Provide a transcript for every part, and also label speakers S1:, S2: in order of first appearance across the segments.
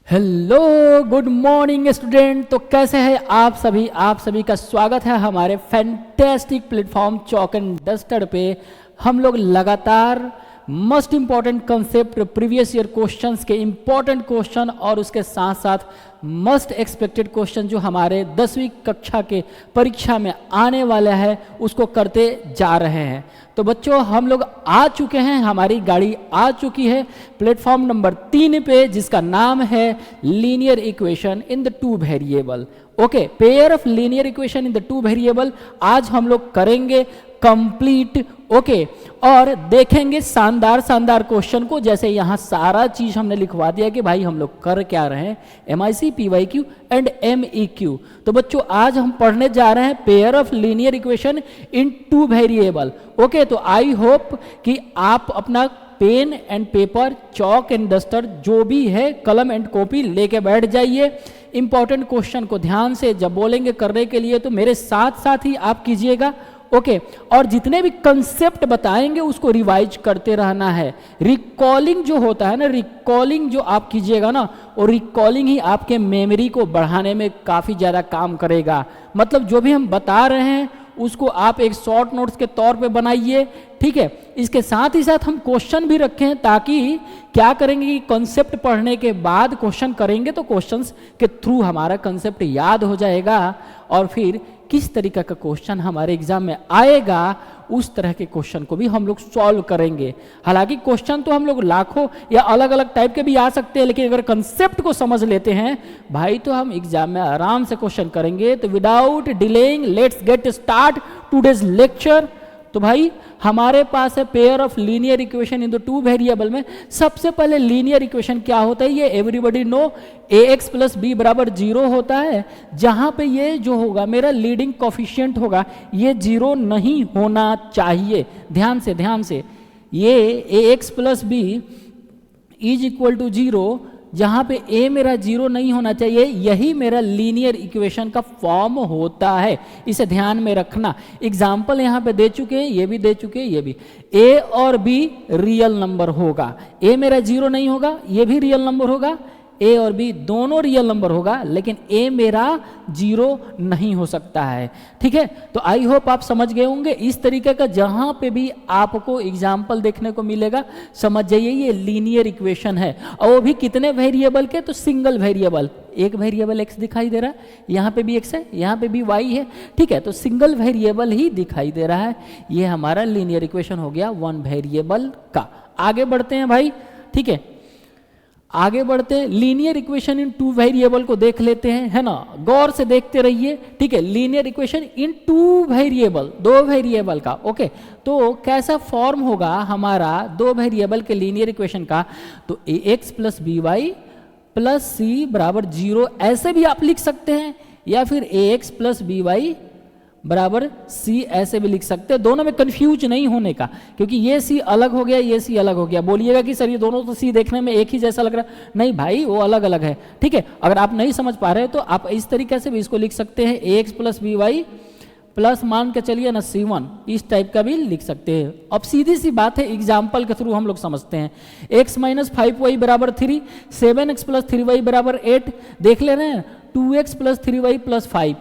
S1: Hello good morning student. तो कैसे हैं आप सभी का स्वागत है हमारे fantastic platform chalk and duster पे। हम लोग लगातार most important concept, previous year questions के इंपॉर्टेंट क्वेश्चन और उसके साथ साथ मोस्ट एक्सपेक्टेड क्वेश्चन जो हमारे 10वीं कक्षा के परीक्षा में आने वाला है उसको करते जा रहे हैं। तो बच्चों हम लोग आ चुके हैं, हमारी गाड़ी आ चुकी है प्लेटफॉर्म नंबर 3 पे, जिसका नाम है linear equation in the two variable. Okay, pair of linear equation in the two variable आज हम लोग करेंगे कंप्लीट। ओके, और देखेंगे शानदार शानदार क्वेश्चन को। जैसे यहाँ सारा चीज हमने लिखवा दिया कि भाई हम लोग कर क्या रहे हैं, MIC, PYQ एंड MEQ। तो बच्चों आज हम पढ़ने जा रहे हैं pair of linear equation in two variable. Okay, तो आई होप कि आप अपना pen and paper, chalk and duster जो भी है, कलम एंड कॉपी लेके बैठ जाइए। इंपॉर्टेंट क्वेश्चन को ध्यान से जब बोलेंगे करने के लिए तो मेरे साथ साथ ही आप कीजिएगा। ओके, और जितने भी कंसेप्ट बताएंगे उसको रिवाइज करते रहना है। रिकॉलिंग जो होता है ना, रिकॉलिंग जो आप कीजिएगा ना, और रिकॉलिंग ही आपके मेमोरी को बढ़ाने में काफ़ी ज़्यादा काम करेगा। मतलब जो भी हम बता रहे हैं उसको आप एक शॉर्ट नोट्स के तौर पे बनाइए, ठीक है। इसके साथ ही साथ हम क्वेश्चन भी रखें ताकि क्या करेंगे कि कॉन्सेप्ट पढ़ने के बाद क्वेश्चन करेंगे तो क्वेश्चंस के थ्रू हमारा कॉन्सेप्ट याद हो जाएगा और फिर किस तरीके का क्वेश्चन हमारे एग्जाम में आएगा उस तरह के क्वेश्चन को भी हम लोग सॉल्व करेंगे। हालांकि क्वेश्चन तो हम लोग लाखों या अलग अलग टाइप के भी आ सकते हैं, लेकिन अगर कंसेप्ट को समझ लेते हैं भाई तो हम एग्जाम में आराम से क्वेश्चन करेंगे। तो without delaying let's get start today's lecture. तो भाई हमारे पास है pair of linear equation in the two variable में सबसे पहले लीनियर इक्वेशन क्या होता है, ये everybody know ax plus b बराबर 0 होता है। जहां पे ये जो होगा मेरा लीडिंग कोफिशिएंट होगा ये 0 नहीं होना चाहिए। ध्यान से ये ax plus b is equal to 0, जहां पे a मेरा 0 नहीं होना चाहिए, यही मेरा लीनियर इक्वेशन का फॉर्म होता है। इसे ध्यान में रखना। एग्जाम्पल यहां पे दे चुके हैं, ये भी दे चुके हैं, ये भी। a और b रियल नंबर होगा, a मेरा 0 नहीं होगा, ये भी रियल नंबर होगा, a और b दोनों रियल नंबर होगा, लेकिन a मेरा 0 नहीं हो सकता है, ठीक है। तो आई होप आप समझ गए होंगे। इस तरीके का जहां पे भी आपको एग्जाम्पल देखने को मिलेगा समझ जाइए ये लीनियर इक्वेशन है। और वो भी कितने वेरिएबल के, तो सिंगल वेरिएबल, एक वेरिएबल x दिखाई दे रहा है, यहाँ पे भी x है, यहाँ पे भी y है, ठीक है। तो सिंगल वेरिएबल ही दिखाई दे रहा है, ये हमारा लीनियर इक्वेशन हो गया वन वेरिएबल का। आगे बढ़ते हैं भाई, ठीक है, आगे बढ़ते हैं। Linear equation in two variable को देख लेते हैं, है ना, गौर से देखते रहिए, ठीक है। Linear equation in two variable, दो वेरिएबल का। ओके, तो कैसा फॉर्म होगा हमारा दो वेरिएबल के लीनियर इक्वेशन का, तो ax plus B Y plus C बराबर 0 ऐसे भी आप लिख सकते हैं, या फिर ax प्लस बी वाई बराबर c ऐसे भी लिख सकते हैं। दोनों में कंफ्यूज नहीं होने का, क्योंकि ये c अलग हो गया, ये c अलग हो गया। बोलिएगा कि सर ये दोनों तो c देखने में एक ही जैसा लग रहा है, नहीं भाई वो अलग अलग है, ठीक है। अगर आप नहीं समझ पा रहे तो आप इस तरीके से भी इसको लिख सकते हैं, ax plus B Y plus मान के चलिए ना c1, इस टाइप का भी लिख सकते हैं। अब सीधी सी बात है, एग्जाम्पल के थ्रू हम लोग समझते हैं। x माइनस 5y बराबर 3, 7x प्लस 3y बराबर 8, देख ले रहे हैं, 2x प्लस 3y प्लस 5,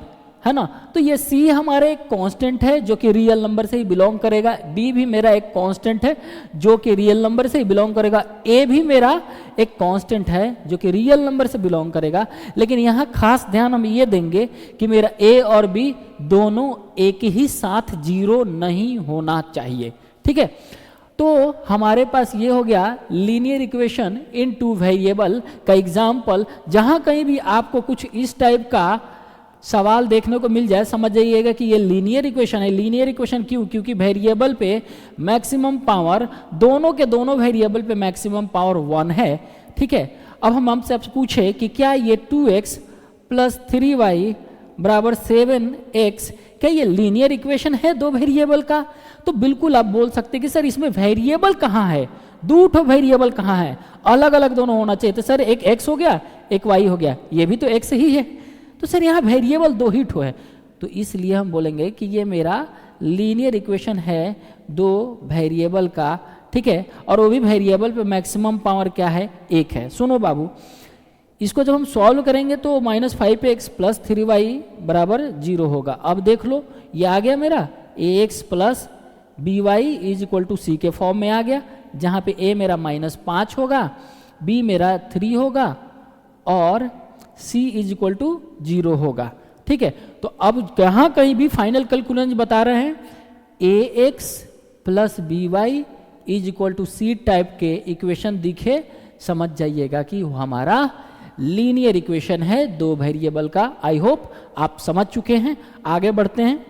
S1: है ना। तो ये c हमारे एक कांस्टेंट है जो कि रियल नंबर से ही बिलोंग करेगा, b भी मेरा एक कांस्टेंट है जो कि रियल नंबर से ही बिलोंग करेगा, a भी मेरा एक कांस्टेंट है जो कि रियल नंबर से बिलोंग करेगा। लेकिन यहाँ खास ध्यान हम ये देंगे कि मेरा a और b दोनों एक ही साथ 0 नहीं होना चाहिए, ठीक है। तो हमारे पास ये हो गया linear equation in two variable का एग्जाम्पल। जहाँ कहीं भी आपको कुछ इस टाइप का सवाल देखने को मिल जाए समझ जाइएगा कि ये लीनियर इक्वेशन है। लीनियर इक्वेशन क्यों, क्योंकि वेरिएबल पे मैक्सिमम पावर, दोनों के दोनों वेरिएबल पे मैक्सिमम पावर 1 है, ठीक है। अब हम हमसे आपसे पूछे कि क्या ये 2x प्लस 3y बराबर 7x, क्या ये लीनियर इक्वेशन है दो वेरिएबल का? तो बिल्कुल आप बोल सकते हैं कि सर इसमें वेरिएबल कहाँ है, दो ठो वेरिएबल कहाँ है, अलग अलग दोनों होना चाहिए। तो सर एक x हो गया, एक y हो गया, ये भी तो x ही है। तो सर यहाँ वेरिएबल दो ही ठो है, तो इसलिए हम बोलेंगे कि ये मेरा लीनियर इक्वेशन है दो वेरिएबल का, ठीक है। और वो भी वेरिएबल पे मैक्सिमम पावर क्या है, 1 है। सुनो बाबू, इसको जब हम सॉल्व करेंगे तो -5 पे x प्लस 3y बराबर 0 होगा। अब देख लो ये आ गया मेरा ax plus by is equal to c के फॉर्म में आ गया, जहाँ पे a मेरा -5 होगा, b मेरा 3 होगा और c इज इक्वल टू 0 होगा। ठीक है, तो अब यहाँ कहीं भी फाइनल कैलकुलेशन बता रहे हैं ax plus by is equal to c type के इक्वेशन दिखे, समझ जाइएगा कि हमारा लीनियर इक्वेशन है दो वेरिएबल का। आई होप आप समझ चुके हैं। आगे बढ़ते हैं।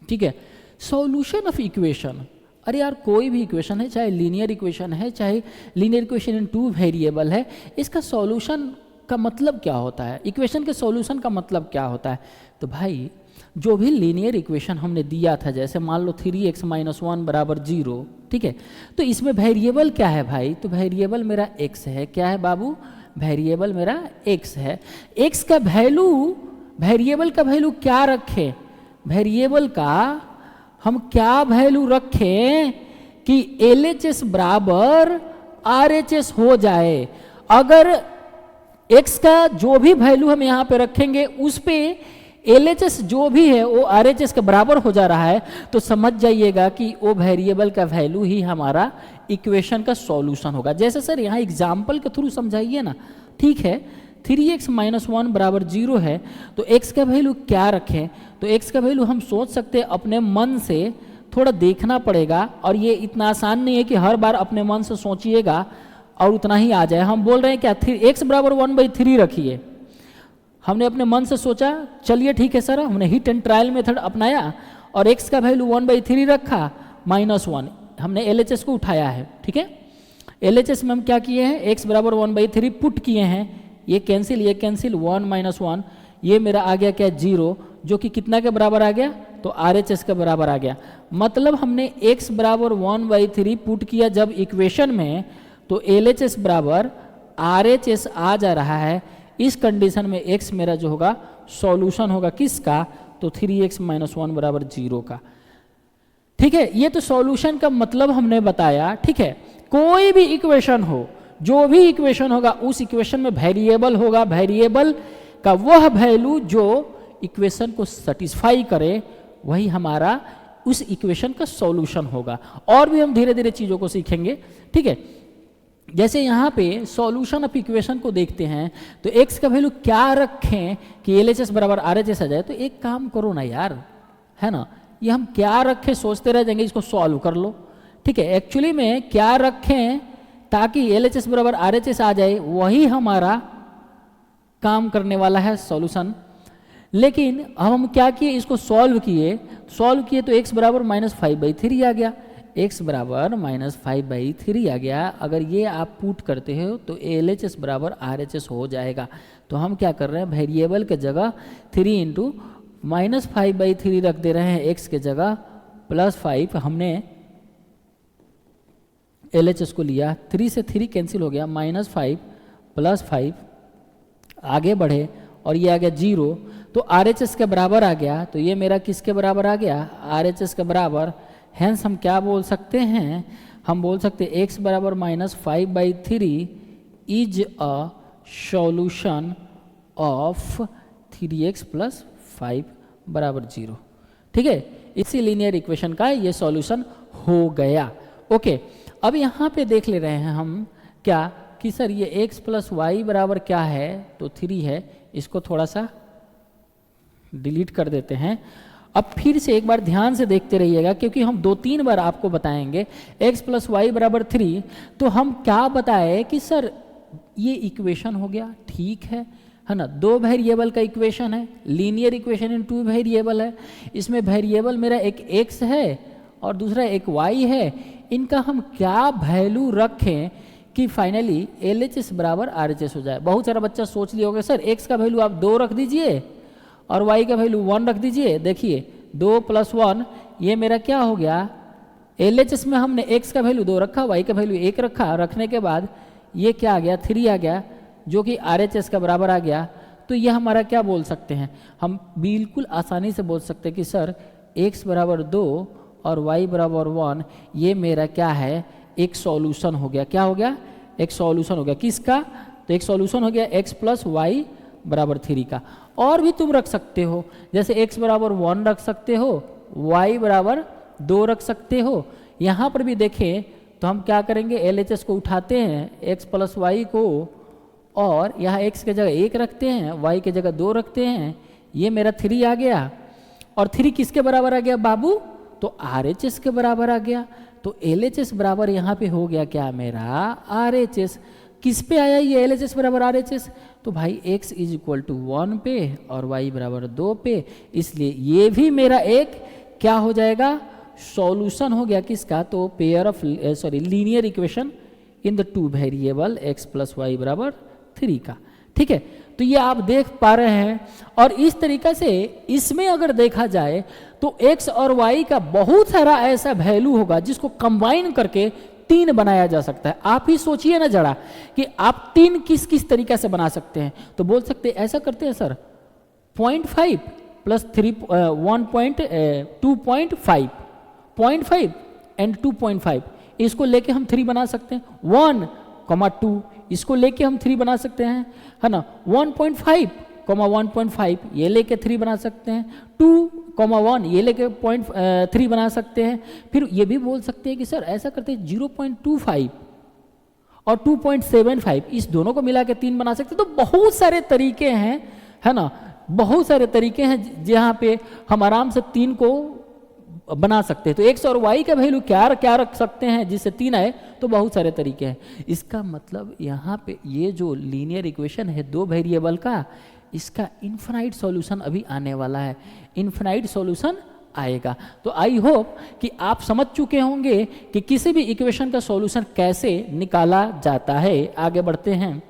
S1: ठीक है, सॉल्यूशन ऑफ इक्वेशन, अरे यार कोई भी इक्वेशन है, चाहे लीनियर इक्वेशन है, चाहे linear equation in two variable है, इसका सॉल्यूशन का मतलब क्या होता है, इक्वेशन के सॉल्यूशन का मतलब क्या होता है। तो भाई जो भी लीनियर इक्वेशन हमने दिया था, जैसे मान लो 3x - 1 बराबर 0, ठीक है, तो इसमें वेरिएबल क्या है भाई, तो वेरिएबल मेरा x है। क्या है बाबू, वेरिएबल मेरा x है। x का वैल्यू, वेरिएबल का वैल्यू क्या रखें, वेरिएबल का हम क्या वैल्यू रखें कि LHS बराबर RHS हो जाए। अगर x का जो भी वैल्यू हम यहाँ पे रखेंगे उस पे LHS जो भी है वो RHS के बराबर हो जा रहा है, तो समझ जाइएगा कि वो वेरिएबल का वैल्यू ही हमारा इक्वेशन का सॉल्यूशन होगा। जैसे सर यहाँ एग्जाम्पल के थ्रू समझाइए ना। ठीक है, 3x - 1 बराबर 0 है, तो x का वैल्यू क्या रखें, तो x का वैल्यू हम सोच सकते हैं अपने मन से, थोड़ा देखना पड़ेगा, और ये इतना आसान नहीं है कि हर बार अपने मन से सोचिएगा और उतना ही आ जाए। हम बोल रहे हैं क्या, x बराबर 1/3 रखिए, हमने अपने मन से सोचा, चलिए ठीक है सर, हमने हिट एंड ट्रायल मेथड अपनाया और x का वैल्यू 1/3 रखा, -1 हमने LHS को उठाया है। ठीक है, LHS में हम क्या किए हैं, x बराबर 1/3 पुट किए हैं, ये कैंसिल 1 - 1, ये मेरा आ गया क्या 0, जो कि कितना के बराबर आ गया, तो RHS के बराबर आ गया। मतलब हमने x बराबर 1/3 पुट किया जब इक्वेशन में, तो LHS बराबर RHS आ जा रहा है। इस कंडीशन में x मेरा जो होगा सॉल्यूशन होगा किसका, तो 3x - 1 बराबर 0 का। ठीक है, ये तो सॉल्यूशन का मतलब हमने बताया। ठीक है, कोई भी इक्वेशन हो, जो भी इक्वेशन होगा उस इक्वेशन में वेरिएबल होगा, वेरिएबल का वह वैल्यू जो इक्वेशन को सेटिस्फाई करे वही हमारा उस इक्वेशन का सॉल्यूशन होगा। और भी हम धीरे धीरे चीज़ों को सीखेंगे। ठीक है, जैसे यहाँ पे सॉल्यूशन ऑफ इक्वेशन को देखते हैं, तो x का वैल्यू क्या रखें कि LHS बराबर RHS आ जाए, तो एक काम करो ना यार, है ना, ये हम क्या रखें सोचते रह जाएंगे, इसको सॉल्व कर लो। ठीक है, एक्चुअली में क्या रखें ताकि LHS बराबर RHS आ जाए, वही हमारा काम करने वाला है सॉल्यूशन। लेकिन अब हम क्या किए, इसको सॉल्व किए तो x बराबर -5/3 आ गया, x बराबर -5/3 आ गया। अगर ये आप पुट करते हो तो LHS बराबर RHS हो जाएगा। तो हम क्या कर रहे हैं, वेरिएबल के जगह 3 × -5/3 रख दे रहे हैं, x के जगह +5, हमने LHS को लिया, 3 से 3 कैंसिल हो गया, -5 +5, आगे बढ़े और ये आ गया 0, तो RHS के बराबर आ गया। तो ये मेरा किसके बराबर आ गया, RHS के बराबर। हैंस हम क्या बोल सकते हैं, हम बोल सकते हैं x बराबर -5/3 is a solution of 3x + 5 बराबर 0। ठीक है, इसी लीनियर इक्वेशन का ये सॉल्यूशन हो गया। ओके, अब यहाँ पे देख ले रहे हैं हम क्या कि सर ये x + y बराबर क्या है, तो 3 है। इसको थोड़ा सा डिलीट कर देते हैं। अब फिर से एक बार ध्यान से देखते रहिएगा, क्योंकि हम 2-3 बार आपको बताएंगे x + y बराबर 3। तो हम क्या बताए कि सर ये इक्वेशन हो गया, ठीक है ना, 2 वेरिएबल का इक्वेशन है, लीनियर इक्वेशन इन 2 वेरिएबल है। इसमें वेरिएबल मेरा एक x है और दूसरा एक y है। इनका हम क्या वैल्यू रखें कि फाइनली LHS बराबर RHS हो जाए। बहुत सारा बच्चा सोच लिया होगा सर x का वैल्यू आप 2 रख दीजिए और y का वैल्यू 1 रख दीजिए। देखिए 2 + 1, ये मेरा क्या हो गया, LHS में हमने x का वैल्यू 2 रखा, y का वैल्यू 1 रखा, रखने के बाद ये क्या आ गया, 3 आ गया, जो कि RHS का बराबर आ गया। तो ये हमारा क्या बोल सकते हैं, हम बिल्कुल आसानी से बोल सकते हैं कि सर x बराबर 2 और y बराबर 1, ये मेरा क्या है, एक सॉल्यूशन हो गया। क्या हो गया, एक सॉल्यूशन हो गया किसका, तो एक सॉल्यूशन हो गया x प्लस वाई बराबर 3 का। और भी तुम रख सकते हो, जैसे x बराबर 1 रख सकते हो, y बराबर 2 रख सकते हो। यहाँ पर भी देखें तो हम क्या करेंगे, LHS को उठाते हैं x प्लस वाई को, और यहाँ x के जगह 1 रखते हैं, y के जगह 2 रखते हैं, ये मेरा 3 आ गया। और 3 किसके बराबर आ गया बाबू, तो RHS के बराबर आ गया। तो LHS बराबर यहाँ पे हो गया क्या मेरा RHS। किस पे आया ये LHS बराबर RHS, तो भाई x इज इक्वल टू 1 पे और y बराबर 2 पे, इसलिए ये भी मेरा एक क्या हो जाएगा, सॉल्यूशन हो गया किसका, तो pair of linear equation in the two variable x plus y बराबर 3 का। ठीक है, तो ये आप देख पा रहे हैं। और इस तरीका से इसमें अगर देखा जाए तो x और y का बहुत सारा ऐसा वैल्यू होगा जिसको कंबाइन करके 3 बनाया जा सकता है। आप ही सोचिए ना जरा कि आप 3 किस किस तरीके से बना सकते हैं। तो बोल सकते हैं, ऐसा करते हैं सर 0.5 प्लस 3 2.5 0.5 एंड 2.5 इसको लेके हम 3 बना सकते हैं। 1,2 इसको लेके हम 3 बना सकते हैं, है ना। 1.5 1.5 ये लेके 3 बना सकते हैं। 2,1 ये लेके 0.3 बना सकते हैं। फिर ये भी बोल सकते हैं कि सर ऐसा करते हैं 0.25 और 2.75 इस दोनों को मिला के 3 बना सकते हैं। तो बहुत सारे तरीके हैं, है ना, बहुत सारे तरीके हैं जहाँ पे हम आराम से 3 को बना सकते हैं। तो x और y का वैल्यू क्या क्या रख सकते हैं जिससे 3 आए, तो बहुत सारे तरीके हैं। इसका मतलब यहाँ पे ये जो लीनियर इक्वेशन है 2 वेरिएबल का, इसका इन्फिनाइट सॉल्यूशन अभी आने वाला है, इन्फिनाइट सॉल्यूशन आएगा। तो आई होप कि आप समझ चुके होंगे कि किसी भी इक्वेशन का सॉल्यूशन कैसे निकाला जाता है। आगे बढ़ते हैं।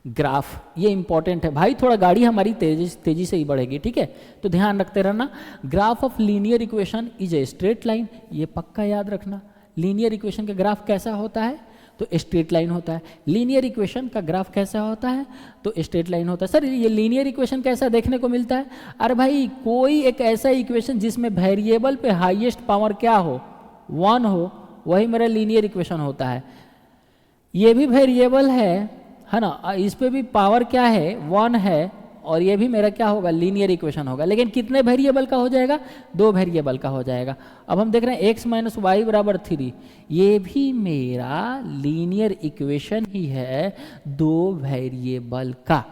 S1: ग्राफ ये इंपॉर्टेंट है भाई, थोड़ा गाड़ी हमारी तेजी से ही बढ़ेगी, ठीक है, तो ध्यान रखते रहना। Graph of linear equation is a straight line, ये पक्का याद रखना। लीनियर इक्वेशन का ग्राफ कैसा होता है, तो स्ट्रेट लाइन होता है। लीनियर इक्वेशन का ग्राफ कैसा होता है, तो स्ट्रेट लाइन होता है। सर ये लीनियर इक्वेशन कैसा देखने को मिलता है, अरे भाई कोई एक ऐसा इक्वेशन जिसमें वेरिएबल पे हाईएस्ट पावर क्या हो, 1 हो, वही मेरा लीनियर इक्वेशन होता है। ये भी वेरिएबल है ना, इस पे भी पावर क्या है, 1 है, और ये भी मेरा क्या होगा, लीनियर इक्वेशन होगा। लेकिन कितने वेरिएबल का हो जाएगा, 2 वेरिएबल का हो जाएगा। अब हम देख रहे हैं x माइनस वाई बराबर 3, ये भी मेरा लीनियर इक्वेशन ही है 2 वेरिएबल का।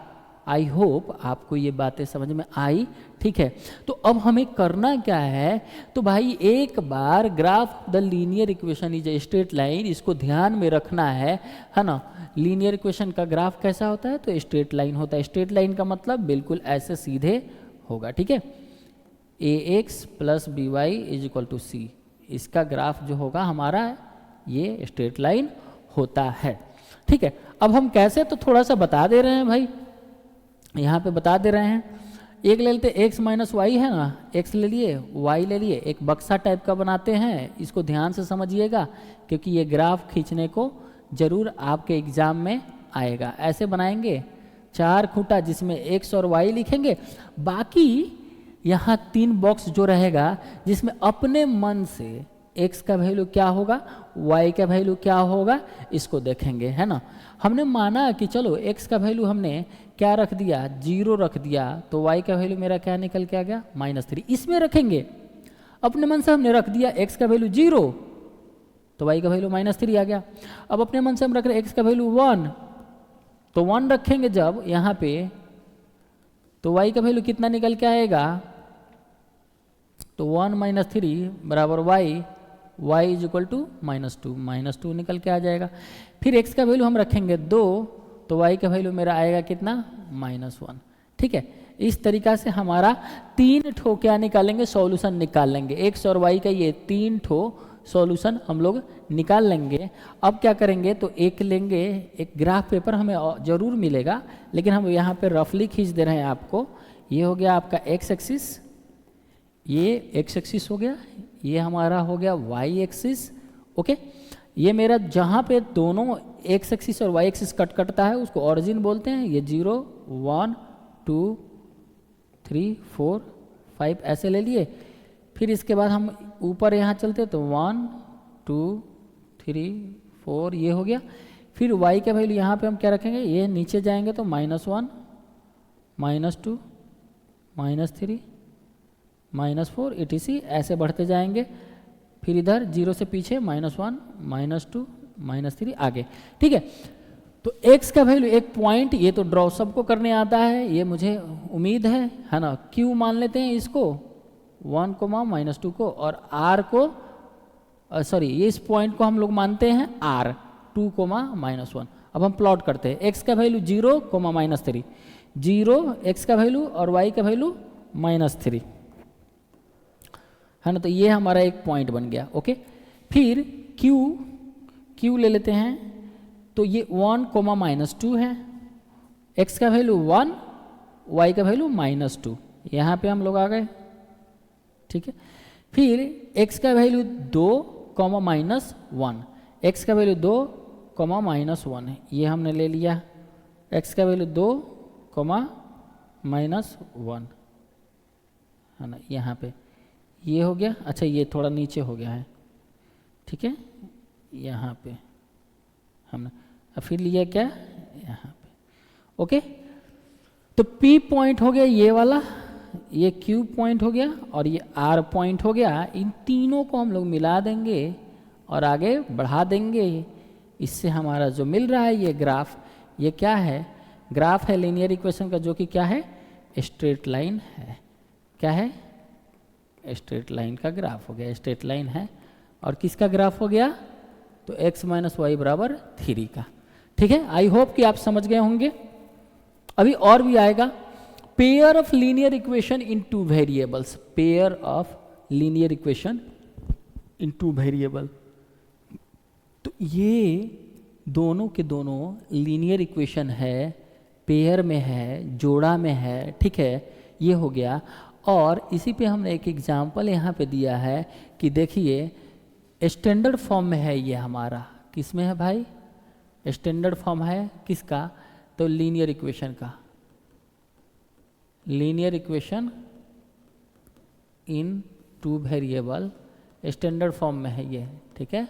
S1: आई होप आपको ये बातें समझ में आई, ठीक है। तो अब हमें करना क्या है, तो भाई एक bar graph the linear equation is a straight line, इसको ध्यान में रखना है ना। लीनियर इक्वेशन का ग्राफ कैसा होता है, तो स्ट्रेट लाइन होता है। स्ट्रेट लाइन का मतलब बिल्कुल ऐसे सीधे होगा, ठीक है। ax plus B Y is equal to C, इसका ग्राफ जो होगा हमारा ये स्ट्रेट लाइन होता है, ठीक है। अब हम कैसे, तो थोड़ा सा बता दे रहे हैं भाई, यहाँ पे बता दे रहे हैं। एक ले लेते x माइनस वाई है ना, x ले लिए, y ले लिए, एक बक्सा टाइप का बनाते हैं। इसको ध्यान से समझिएगा क्योंकि ये ग्राफ खींचने को जरूर आपके एग्जाम में आएगा। ऐसे बनाएंगे 4 खूंटा जिसमें x और y लिखेंगे, बाकी यहाँ 3 बॉक्स जो रहेगा जिसमें अपने मन से x का वैल्यू क्या होगा, y का वैल्यू क्या होगा, इसको देखेंगे, है ना। हमने माना कि चलो x का वैल्यू हमने क्या रख दिया, 0 रख दिया, तो y का वैल्यू मेरा क्या निकल के आ गया, -3, इसमें रखेंगे। अपने मन से हमने रख दिया x का वैल्यू 0, तो y का वैल्यू -3 आ गया। अब अपने मन से हम रख रहे x का वैल्यू 1, तो 1 रखेंगे जब यहाँ पे, तो y का वैल्यू कितना निकल के आएगा, तो 1 - 3 बराबर y इज इक्वल टू -2 निकल के आ जाएगा। फिर x का वैल्यू हम रखेंगे 2, तो y का वैल्यू मेरा आएगा कितना, -1, ठीक है। इस तरीका से हमारा 3 ठो क्या निकालेंगे, सॉल्यूशन निकाल लेंगे। x और y का ये 3 ठो सॉल्यूशन हम लोग निकाल लेंगे। अब क्या करेंगे, तो एक लेंगे, एक ग्राफ पेपर हमें जरूर मिलेगा, लेकिन हम यहाँ पे रफली खींच दे रहे हैं आपको। ये हो गया आपका x एक्सिस, ये x एक्सिस हो गया, ये हमारा हो गया y एक्सिस, ओके। ये मेरा जहाँ पे दोनों x एक्सिस और y एक्सिस कटता है उसको ऑरिजिन बोलते हैं। ये 0 1 2 3 4 5 ऐसे ले लिए। फिर इसके बाद हम ऊपर यहाँ चलते तो 1 2 3 4 ये हो गया। फिर y का वैल्यू यहाँ पे हम क्या रखेंगे, ये नीचे जाएंगे तो -1, -2, -3, -4 etc ऐसे बढ़ते जाएंगे। फिर इधर 0 से पीछे -1, -2, -3 आगे। ठीक है, तो x का वैल्यू एक पॉइंट, ये तो ड्रॉ सबको करने आता है, ये मुझे उम्मीद है ना। q मान लेते हैं इसको 1, -2 को, और r को सॉरी ये इस पॉइंट को हम लोग मानते हैं r 2, -1। अब हम प्लॉट करते हैं, x का वैल्यू 0, -3, 0 x का वैल्यू और y का वैल्यू -3 है ना। तो ये हमारा एक पॉइंट बन गया। ओके, फिर q ले लेते हैं, तो ये 1, -2 है, x का वैल्यू 1, y का वैल्यू -2, यहाँ पे हम लोग आ गए। ठीक है, फिर x का वैल्यू 2, -1, x का वैल्यू 2, -1 है, ये हमने ले लिया। x का वैल्यू 2, -1 है ना, यहाँ पे ये हो गया। अच्छा, ये थोड़ा नीचे हो गया है। ठीक है, यहाँ पे हमने फिर लिया क्या, यहाँ पे। ओके, तो P पॉइंट हो गया ये वाला, ये Q पॉइंट हो गया और ये R पॉइंट हो गया। इन तीनों को हम लोग मिला देंगे और आगे बढ़ा देंगे। इससे हमारा जो मिल रहा है ये ग्राफ, ये क्या है, ग्राफ है लीनियर इक्वेशन का, जो कि क्या है, स्ट्रेट लाइन है। क्या है, स्ट्रेट लाइन का ग्राफ हो गया, स्ट्रेट लाइन है। और किसका ग्राफ हो गया, तो x - y = 3 का। ठीक है, आई होप कि आप समझ गए होंगे। अभी और भी आएगा, pair of linear equation in 2 variables, pair of linear equation in 2 variable. तो ये दोनों के दोनों लीनियर इक्वेशन है, पेयर में है, जोड़ा में है। ठीक है, ये हो गया। और इसी पे हमने एक एग्जाम्पल यहाँ पे दिया है कि देखिए स्टैंडर्ड फॉर्म में है ये हमारा, किस में है भाई, स्टैंडर्ड फॉर्म है किसका, तो लीनियर इक्वेशन का, linear equation in 2 variable standard form में है ये। ठीक है,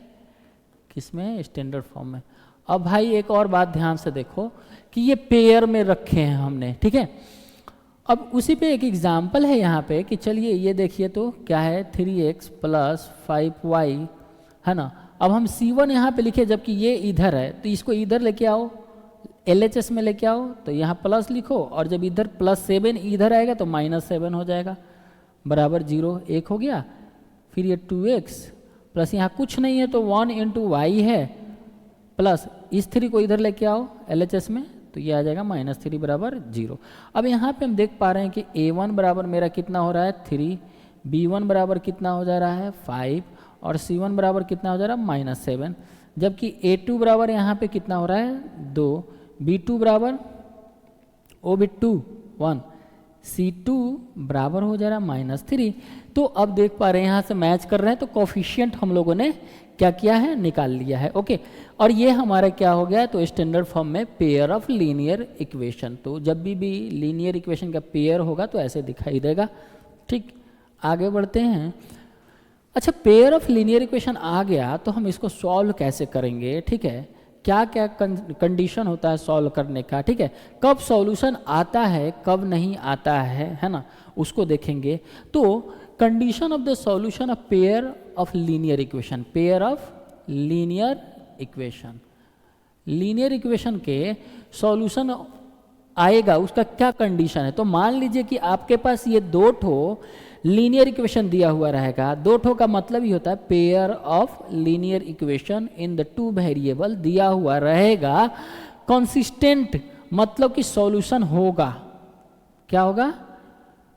S1: किसमें, स्टैंडर्ड फॉर्म में। अब भाई एक और बात ध्यान से देखो कि ये पेयर में रखे हैं हमने। ठीक है, अब उसी पे एक एग्जाम्पल है यहाँ पे कि चलिए ये देखिए, तो क्या है, 3x + 5y है ना। अब हम C1 यहाँ पे लिखे, जबकि ये इधर है, तो इसको इधर लेके आओ, LHS में लेके आओ, तो यहाँ प्लस लिखो, और जब इधर +7 इधर आएगा तो -7 हो जाएगा, बराबर 0, 1 हो गया। फिर ये 2x प्लस यहाँ कुछ नहीं है तो 1 × y है, प्लस इस 3 को इधर लेके आओ LHS में, तो ये आ जाएगा -3 = 0। अब यहाँ पे हम देख पा रहे हैं कि a1 बराबर मेरा कितना हो रहा है, 3, b1 बराबर कितना हो जा रहा है, 5, और c1 बराबर कितना हो जा रहा है, -7। जबकि a2 बराबर यहाँ पे कितना हो रहा है, 2, b2 बराबर ओ भी 2, 1, c2 बराबर हो जा रहा है -3। तो अब देख पा रहे हैं यहाँ से मैच कर रहे हैं, तो कोफिशिएंट हम लोगों ने क्या किया है, निकाल लिया है। ओके, और ये हमारा क्या हो गया, तो स्टैंडर्ड फॉर्म में पेयर ऑफ लीनियर इक्वेशन। तो जब भी लीनियर इक्वेशन का पेयर होगा तो ऐसे दिखाई देगा। ठीक, आगे बढ़ते हैं। अच्छा, पेयर ऑफ लीनियर इक्वेशन आ गया तो हम इसको सॉल्व कैसे करेंगे। ठीक है, क्या क्या कंडीशन होता है सॉल्व करने का। ठीक है, कब सॉल्यूशन आता है कब नहीं आता है ना, उसको देखेंगे। तो condition of the solution of pair of linear equation, pair of linear equation, linear equation के सॉल्यूशन आएगा उसका क्या कंडीशन है। तो मान लीजिए कि आपके पास ये 2 ठो लीनियर इक्वेशन दिया हुआ रहेगा। 2 ठो का मतलब ही होता है pair of linear equation in the 2 variable दिया हुआ रहेगा। कंसिस्टेंट मतलब कि सॉल्यूशन होगा, क्या होगा,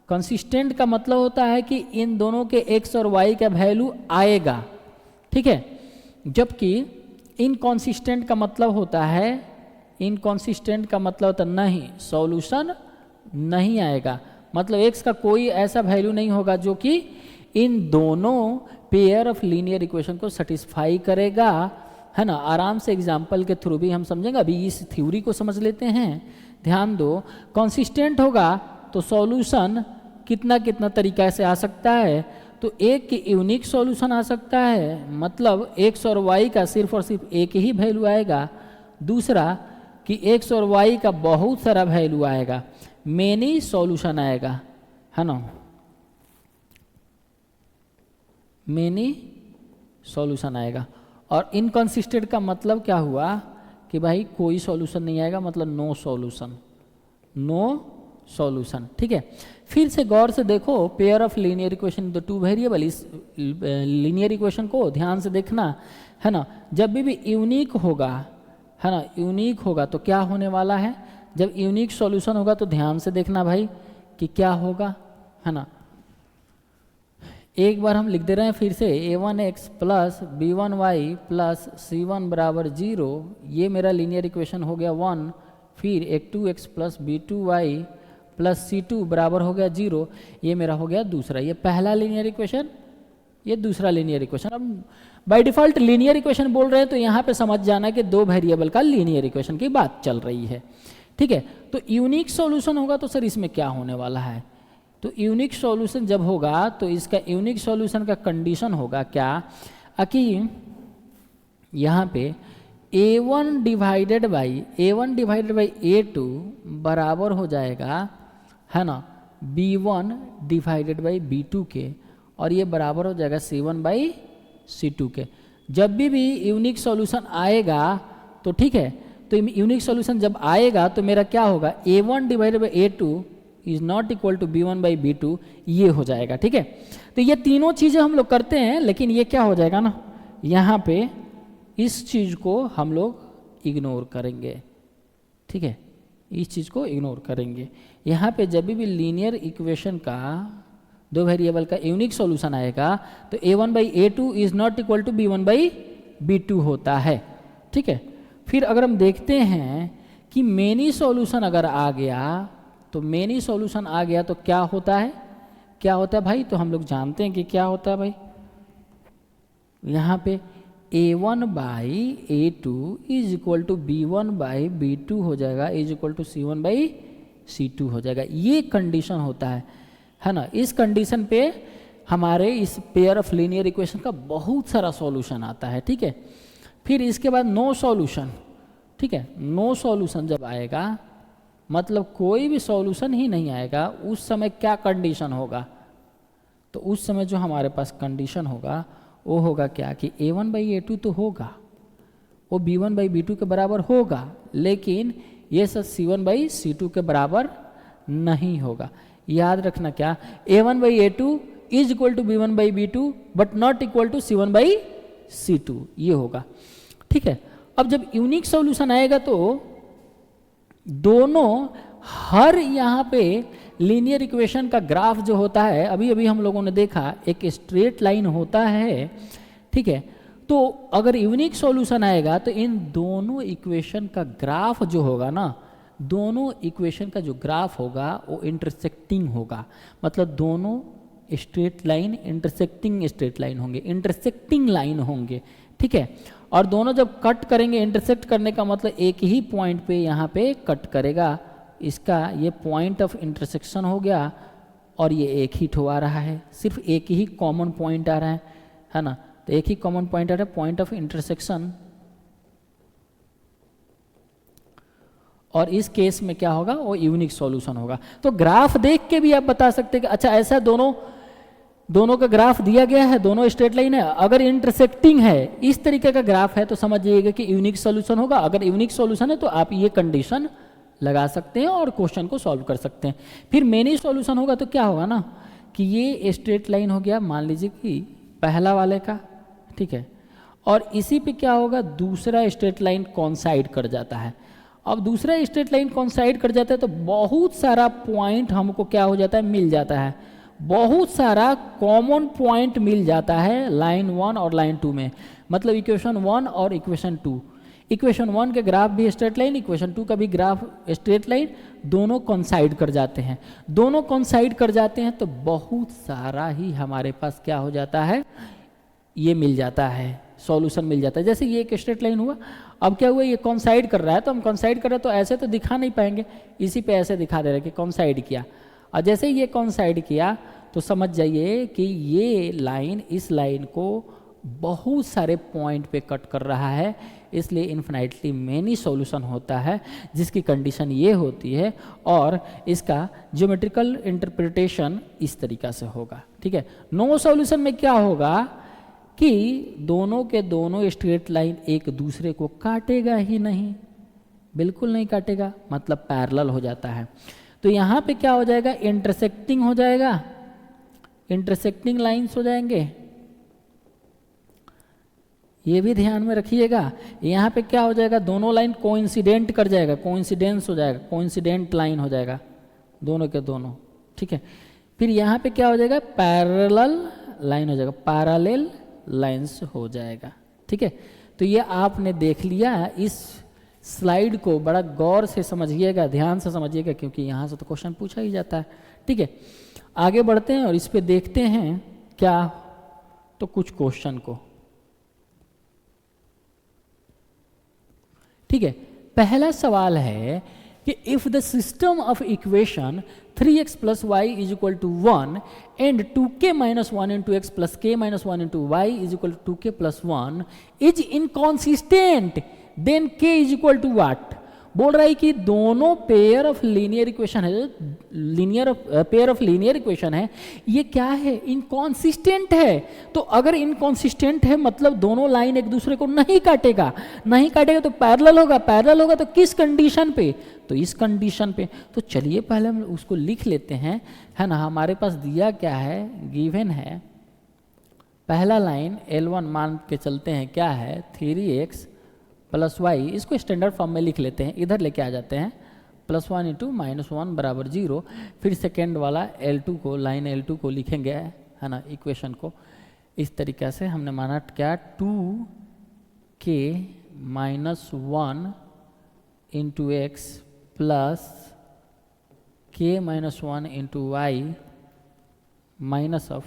S1: कंसिस्टेंट का मतलब होता है कि इन दोनों के x और y का वैल्यू आएगा। ठीक है, जबकि इनकॉन्सिस्टेंट का मतलब होता है, इनकॉन्सिस्टेंट का मतलब होता नहीं, सॉल्यूशन नहीं आएगा, मतलब x का कोई ऐसा वैल्यू नहीं होगा जो कि इन दोनों पेयर ऑफ लीनियर इक्वेशन को सेटिस्फाई करेगा, है ना। आराम से एग्जाम्पल के थ्रू भी हम समझेंगे। अभी इस थ्योरी को समझ लेते हैं, ध्यान दो। कंसिस्टेंट होगा तो सॉल्यूशन कितना कितना तरीका से आ सकता है। तो एक की यूनिक सॉल्यूशन आ सकता है, मतलब x और y का सिर्फ और सिर्फ एक ही वैल्यू आएगा, दूसरा कि x और y का बहुत सारा वैल्यू आएगा, मेनी सॉल्यूशन आएगा, है ना, मेनी सॉल्यूशन आएगा। और इनकंसिस्टेंट का मतलब क्या हुआ कि भाई कोई सॉल्यूशन नहीं आएगा, मतलब नो सॉल्यूशन, नो सॉल्यूशन। ठीक है, फिर से गौर से देखो, pair of linear equation the two variable, इस लीनियर इक्वेशन को ध्यान से देखना, है ना। जब भी यूनिक होगा, है ना, यूनिक होगा तो क्या होने वाला है, जब यूनिक सॉल्यूशन होगा तो ध्यान से देखना भाई कि क्या होगा, है ना। एक बार हम लिख दे रहे हैं फिर से, a1x plus b1y plus c1 बराबर 0, ये मेरा लीनियर इक्वेशन हो गया 1। फिर a2x plus b2y plus c2 बराबर हो गया 0, ये मेरा हो गया दूसरा, ये पहला लीनियर इक्वेशन, ये दूसरा लीनियर इक्वेशन। अब बाय डिफ़ॉल्ट लीनियर इक्वेशन बोल रहे हैं तो यहाँ पे समझ जाना कि दो वेरिएबल का लीनियर इक्वेशन की बात चल रही है। ठीक है, तो यूनिक सॉल्यूशन होगा तो सर इसमें क्या होने वाला है, तो यूनिक सॉल्यूशन जब होगा तो इसका यूनिक सॉल्यूशन का कंडीशन होगा क्या कि यहाँ पे a1 डिवाइडेड बाई a2 बराबर हो जाएगा, है ना, b1 डिवाइडेड बाई b2 के, और ये बराबर हो जाएगा c1 बाई c2 के। जब भी यूनिक सॉल्यूशन आएगा तो ठीक है, तो यूनिक सॉल्यूशन जब आएगा तो मेरा क्या होगा, a1 divided by a2 is not equal to b1 by b2, ये हो जाएगा। ठीक है, तो ये तीनों चीज़ें हम लोग करते हैं, लेकिन ये क्या हो जाएगा ना, यहाँ पे इस चीज़ को हम लोग इग्नोर करेंगे। ठीक है, इस चीज़ को इग्नोर करेंगे। यहाँ पे जब भी लीनियर इक्वेशन का दो वेरिएबल का यूनिक सॉल्यूशन आएगा तो a1 by a2 is not equal to b1 by b2 होता है। ठीक है, फिर अगर हम देखते हैं कि मेनी सॉल्यूशन अगर आ गया, तो मेनी सॉल्यूशन आ गया तो क्या होता है, क्या होता है भाई, तो हम लोग जानते हैं कि क्या होता है भाई, यहाँ पे a1 by a2 is equal to b1 by b2 हो जाएगा, is equal to c1 by c2 हो जाएगा। ये कंडीशन होता है ना। इस कंडीशन पे हमारे इस पेयर ऑफ लीनियर इक्वेशन का बहुत सारा सॉल्यूशन आता है। ठीक है, फिर इसके बाद नो सॉल्यूशन। ठीक है, नो सॉल्यूशन जब आएगा मतलब कोई भी सॉल्यूशन ही नहीं आएगा, उस समय क्या कंडीशन होगा, तो उस समय जो हमारे पास कंडीशन होगा वो होगा क्या कि a1 बाई a2 तो होगा, वो b1 बाई b2 के बराबर होगा, लेकिन ये सब c1 बाई c2 के बराबर नहीं होगा। याद रखना क्या, a1 by a2 is equal to b1 by b2 but not equal to c1 by c2, ये होगा। ठीक है, अब जब यूनिक सॉल्यूशन आएगा तो दोनों हर यहाँ पे लीनियर इक्वेशन का ग्राफ जो होता है, अभी अभी हम लोगों ने देखा एक स्ट्रेट लाइन होता है। ठीक है, तो अगर यूनिक सॉल्यूशन आएगा तो इन दोनों इक्वेशन का ग्राफ जो होगा ना, दोनों इक्वेशन का जो ग्राफ होगा वो इंटरसेक्टिंग होगा, मतलब दोनों straight line intersecting straight line होंगे, इंटरसेक्टिंग लाइन होंगे। ठीक है, और दोनों जब कट करेंगे, इंटरसेक्ट करने का मतलब एक ही पॉइंट पे यहाँ पे कट करेगा, इसका ये पॉइंट ऑफ इंटरसेक्शन हो गया, और ये एक ही ठो आ रहा है, सिर्फ एक ही कॉमन पॉइंट आ रहा है ना, तो एक ही कॉमन पॉइंट आ रहा है, पॉइंट ऑफ इंटरसेक्शन। और इस केस में क्या होगा, वो यूनिक सॉल्यूशन होगा। तो ग्राफ देख के भी आप बता सकते हैं कि अच्छा ऐसा दोनों का ग्राफ दिया गया है, दोनों स्ट्रेट लाइन है, अगर इंटरसेक्टिंग है, इस तरीके का ग्राफ है तो समझिएगा कि यूनिक सॉल्यूशन होगा। अगर यूनिक सॉल्यूशन है तो आप ये कंडीशन लगा सकते हैं और क्वेश्चन को सॉल्व कर सकते हैं। फिर मेनी सॉल्यूशन होगा तो क्या होगा ना कि ये स्ट्रेट लाइन हो गया, मान लीजिए कि पहला वाले का। ठीक है, और इसी पे क्या होगा, दूसरा स्ट्रेट लाइन कॉन्साइड कर जाता है। अब दूसरा स्ट्रेट लाइन कॉन्साइड कर जाता है तो बहुत सारा पॉइंट हमको क्या हो जाता है, मिल जाता है, बहुत सारा कॉमन पॉइंट मिल जाता है लाइन 1 और लाइन 2 में, मतलब इक्वेशन 1 और इक्वेशन 2। इक्वेशन 1 के ग्राफ भी स्ट्रेट लाइन, इक्वेशन 2 का भी ग्राफ स्ट्रेट लाइन, दोनों कॉन्साइड कर जाते हैं। दोनों कॉन्साइड कर जाते हैं तो बहुत सारा ही हमारे पास क्या हो जाता है, ये मिल जाता है, सॉल्यूशन मिल जाता है। जैसे ये एक स्ट्रेट लाइन हुआ, अब क्या हुआ, ये कॉन्साइड कर रहा है, तो हम कॉन्साइड कर रहे हैं तो ऐसे तो दिखा नहीं पाएंगे, इसी पे ऐसे दिखा दे रहे कि कॉन्साइड किया, और जैसे ही ये कॉन्साइड किया तो समझ जाइए कि ये लाइन इस लाइन को बहुत सारे पॉइंट पे कट कर रहा है, इसलिए इन्फिनाइटली मेनी सॉल्यूशन होता है जिसकी कंडीशन ये होती है और इसका ज्योमेट्रिकल इंटरप्रिटेशन इस तरीक़ा से होगा, ठीक है। नो सॉल्यूशन में क्या होगा कि दोनों के दोनों स्ट्रेट लाइन एक दूसरे को काटेगा ही नहीं, बिल्कुल नहीं काटेगा, मतलब पैरेलल हो जाता है। तो यहाँ पे क्या हो जाएगा, इंटरसेक्टिंग हो जाएगा, इंटरसेक्टिंग लाइंस हो जाएंगे, ये भी ध्यान में रखिएगा। यहाँ पे क्या हो जाएगा, दोनों लाइन कोइंसिडेंट कर जाएगा, कोइंसिडेंस हो जाएगा, कोइंसिडेंट लाइन हो जाएगा दोनों के दोनों, ठीक है। फिर यहाँ पे क्या हो जाएगा, पैरेलल लाइन हो जाएगा, पैरेलल लाइंस हो जाएगा, ठीक है। तो ये आपने देख लिया। इस स्लाइड को बड़ा गौर से समझिएगा, ध्यान से समझिएगा, क्योंकि यहाँ से तो क्वेश्चन पूछा ही जाता है, ठीक है। आगे बढ़ते हैं और इस पे देखते हैं क्या, तो कुछ क्वेश्चन को, ठीक है। पहला सवाल है कि if the system of equation 3x plus y is equal to 1 and 2k minus 1 into x plus k minus 1 into y is equal to 2k plus 1 is inconsistent, then k is equal to what? बोल रहा है कि दोनों pair of linear equation है, pair of linear equation है, ये क्या है, इनकॉन्सिस्टेंट है। तो अगर इनकॉन्सिस्टेंट है मतलब दोनों लाइन एक दूसरे को नहीं काटेगा, नहीं काटेगा तो पैरेलल होगा, पैरेलल होगा तो किस कंडीशन पे, तो इस कंडीशन पे। तो चलिए पहले हम उसको लिख लेते हैं, है ना। हमारे पास दिया क्या है, गिवन है, पहला लाइन L1 मान के चलते हैं, क्या है 3x प्लस वाई, इसको स्टैंडर्ड फॉर्म में लिख लेते हैं, इधर लेके आ जाते हैं, +1 इंटू -1 बराबर 0। फिर सेकेंड वाला L2 को, लाइन L2 को लिखेंगे, है ना, इक्वेशन को इस तरीक़े से हमने माना क्या, 2k -1 into x plus k -1 into y minus of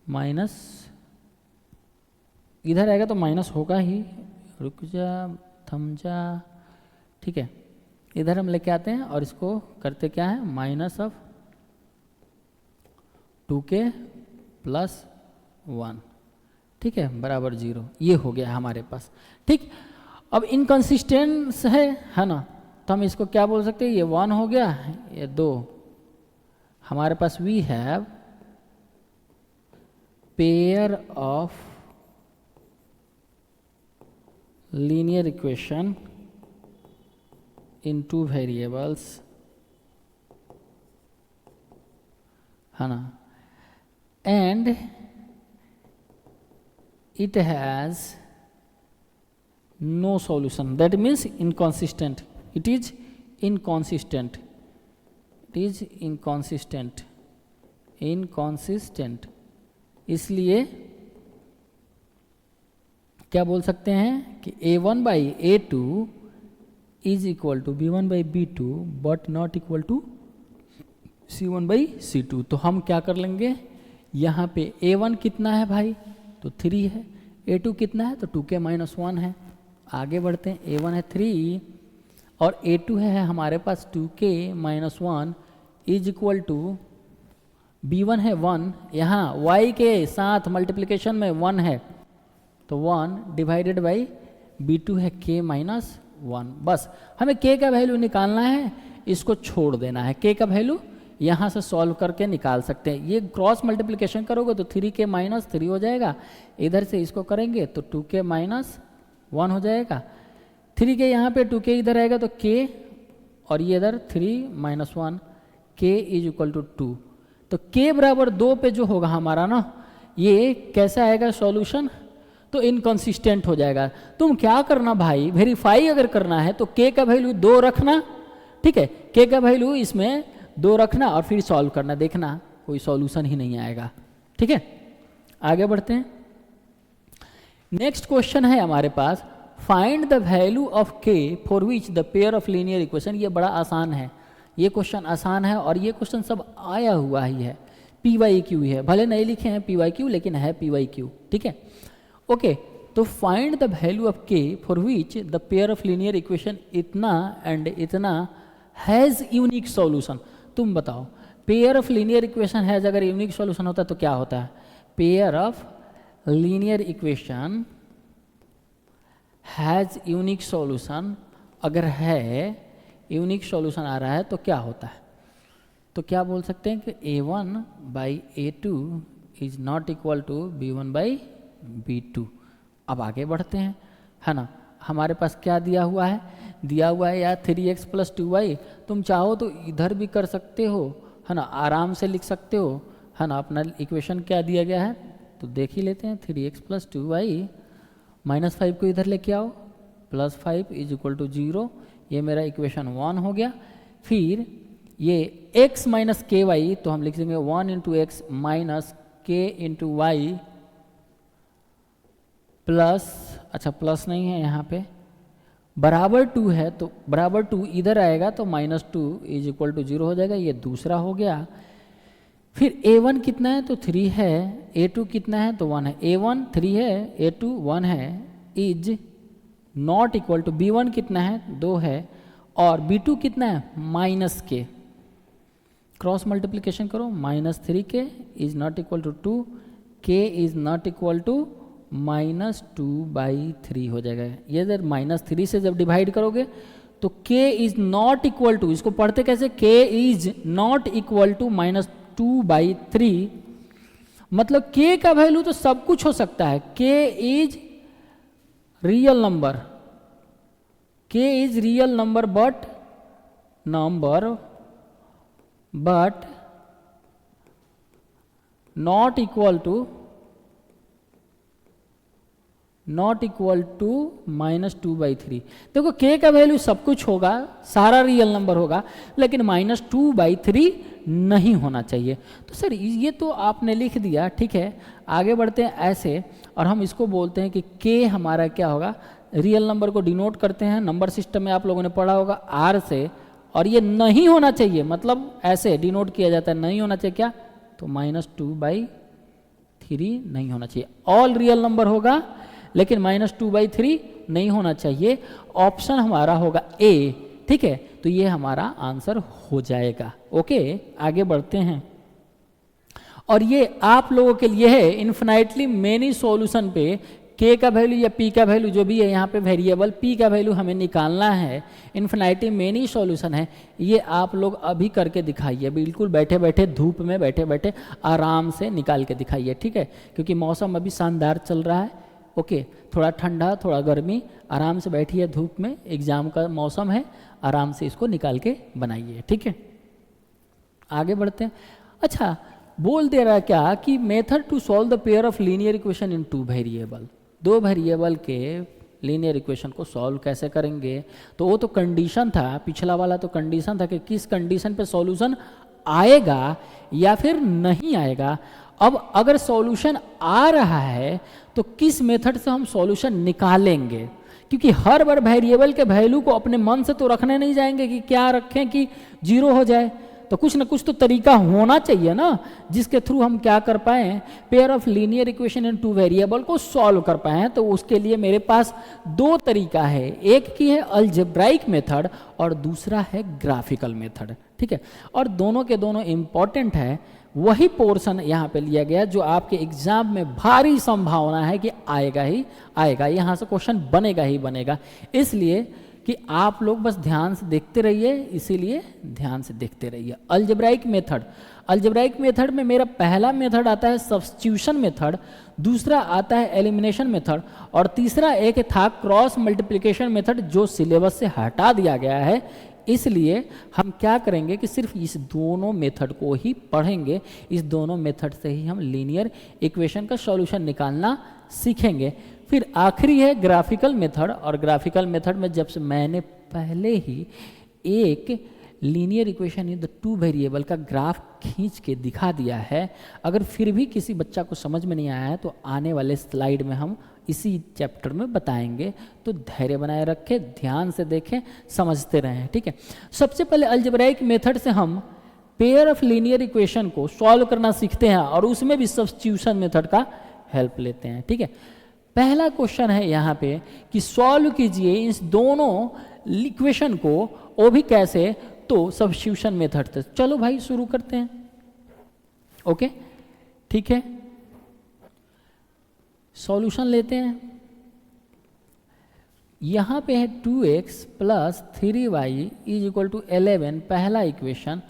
S1: minus, इधर आएगा तो माइनस होगा ही, रुक जा, थम जा, ठीक है। इधर हम लेके आते हैं और इसको करते क्या है, माइनस ऑफ 2k प्लस 1, ठीक है, बराबर 0। ये हो गया हमारे पास, ठीक। अब इनकंसिस्टेंस है ना, तो हम इसको क्या बोल सकते हैं, ये 1 हो गया, ये 2। हमारे पास we have pair of linear equation in 2 variables, है ना, and it has no solution, that means inconsistent, it is inconsistent, it is inconsistent, inconsistent। इसलिए क्या बोल सकते हैं कि a1 by a2 is equal to b1 by b2 but not equal to c1 by c2। तो हम क्या कर लेंगे, यहाँ पे a1 कितना है भाई, तो 3 है, a2 कितना है, तो 2k - 1 है। आगे बढ़ते हैं, a1 है 3 और a2 है हमारे पास 2k - 1 is equal to b1 है 1, यहाँ y के साथ मल्टीप्लिकेशन में 1 है तो 1 डिवाइडेड बाई b2 है k - 1। बस हमें k का वैल्यू निकालना है, इसको छोड़ देना है, k का वैल्यू यहाँ से सॉल्व करके निकाल सकते हैं। ये क्रॉस मल्टीप्लिकेशन करोगे तो 3k - 3 हो जाएगा, इधर से इसको करेंगे तो 2k - 1 हो जाएगा, 3k यहाँ पे 2k इधर आएगा तो k और ये इधर 3 - 1, k इज इक्वल टू 2। तो k बराबर 2 पे जो होगा हमारा ना, ये कैसा आएगा सॉल्यूशन, तो इनकंसिस्टेंट हो जाएगा। तुम क्या करना भाई, वेरीफाई अगर करना है तो k का वैल्यू 2 रखना, ठीक है, k का वैल्यू इसमें 2 रखना और फिर सॉल्व करना, देखना कोई सॉल्यूशन ही नहीं आएगा, ठीक है। आगे बढ़ते हैं, नेक्स्ट क्वेश्चन है हमारे पास, find the value of k for which the pair of linear equation. ये बड़ा आसान है, ये क्वेश्चन आसान है और ये क्वेश्चन सब आया हुआ ही है, PYQ है, भले नहीं लिखे हैं PYQ लेकिन है PYQ, ठीक है। ओके, तो find the value of k for which the pair of linear equation इतना एंड इतना हैज़ यूनिक सॉल्यूशन। तुम बताओ pair of linear equation has अगर यूनिक सॉल्यूशन होता है तो क्या होता है, pair of linear equation has unique solution, अगर है यूनिक सॉल्यूशन आ रहा है तो क्या होता है, तो क्या बोल सकते हैं कि a1/a2 is not equal to b1/b2। अब आगे बढ़ते हैं, है ना। हमारे पास क्या दिया हुआ है यार 3x + 2y। तुम चाहो तो इधर भी कर सकते हो, है ना, आराम से लिख सकते हो, है ना। अपना इक्वेशन क्या दिया गया है तो देख ही लेते हैं। 3x + 2y -5 को इधर लेके आओ, +5 = 0। ये मेरा इक्वेशन 1 हो गया। फिर ये x - ky तो हम लिख देंगे 1 × x - k × y प्लस, अच्छा प्लस नहीं है यहाँ पे, बराबर 2 है तो बराबर 2 इधर आएगा तो -2 = 0 हो जाएगा। ये दूसरा हो गया। फिर a1 कितना है तो 3 है, a2 कितना है तो 1 है। a1 3 है, a2 1 है, is not equal to b1 कितना है 2 है और b2 कितना है -k। क्रॉस मल्टीप्लिकेशन करो, -3k is not equal to 2, k is not equal to -2/3 हो जाएगा। ये जब -3 से जब डिवाइड करोगे तो k is not equal to, इसको पढ़ते कैसे, k is not equal to -2/3। मतलब k का वैल्यू तो सब कुछ हो सकता है। k is real number, k is real number but not equal to -2/3। देखो k का वैल्यू सब कुछ होगा, सारा रियल नंबर होगा, लेकिन -2/3 नहीं होना चाहिए। तो सर ये तो आपने लिख दिया, ठीक है। आगे बढ़ते हैं ऐसे, और हम इसको बोलते हैं कि k हमारा क्या होगा, रियल नंबर को डिनोट करते हैं, नंबर सिस्टम में आप लोगों ने पढ़ा होगा r से, और ये नहीं होना चाहिए, मतलब ऐसे डिनोट किया जाता है, नहीं होना चाहिए क्या, तो -2/3 नहीं होना चाहिए। ऑल रियल नंबर होगा लेकिन -2/3 नहीं होना चाहिए। ऑप्शन हमारा होगा ए, ठीक है। तो ये हमारा आंसर हो जाएगा। ओके, आगे बढ़ते हैं। और ये आप लोगों के लिए है इन्फिनाइटली मेनी सॉल्यूशन पे k का वैल्यू या p का वैल्यू जो भी है, यहाँ पे वेरिएबल p का वैल्यू हमें निकालना है। इन्फिनाइटली मेनी सॉल्यूशन है, ये आप लोग अभी करके दिखाइए, बिल्कुल बैठे बैठे धूप में बैठे बैठे आराम से निकाल के दिखाइए, ठीक है। क्योंकि मौसम अभी शानदार चल रहा है। ओके, थोड़ा ठंडा थोड़ा गर्मी, आराम से बैठिए धूप में, एग्जाम का मौसम है, आराम से इसको निकाल के बनाइए, ठीक है। आगे बढ़ते हैं। अच्छा, बोल दे रहा है क्या कि method to solve the pair of linear equation in 2 variable, 2 variable के लीनियर इक्वेशन को सॉल्व कैसे करेंगे। तो वो तो कंडीशन था, पिछला वाला तो कंडीशन था कि किस कंडीशन पे सॉल्यूशन आएगा या फिर नहीं आएगा। अब अगर सॉल्यूशन आ रहा है तो किस मेथड से हम सॉल्यूशन निकालेंगे, क्योंकि हर बार वेरिएबल के वैल्यू को अपने मन से तो रखने नहीं जाएंगे कि क्या रखें कि 0 हो जाए। तो कुछ ना कुछ तो तरीका होना चाहिए ना, जिसके थ्रू हम क्या कर पाएँ, pair of linear equation in 2 variable को सॉल्व कर पाएँ। तो उसके लिए मेरे पास 2 तरीका है, एक की है अलजेब्राइक मेथड और दूसरा है ग्राफिकल मेथड, ठीक है। और दोनों के दोनों इम्पॉर्टेंट है। वही पोर्शन यहाँ पे लिया गया जो आपके एग्जाम में भारी संभावना है कि आएगा ही आएगा, यहाँ से क्वेश्चन बनेगा ही बनेगा। इसलिए कि आप लोग बस ध्यान से देखते रहिए, इसीलिए ध्यान से देखते रहिए। अलजेब्राइक मेथड, अलजेब्राइक मेथड में मेरा पहला मेथड आता है सब्स्टिट्यूशन मेथड, दूसरा आता है एलिमिनेशन मेथड, और तीसरा एक था क्रॉस मल्टीप्लिकेशन मेथड जो सिलेबस से हटा दिया गया है। इसलिए हम क्या करेंगे कि सिर्फ इस दोनों मेथड को ही पढ़ेंगे, इस दोनों मेथड से ही हम लीनियर इक्वेशन का सॉल्यूशन निकालना सीखेंगे। फिर आखिरी है ग्राफिकल मेथड, और ग्राफिकल मेथड में जब से मैंने पहले ही एक linear equation in the 2 variable का ग्राफ खींच के दिखा दिया है। अगर फिर भी किसी बच्चा को समझ में नहीं आया है तो आने वाले स्लाइड में हम इसी चैप्टर में बताएंगे। तो धैर्य बनाए रखें, ध्यान से देखें, समझते रहें, ठीक है। सबसे पहले अलजेब्राइक मेथड से हम पेयर ऑफ लीनियर इक्वेशन को सॉल्व करना सीखते हैं और उसमें भी सब्स्टिट्यूशन मेथड का हेल्प लेते हैं, ठीक है। पहला क्वेश्चन है यहाँ पे कि सॉल्व कीजिए इस दोनों इक्वेशन को, वो भी कैसे, तो सब्स्टिट्यूशन मेथड से। चलो भाई शुरू करते हैं। ओके, ठीक है, सॉल्यूशन लेते हैं। यहाँ पे है 2x plus 3y is equal to 11, पहला इक्वेशन।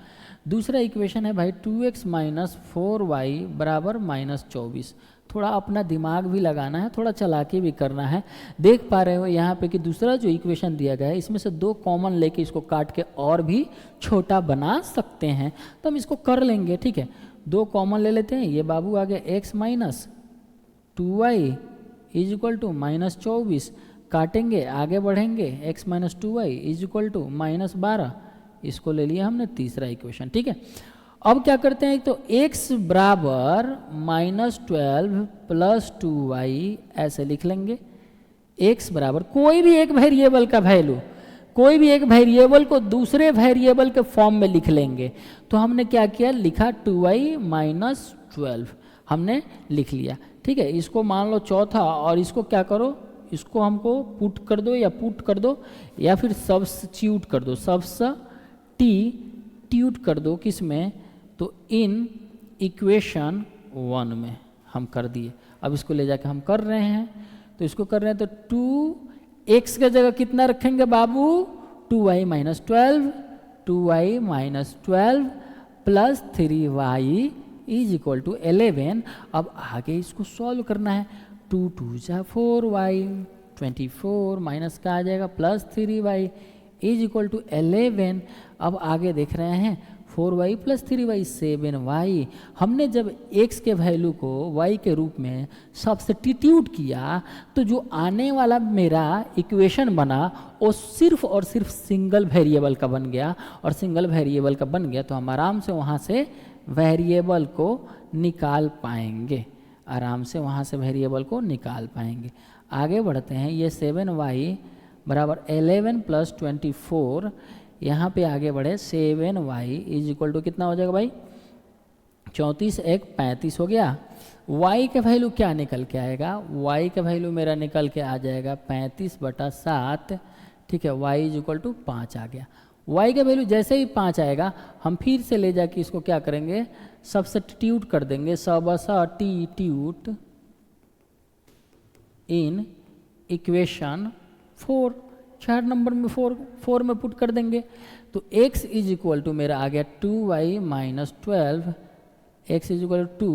S1: दूसरा इक्वेशन है भाई 2x माइनस 4y बराबर माइनस 24। थोड़ा अपना दिमाग भी लगाना है, थोड़ा चालाकी भी करना है। देख पा रहे हो यहाँ पे कि दूसरा जो इक्वेशन दिया गया है इसमें से 2 कॉमन लेके इसको काट के और भी छोटा बना सकते हैं, तो हम इसको कर लेंगे। ठीक है, 2 कॉमन ले लेते हैं, ये बाबू आ गया x minus 2y is equal to minus 24, काटेंगे आगे बढ़ेंगे, x minus 2y is equal to minus 12, इसको ले लिया हमने तीसरा इक्वेशन। ठीक है, अब क्या करते हैं, तो x बराबर माइनस 12 प्लस 2y ऐसे लिख लेंगे। x बराबर कोई भी एक वेरिएबल का वैल्यू, कोई भी एक वेरिएबल को दूसरे वेरिएबल के फॉर्म में लिख लेंगे। तो हमने क्या किया, लिखा 2y माइनस 12 हमने लिख लिया। ठीक है, इसको मान लो चौथा, और इसको क्या करो, इसको हमको पुट कर दो या पुट कर दो या फिर सब्स्टिट्यूट कर दो, सब्स्टिट्यूट कर दो किस में, तो इन इक्वेशन 1 में हम कर दिए। अब इसको ले जाके हम कर रहे हैं, तो इसको कर रहे हैं, तो 2x के जगह कितना रखेंगे बाबू, 2y minus 12, 2y minus 12 plus 3y is equal to 11। अब आगे इसको सॉल्व करना है, 2 2 जा 4y 24 माइनस का आ जाएगा plus 3y is equal to 11। अब आगे देख रहे हैं 4y प्लस 3y 7y। हमने जब x के वैल्यू को y के रूप में सब्स्टिट्यूट किया तो जो आने वाला मेरा इक्वेशन बना वो सिर्फ और सिर्फ सिंगल वेरिएबल का बन गया, और सिंगल वेरिएबल का बन गया तो हम आराम से वहाँ से वेरिएबल को निकाल पाएंगे, आराम से वहाँ से वेरिएबल को निकाल पाएंगे। आगे बढ़ते हैं, ये 7y बराबर 11 प्लस 24, यहाँ पे आगे बढ़े 7y इज इक्वल टू कितना हो जाएगा भाई, 34 एक 35 हो गया। y का वैल्यू क्या निकल के आएगा, y का वैल्यू मेरा निकल के आ जाएगा 35/7। ठीक है, y इज इक्वल टू 5 आ गया। y का वैल्यू जैसे ही 5 आएगा हम फिर से ले जाके इसको क्या करेंगे, सब्स्टिट्यूट कर देंगे, सब्स्टिट्यूट इन इक्वेशन 4, 4 नंबर में 4 में पुट कर देंगे। तो x इज इक्वल टू मेरा आ गया 2y minus 12, x is equal to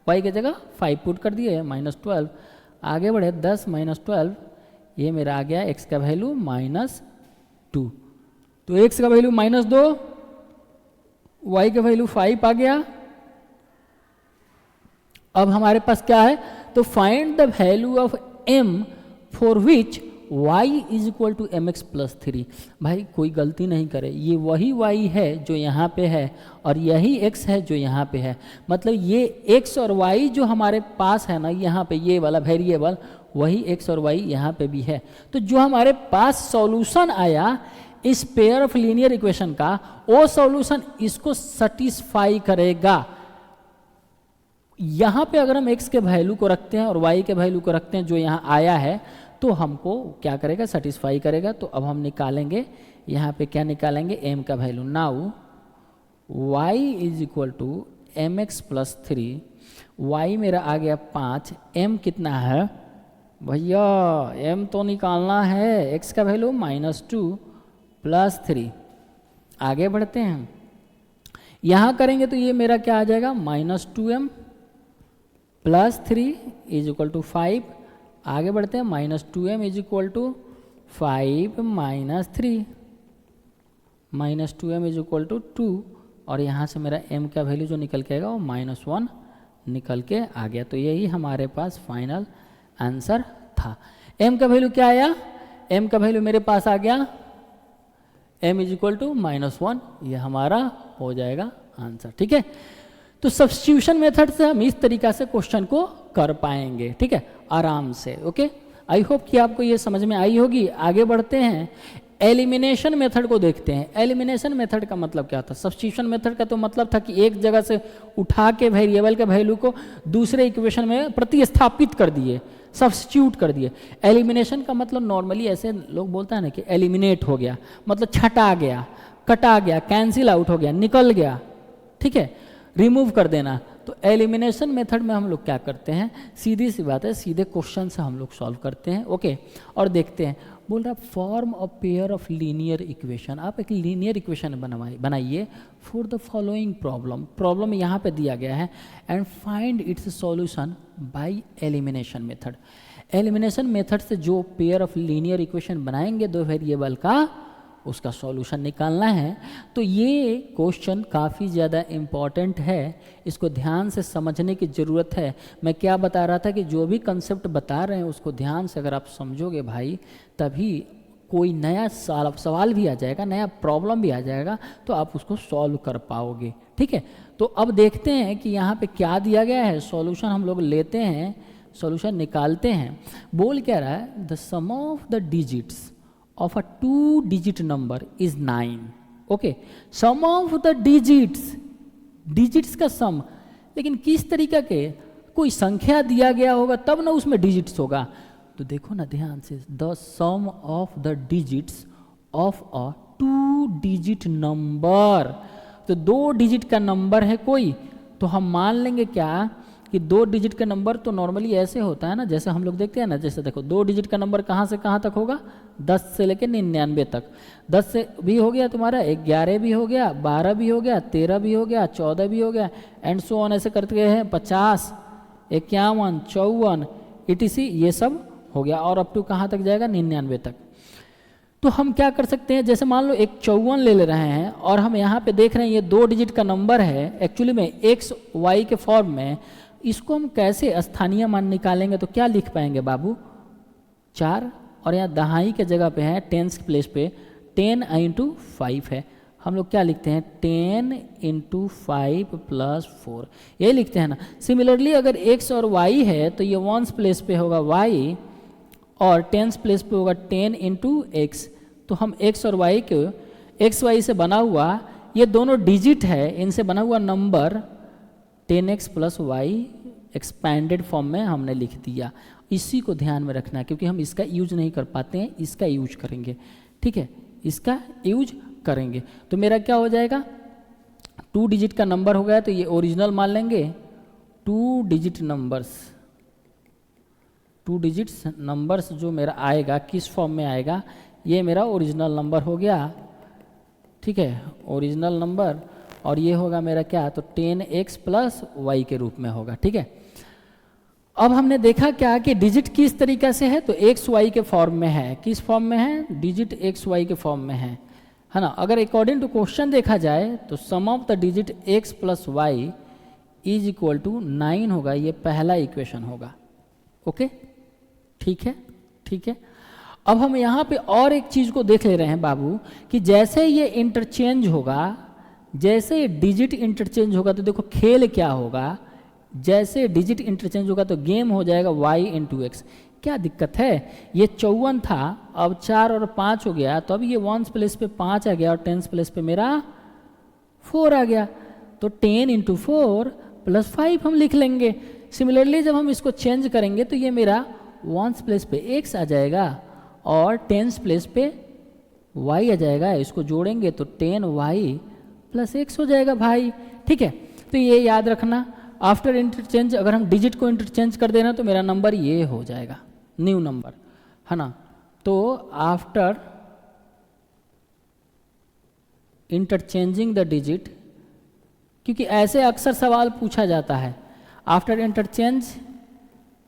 S1: y की जगह 5 पुट कर दिए माइनस 12। आगे बढ़े 10 माइनस 12, ये मेरा आ गया x का वैल्यू माइनस 2। तो x का वैल्यू माइनस 2, y का वैल्यू 5 आ गया। अब हमारे पास क्या है, तो find the value of m for which y is equal to mx plus 3। भाई कोई गलती नहीं करे, ये वही y है जो यहाँ पे है और यही x है जो यहाँ पे है। मतलब ये x और y जो हमारे पास है ना यहाँ पे, ये वाला वेरिएबल, वही x और y यहाँ पे भी है। तो जो हमारे पास सॉल्यूशन आया इस पेयर ऑफ लीनियर इक्वेशन का, वो सॉल्यूशन इसको सेटिस्फाई करेगा। यहाँ पे अगर हम x के वैल्यू को रखते हैं और y के वैल्यू को रखते हैं जो यहाँ आया है, तो हमको क्या करेगा, सेटिस्फाई करेगा। तो अब हम निकालेंगे, यहाँ पे क्या निकालेंगे, m का value. Now y is equal to m x plus 3, y मेरा आ गया 5, m कितना है भैया, m तो निकालना है, x का वैल्यू माइनस 2 प्लस 3। आगे बढ़ते हैं, यहाँ करेंगे तो ये मेरा क्या आ जाएगा, minus 2m plus 3 is equal to 5। आगे बढ़ते हैं, minus 2m is equal to 5 minus 3, minus 2m is equal to 2, और यहाँ से मेरा m का वैल्यू जो निकल के आएगा वो -1 निकल के आ गया। तो यही हमारे पास फाइनल आंसर था। m का वैल्यू क्या आया, m का वैल्यू मेरे पास आ गया m इज इक्वल टू -1, ये हमारा हो जाएगा आंसर। ठीक है, तो सब्स्टिट्यूशन मेथड से हम इस तरीका से क्वेश्चन को कर पाएंगे। ठीक है, आराम से। ओके, आई होप कि आपको ये समझ में आई होगी। आगे बढ़ते हैं, एलिमिनेशन मेथड को देखते हैं। एलिमिनेशन मेथड का मतलब क्या था, सब्स्टिट्यूशन मेथड का तो मतलब था कि एक जगह से उठा के वेरिएबल के वैल्यू को दूसरे इक्वेशन में प्रतिस्थापित कर दिए, सब्स्टिट्यूट कर दिए। एलिमिनेशन का मतलब नॉर्मली ऐसे लोग बोलते हैं ना कि एलिमिनेट हो गया, मतलब छटा गया, कटा गया, कैंसिल आउट हो गया, निकल गया। ठीक है, रिमूव कर देना। तो एलिमिनेशन मेथड में हम लोग क्या करते हैं, सीधी सी बात है, सीधे क्वेश्चन से हम लोग सॉल्व करते हैं। ओके, और देखते हैं, बोल रहा form a pair of linear equation. आप एक लीनियर इक्वेशन बनाइए for the following problem. Problem यहाँ पे दिया गया है, and find its solution by elimination method. Elimination method से जो पेयर ऑफ लीनियर इक्वेशन बनाएंगे दो वेरिएबल का, उसका सॉल्यूशन निकालना है। तो ये क्वेश्चन काफ़ी ज़्यादा इम्पॉर्टेंट है, इसको ध्यान से समझने की ज़रूरत है। मैं क्या बता रहा था कि जो भी कंसेप्ट बता रहे हैं उसको ध्यान से अगर आप समझोगे भाई, तभी कोई नया सवाल भी आ जाएगा, नया प्रॉब्लम भी आ जाएगा, तो आप उसको सॉल्व कर पाओगे। ठीक है, तो अब देखते हैं कि यहाँ पे क्या दिया गया है। सॉल्यूशन हम लोग लेते हैं, सॉल्यूशन निकालते हैं। बोल क्या रहा है, the sum of the digits of a 2-digit number is 9. Okay, sum of the digits, digits का सम, लेकिन किस तरीका के, कोई संख्या दिया गया होगा तब ना उसमें डिजिट्स होगा। तो देखो ना ध्यान से, the sum of the digits of a 2-digit number. तो 2 डिजिट का नंबर है कोई, तो हम मान लेंगे क्या कि 2 डिजिट का नंबर तो नॉर्मली ऐसे होता है ना, जैसे हम लोग देखते हैं ना, जैसे देखो 2 डिजिट का नंबर कहाँ से कहाँ तक होगा, 10 से लेकर 99 तक। 10 से भी हो गया तुम्हारा, 11 भी हो गया, 12 भी हो गया, 13 भी हो गया, 14 भी हो गया, एंड सो ऑन ऐसे करते गए हैं, 50, 51, 54 etc, ये सब हो गया, और अप टू कहाँ तक जाएगा, 99 तक। तो हम क्या कर सकते हैं, जैसे मान लो एक 54 ले रहे हैं, और हम यहाँ पे देख रहे हैं ये 2 डिजिट का नंबर है, एक्चुअली में एक्स वाई के फॉर्म में। इसको हम कैसे स्थानीय मान निकालेंगे, तो क्या लिख पाएंगे बाबू, 4, और यहाँ दहाई के जगह पे है, टेंस प्लेस पे 10 × 5 है। हम लोग क्या लिखते हैं, 10 × 5 + 4, ये लिखते हैं ना। सिमिलरली अगर x और y है तो ये वंस प्लेस पे होगा y, और टेंस प्लेस पे होगा 10 × x। तो हम x और y को, x y से बना हुआ, ये दोनों डिजिट है, इनसे बना हुआ number 10x + y expanded form में हमने लिख दिया। इसी को ध्यान में रखना है, क्योंकि हम इसका यूज नहीं कर पाते हैं, इसका यूज करेंगे। ठीक है, इसका यूज करेंगे। तो मेरा क्या हो जाएगा, 2 डिजिट का नंबर हो गया, तो ये ओरिजिनल मान लेंगे। 2 डिजिट नंबर्स, 2 डिजिट्स नंबर्स जो मेरा आएगा किस फॉर्म में आएगा, ये मेरा ओरिजिनल नंबर हो गया। ठीक है, ओरिजिनल नंबर, और ये होगा मेरा क्या, तो 10x + y के रूप में होगा। ठीक है, अब हमने देखा क्या कि डिजिट किस तरीका से है, तो एक्स वाई के फॉर्म में है। किस फॉर्म में है, डिजिट एक्स वाई के फॉर्म में है ना। अगर अकॉर्डिंग टू क्वेश्चन देखा जाए तो sum of the digit x + y = 9 होगा, ये पहला इक्वेशन होगा। ओके, ठीक है, ठीक है। अब हम यहाँ पे और एक चीज़ को देख ले रहे हैं बाबू, कि जैसे ये इंटरचेंज होगा, जैसे डिजिट इंटरचेंज होगा, तो देखो खेल क्या होगा, जैसे डिजिट इंटरचेंज होगा तो गेम हो जाएगा y × x। क्या दिक्कत है, ये 54 था, अब 4 और 5 हो गया, तो अब ये वंस प्लेस पे 5 आ गया, और टेंस प्लेस पे मेरा 4 आ गया। तो 10 × 4 + 5 हम लिख लेंगे। सिमिलरली जब हम इसको चेंज करेंगे तो ये मेरा वंस प्लेस पे x आ जाएगा, और टेंस प्लेस पे y आ जाएगा। इसको जोड़ेंगे तो 10y + x हो जाएगा भाई। ठीक है, तो ये याद रखना, आफ्टर इंटरचेंज अगर हम डिजिट को इंटरचेंज कर देना तो मेरा नंबर ये हो जाएगा, न्यू नंबर, है ना। तो आफ्टर इंटरचेंजिंग द डिजिट, क्योंकि ऐसे अक्सर सवाल पूछा जाता है, after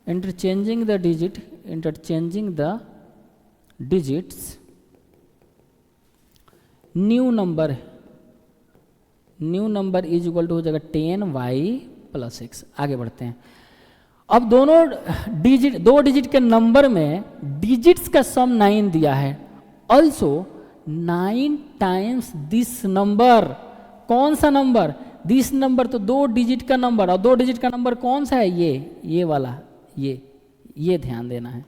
S1: interchanging the digits, new number = हो जाएगा 10y + x। आगे बढ़ते हैं। अब दो डिजिट के नंबर में डिजिट्स का सम 9 दिया है, ऑल्सो 9 टाइम्स दिस नंबर। कौन सा नंबर, दिस नंबर, तो 2 डिजिट का नंबर, और 2 डिजिट का नंबर कौन सा है, ये वाला, ये ध्यान देना है।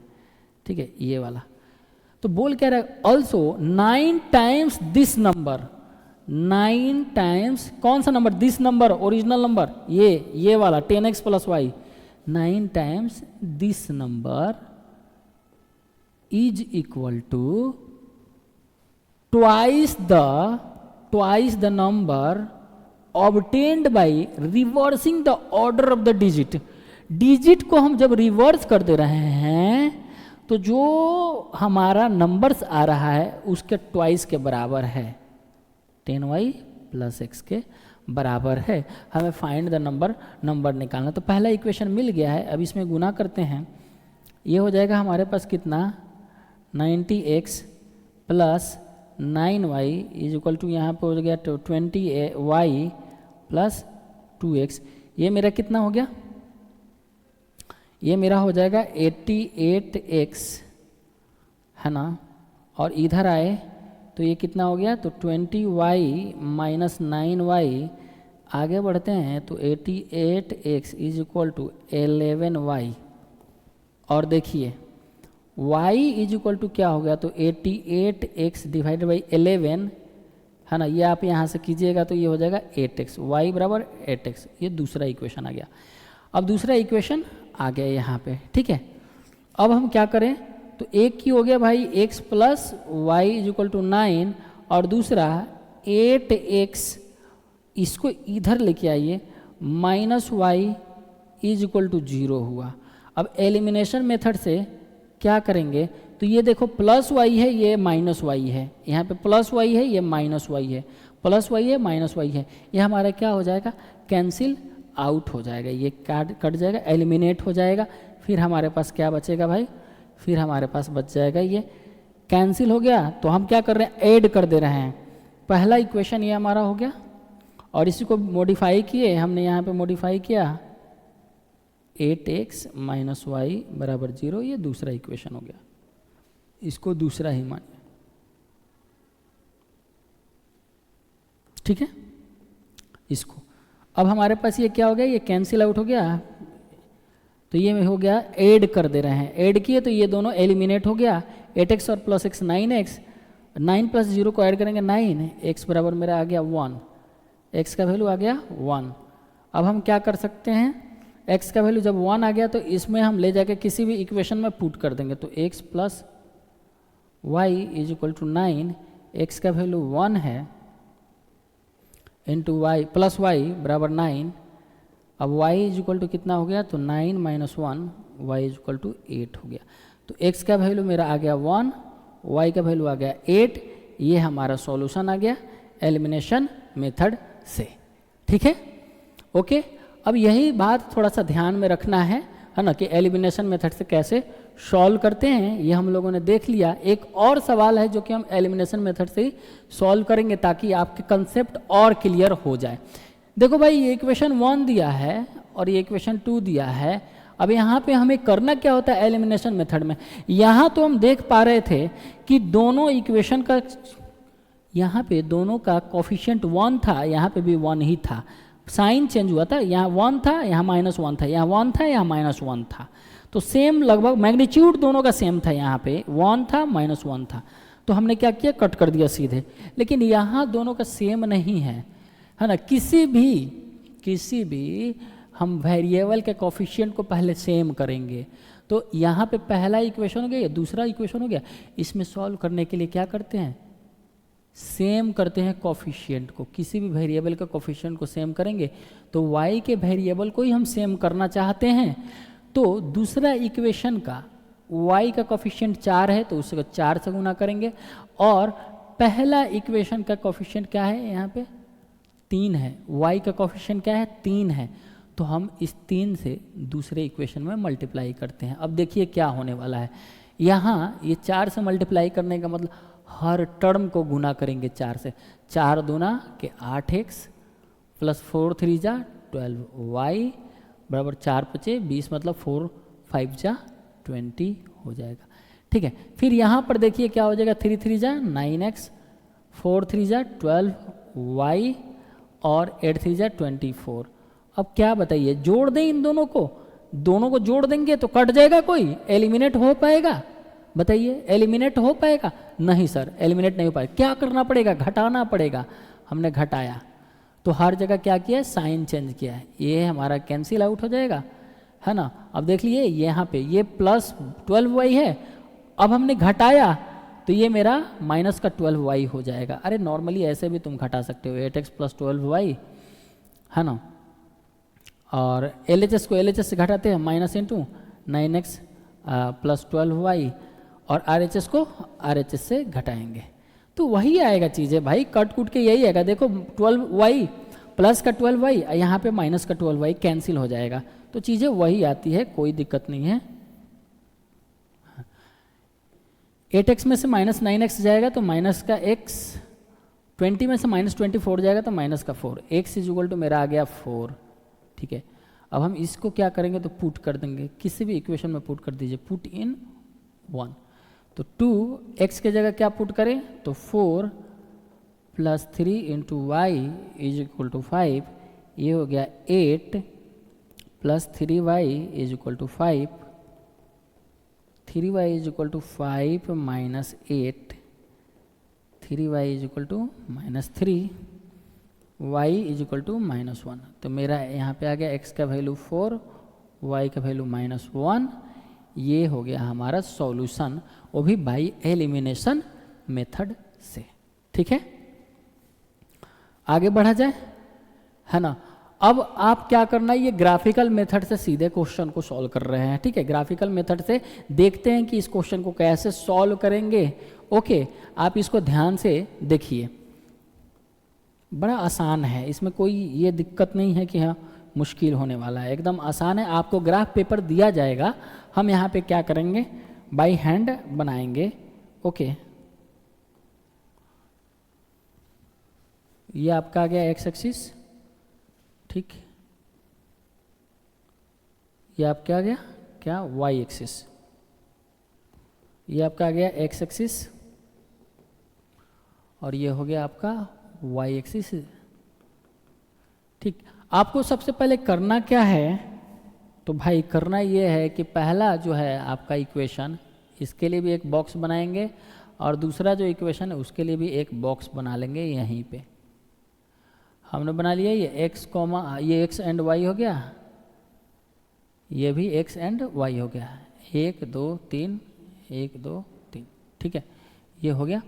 S1: ठीक है, ये वाला। तो बोल क्या रहा है, also 9 times this number, 9 times कौन सा number, this number, original number, ये वाला 10x + y, 9 times this number = twice the number obtained by reversing the order of the digit. Digit को हम जब रिवर्स कर दे रहे हैं तो जो हमारा नंबर्स आ रहा है उसके ट्वाइस के बराबर है, 10y प्लस एक्स के बराबर है। हमें फाइंड द नंबर निकालना। तो पहला इक्वेशन मिल गया है। अब इसमें गुना करते हैं। ये हो जाएगा हमारे पास कितना, 90x plus 9y is equal to यहाँ पे हो गया 20y प्लस 2x। ये मेरा कितना हो गया, ये मेरा हो जाएगा 88x, है ना। और इधर आए तो ये कितना हो गया, तो 20y माइनस 9y। आगे बढ़ते हैं तो 88x is equal to 11y। और देखिए y इज इक्वल टू क्या हो गया, तो 88x डिवाइडेड बाई 11, है ना। ये आप यहाँ से कीजिएगा तो ये हो जाएगा 8x, y बराबर 8x। ये दूसरा इक्वेशन आ गया। अब दूसरा इक्वेशन आ गया यहाँ पे, ठीक है। अब हम क्या करें, तो एक की हो गया भाई x plus y is equal to 9, और दूसरा 8x, इसको इधर लेके आइए, minus y is equal to 0 हुआ। अब एलिमिनेशन मेथड से क्या करेंगे, तो ये देखो प्लस वाई है, ये माइनस वाई है, यहाँ पे प्लस वाई है, ये माइनस वाई है, प्लस वाई है, माइनस वाई है। ये हमारा क्या हो जाएगा, कैंसिल आउट हो जाएगा, ये कट जाएगा, एलिमिनेट हो जाएगा। फिर हमारे पास क्या बचेगा भाई, फिर हमारे पास बच जाएगा, ये कैंसिल हो गया। तो हम क्या कर रहे हैं, ऐड कर दे रहे हैं। पहला इक्वेशन ये हमारा हो गया, और इसी को मॉडिफाई किए हमने, यहाँ पे मॉडिफाई किया 8x माइनस वाई बराबर 0। ये दूसरा इक्वेशन हो गया, इसको दूसरा ही मानिए, ठीक है। इसको अब हमारे पास ये क्या हो गया, ये कैंसिल आउट हो गया, तो ये हो गया, ऐड कर दे रहे हैं। ऐड किए तो ये दोनों एलिमिनेट हो गया, 8x और प्लस x 9x, 9 प्लस 0 को ऐड करेंगे 9, x बराबर मेरा आ गया 1, x का वैल्यू आ गया 1। अब हम क्या कर सकते हैं, x का वैल्यू जब 1 आ गया तो इसमें हम ले जाके किसी भी इक्वेशन में पुट कर देंगे। तो x plus y is equal to 9, x का वैल्यू 1 है, इंटू वाई प्लस वाई बराबर 9। अब y इज इक्वल टू कितना हो गया, तो 9 minus 1, y is equal to 8 हो गया। तो x का वैल्यू मेरा आ गया 1, y का वैल्यू आ गया 8। ये हमारा सॉल्यूशन आ गया एलिमिनेशन मेथड से, ठीक है, ओके। अब यही बात थोड़ा सा ध्यान में रखना है ना, कि एलिमिनेशन मेथड से कैसे सॉल्व करते हैं, ये हम लोगों ने देख लिया। एक और सवाल है जो कि हम एलिमिनेशन मेथड से ही सॉल्व करेंगे, ताकि आपके कंसेप्ट और क्लियर हो जाए। देखो भाई, ये इक्वेशन 1 दिया है और ये इक्वेशन 2 दिया है। अब यहाँ पे हमें करना क्या होता है एलिमिनेशन मेथड में, यहाँ तो हम देख पा रहे थे कि दोनों इक्वेशन का, यहाँ पे दोनों का कोफिशिएंट 1 था, यहाँ पे भी 1 ही था, साइन चेंज हुआ था, यहाँ 1 था, यहाँ -1 था, यहाँ 1 था, यहाँ -1 था। तो सेम लगभग मैग्नीट्यूड दोनों का सेम था, यहाँ पे 1 था, -1 था। तो हमने क्या किया, कट कर दिया सीधे। लेकिन यहाँ दोनों का सेम नहीं है ना। किसी भी हम वेरिएबल के कोफिशिएंट को पहले सेम करेंगे। तो यहाँ पे पहला इक्वेशन हो गया, ये दूसरा इक्वेशन हो गया। इसमें सॉल्व करने के लिए क्या करते हैं, सेम करते हैं कोफिशिएंट को। किसी भी वेरिएबल के कोफिशिएंट को सेम करेंगे। तो y के वेरिएबल को ही हम सेम करना चाहते हैं, तो दूसरा इक्वेशन का y का कोफिशिएंट 4 है, तो उसको 4 से गुना करेंगे। और पहला इक्वेशन का कोफिशिएंट क्या है, यहाँ पे 3 है, y का कोफिशिएंट क्या है, 3 है। तो हम इस 3 से दूसरे इक्वेशन में मल्टीप्लाई करते हैं। अब देखिए क्या होने वाला है, यहाँ ये 4 से मल्टीप्लाई करने का मतलब हर टर्म को गुना करेंगे 4 से। 4 दूना के 8x प्लस 4 3 जा 12y बराबर 4 5 20, मतलब 4 5 जा 20 हो जाएगा, ठीक है। फिर यहाँ पर देखिए क्या हो जाएगा, 3 3 जा 9x, 4 3 जा 12y और 8 3 जा 24। अब क्या बताइए, जोड़ दें इन दोनों को जोड़ देंगे तो कट जाएगा, कोई एलिमिनेट हो पाएगा, बताइए एलिमिनेट हो पाएगा? नहीं सर, एलिमिनेट नहीं हो पाएगा। क्या करना पड़ेगा, घटाना पड़ेगा। हमने घटाया तो हर जगह क्या किया है, साइन चेंज किया है, ये हमारा कैंसिल आउट हो जाएगा, है ना। अब देख लिए यहाँ पे ये प्लस 12y है, अब हमने घटाया तो ये मेरा माइनस का 12y हो जाएगा। अरे नॉर्मली ऐसे भी तुम घटा सकते हो, 8x प्लस 12y है ना। और LHS को LHS से घटाते हैं, minus into 9x plus 12y, और RHS को RHS से घटाएंगे तो वही आएगा चीज़ें भाई, कट कूट के यही आएगा। देखो 12y प्लस का 12y, यहाँ पे माइनस का 12y कैंसिल हो जाएगा, तो चीज़ें वही आती है, कोई दिक्कत नहीं है। 8x में से माइनस 9x जाएगा तो माइनस का x, 20 में से माइनस 24 जाएगा तो माइनस का 4, x इज इक्वल टू मेरा आ गया 4। ठीक है, अब हम इसको क्या करेंगे तो पुट कर देंगे, किसी भी इक्वेशन में पुट कर दीजिए, पुट इन 1। तो 2x के जगह क्या पुट करें तो 4 plus 3 into y is equal to 5, ये हो गया 8 plus 3y is equal to 5, 3y is equal to 5 minus 8, 3y is equal to minus 3, y is equal to minus 1। तो मेरा यहाँ पे आ गया x का वैल्यू 4, y का वैल्यू माइनस 1। ये हो गया हमारा सॉल्यूशन, वो भी बाई एलिमिनेशन मेथड से। ठीक है, आगे बढ़ा जाए, है ना। अब आप क्या करना है, ये ग्राफिकल मेथड से सीधे क्वेश्चन को सॉल्व कर रहे हैं। ठीक है, ग्राफिकल मेथड से देखते हैं कि इस क्वेश्चन को कैसे सॉल्व करेंगे। ओके, आप इसको ध्यान से देखिए, बड़ा आसान है, इसमें कोई ये दिक्कत नहीं है कि हाँ मुश्किल होने वाला है, एकदम आसान है। आपको ग्राफ पेपर दिया जाएगा, हम यहाँ पे क्या करेंगे, बाई हैंड बनाएंगे। ओके, ये आपका आ गया एक्स एक्सिस, ठीक, ये आपका आ गया क्या वाई एक्सिस, ये आपका आ गया एक्स एक्सिस, और ये हो गया आपका वाई एक्सिस। ठीक, आपको सबसे पहले करना क्या है, तो भाई करना ये है कि पहला जो है आपका इक्वेशन, इसके लिए भी एक बॉक्स बनाएंगे, और दूसरा जो इक्वेशन है उसके लिए भी एक बॉक्स बना लेंगे। यहीं पे हमने बना लिया, ये x कॉमा, ये x एंड y हो गया, ये भी x एंड y हो गया, 1 2 3 1 2 3। ठीक है, ये हो गया।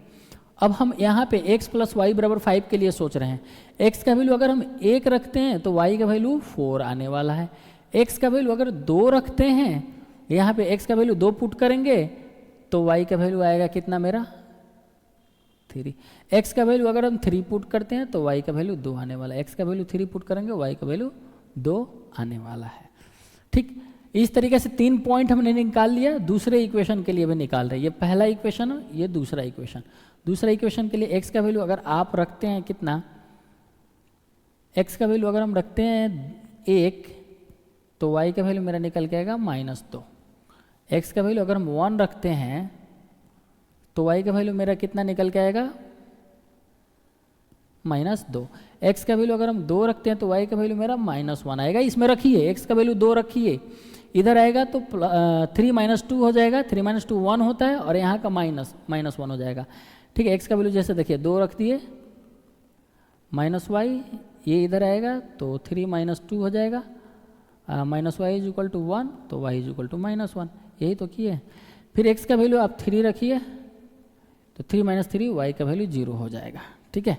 S1: अब हम यहाँ पे x प्लस वाई बराबर 5 के लिए सोच रहे हैं। x का वैल्यू अगर हम 1 रखते हैं तो y का वैल्यू 4 आने वाला है। x का वैल्यू अगर 2 रखते हैं, यहाँ पे x का वैल्यू 2 पुट करेंगे तो y का वैल्यू आएगा कितना मेरा 3। x का वैल्यू अगर हम 3 पुट करते हैं तो y का वैल्यू 2 आने वाला है। x का वैल्यू 3 पुट करेंगे, y का वैल्यू 2 आने वाला है। ठीक, इस तरीके से 3 पॉइंट हमने निकाल लिया। दूसरे इक्वेशन के लिए भी निकाल रहे हैं, ये पहला इक्वेशन है, ये दूसरा इक्वेशन। दूसरा इक्वेशन के लिए x का वैल्यू अगर आप रखते हैं कितना, x का वैल्यू अगर हम रखते हैं 1 तो y का वैल्यू मेरा निकल के आएगा -2। x का वैल्यू अगर हम 1 रखते हैं तो y का वैल्यू मेरा कितना निकल के आएगा -2। x का वैल्यू अगर हम 2 रखते हैं तो y का वैल्यू मेरा -1 आएगा। इसमें रखिए x का वैल्यू 2 रखिए, इधर आएगा तो 3 - 2 हो जाएगा, 3 - 2 1 होता है, और यहाँ का -1 हो जाएगा। ठीक है, x का वैल्यू जैसे देखिए 2 रख दिए, -y, ये इधर आएगा तो 3 - 2 हो जाएगा, -y इज इक्वल टू 1, तो y इज इक्वल टू -1, यही तो किए। फिर x का वैल्यू आप 3 रखिए तो 3 - 3 y का वैल्यू 0 हो जाएगा। ठीक है,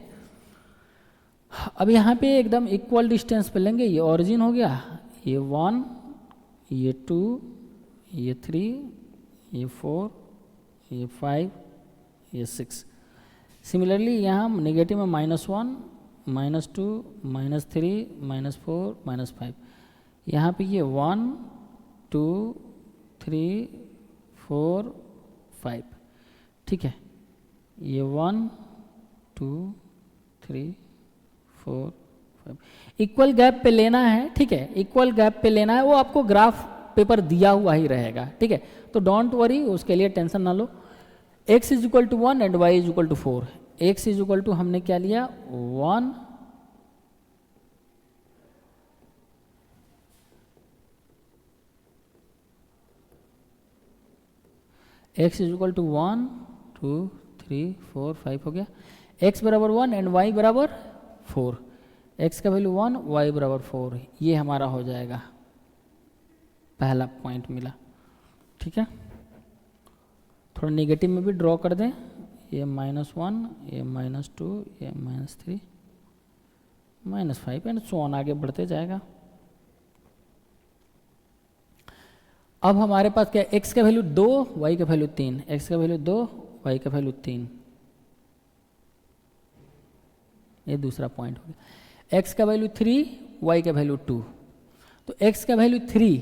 S1: अब यहाँ पे एकदम इक्वल डिस्टेंस पे लेंगे, ये ओरिजिन हो गया, ये 1, ये 2, ये 3, ये 4, ये 5, ये 6। सिमिलरली यहाँ नेगेटिव में -1, -2, -3, -4, -5। यहाँ पे ये 1 2 3 4 5। ठीक है, ये 1 2 3 4 5 इक्वल गैप पे लेना है। ठीक है, इक्वल गैप पे लेना है, वो आपको ग्राफ पेपर दिया हुआ ही रहेगा। ठीक है, तो डोंट वरी, उसके लिए टेंशन ना लो। x is equal to 1 and y is equal to 4। x is equal to हमने क्या लिया 1, x इज इक्वल टू 1 2 3 4 5 हो गया। x बराबर 1 एंड y बराबर 4, x का वैल्यू 1, y बराबर 4, ये हमारा हो जाएगा, पहला पॉइंट मिला। ठीक है, थोड़ा नेगेटिव में भी ड्रॉ कर दें, ये -1, ये -2, ये -3, -5 एंड सो ऑन आगे बढ़ते जाएगा। अब हमारे पास क्या, x का वैल्यू 2, y का वैल्यू 3, x का वैल्यू 2, y का वैल्यू 3, ये दूसरा पॉइंट हो गया। x का वैल्यू 3, y का वैल्यू 2, तो x का वैल्यू 3,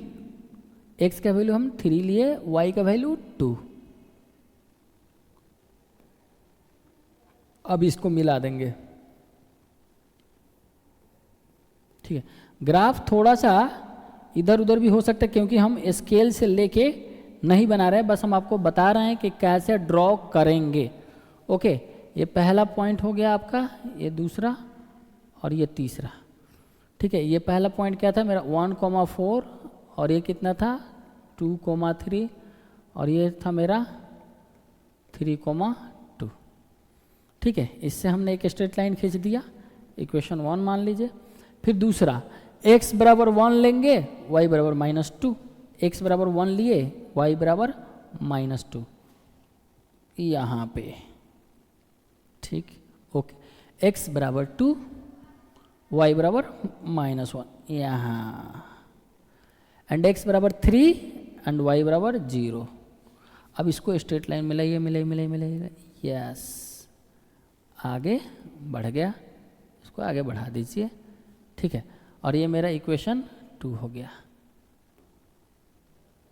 S1: x का वैल्यू हम 3 लिए, y का वैल्यू 2। अब इसको मिला देंगे, ठीक है। ग्राफ थोड़ा सा इधर उधर भी हो सकता है क्योंकि हम स्केल से लेके नहीं बना रहे हैं, बस हम आपको बता रहे हैं कि कैसे ड्रॉ करेंगे। ओके, ये पहला पॉइंट हो गया आपका, ये दूसरा और ये तीसरा, ठीक है। ये पहला पॉइंट क्या था मेरा 1,4 और ये कितना था 2,3 और ये था मेरा 3,2, ठीक है। इससे हमने एक स्ट्रेट लाइन खींच दिया, इक्वेशन 1 मान लीजिए। फिर दूसरा x बराबर 1 लेंगे, y बराबर -2, x बराबर 1 लिए, y बराबर -2 यहाँ पे, ठीक, ओके। x बराबर 2, y बराबर -1 यहाँ, एंड x बराबर 3 एंड y बराबर 0। अब इसको स्ट्रेट लाइन मिलाइए, मिलाइए मिलाइए मिलाइए, यस, आगे बढ़ गया, इसको आगे बढ़ा दीजिए, ठीक है। और ये मेरा इक्वेशन 2 हो गया,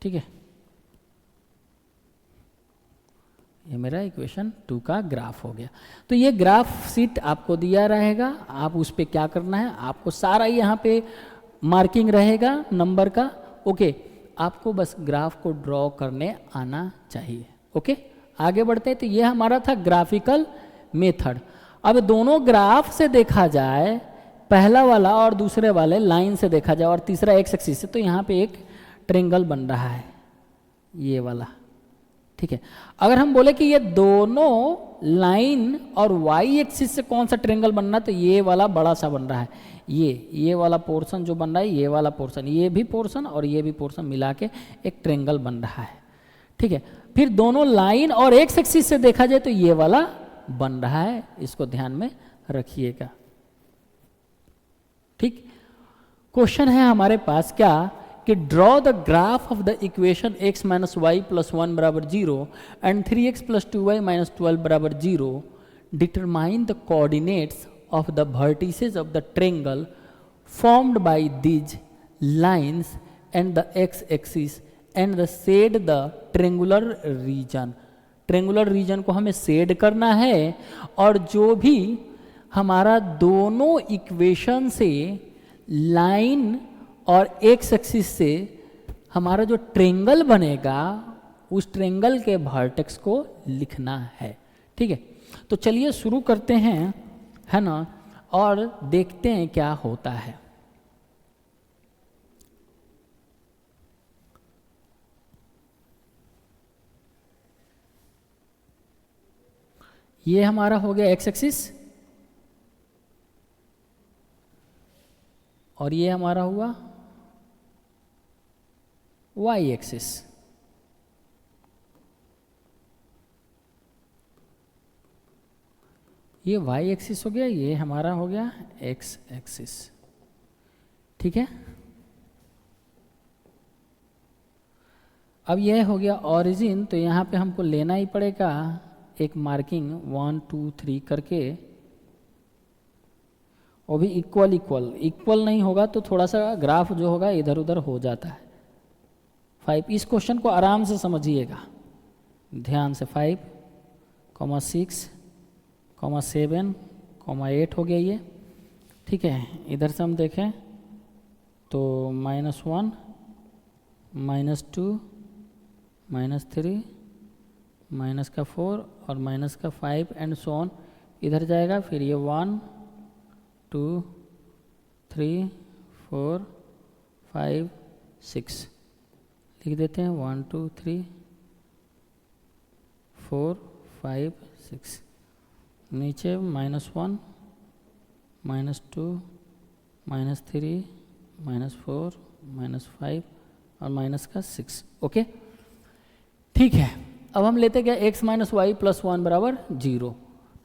S1: ठीक है। ये मेरा इक्वेशन 2 का ग्राफ हो गया। तो ये ग्राफ शीट आपको दिया रहेगा, आप उस पर क्या करना है, आपको सारा यहाँ पे मार्किंग रहेगा नंबर का, ओके। आपको बस ग्राफ को ड्रॉ करने आना चाहिए, ओके। आगे बढ़ते हैं, तो ये हमारा था ग्राफिकल मेथड। अब दोनों ग्राफ से देखा जाए, पहला वाला और दूसरे वाले लाइन से देखा जाए और तीसरा एक्स एक्सिस से, तो यहाँ पे एक ट्रेंगल बन रहा है, ये वाला, ठीक है। अगर हम बोले कि ये दोनों लाइन और वाई एक्सिस से कौन सा ट्रेंगल बनना, तो ये वाला बड़ा सा बन रहा है, ये वाला पोर्शन जो बन रहा है, ये वाला पोर्शन, ये भी पोर्शन और ये भी पोर्शन मिला के एक ट्रेंगल बन रहा है, ठीक है। फिर दोनों लाइन और एक्स एक्सिस से देखा जाए तो ये वाला बन रहा है, इसको ध्यान में रखिएगा, ठीक। क्वेश्चन है हमारे पास क्या कि draw the graph of the equation x - y + 1 बराबर 0 एंड 3x + 2y - 12 बराबर 0, determine the coordinates of the vertices of the triangle formed by these lines and the x axis and the shade the triangular region. Triangular region को हमें shade करना है, और जो भी हमारा दोनों इक्वेशन से लाइन और एक्स एक्सिस से हमारा जो ट्रेंगल बनेगा, उस ट्रेंगल के वर्टेक्स को लिखना है, ठीक है। तो चलिए शुरू करते हैं, है ना, और देखते हैं क्या होता है। ये हमारा हो गया एक्स एक्सिस और ये हमारा हुआ वाई एक्सिस। ये वाई एक्सिस हो गया, ये हमारा हो गया एक्स एक्सिस, ठीक है। अब यह हो गया ओरिजिन, तो यहाँ पे हमको लेना ही पड़ेगा एक मार्किंग 1 2 3 करके, वो भी इक्वल नहीं होगा तो थोड़ा सा ग्राफ जो होगा इधर उधर हो जाता है। 5, इस क्वेश्चन को आराम से समझिएगा ध्यान से। 5, 6, 7, 8 हो गया ये, ठीक है। इधर से हम देखें तो -1, -2, -3, -4 और -5 एंड सो ऑन इधर जाएगा। फिर ये 1 2 3 4 5 6 लिख देते हैं। 1 2 3 4 5 6, नीचे -1 -2 -3 -4 -5 और -6, ओके, ठीक है। अब हम लेते क्या x - y + 1 बराबर 0,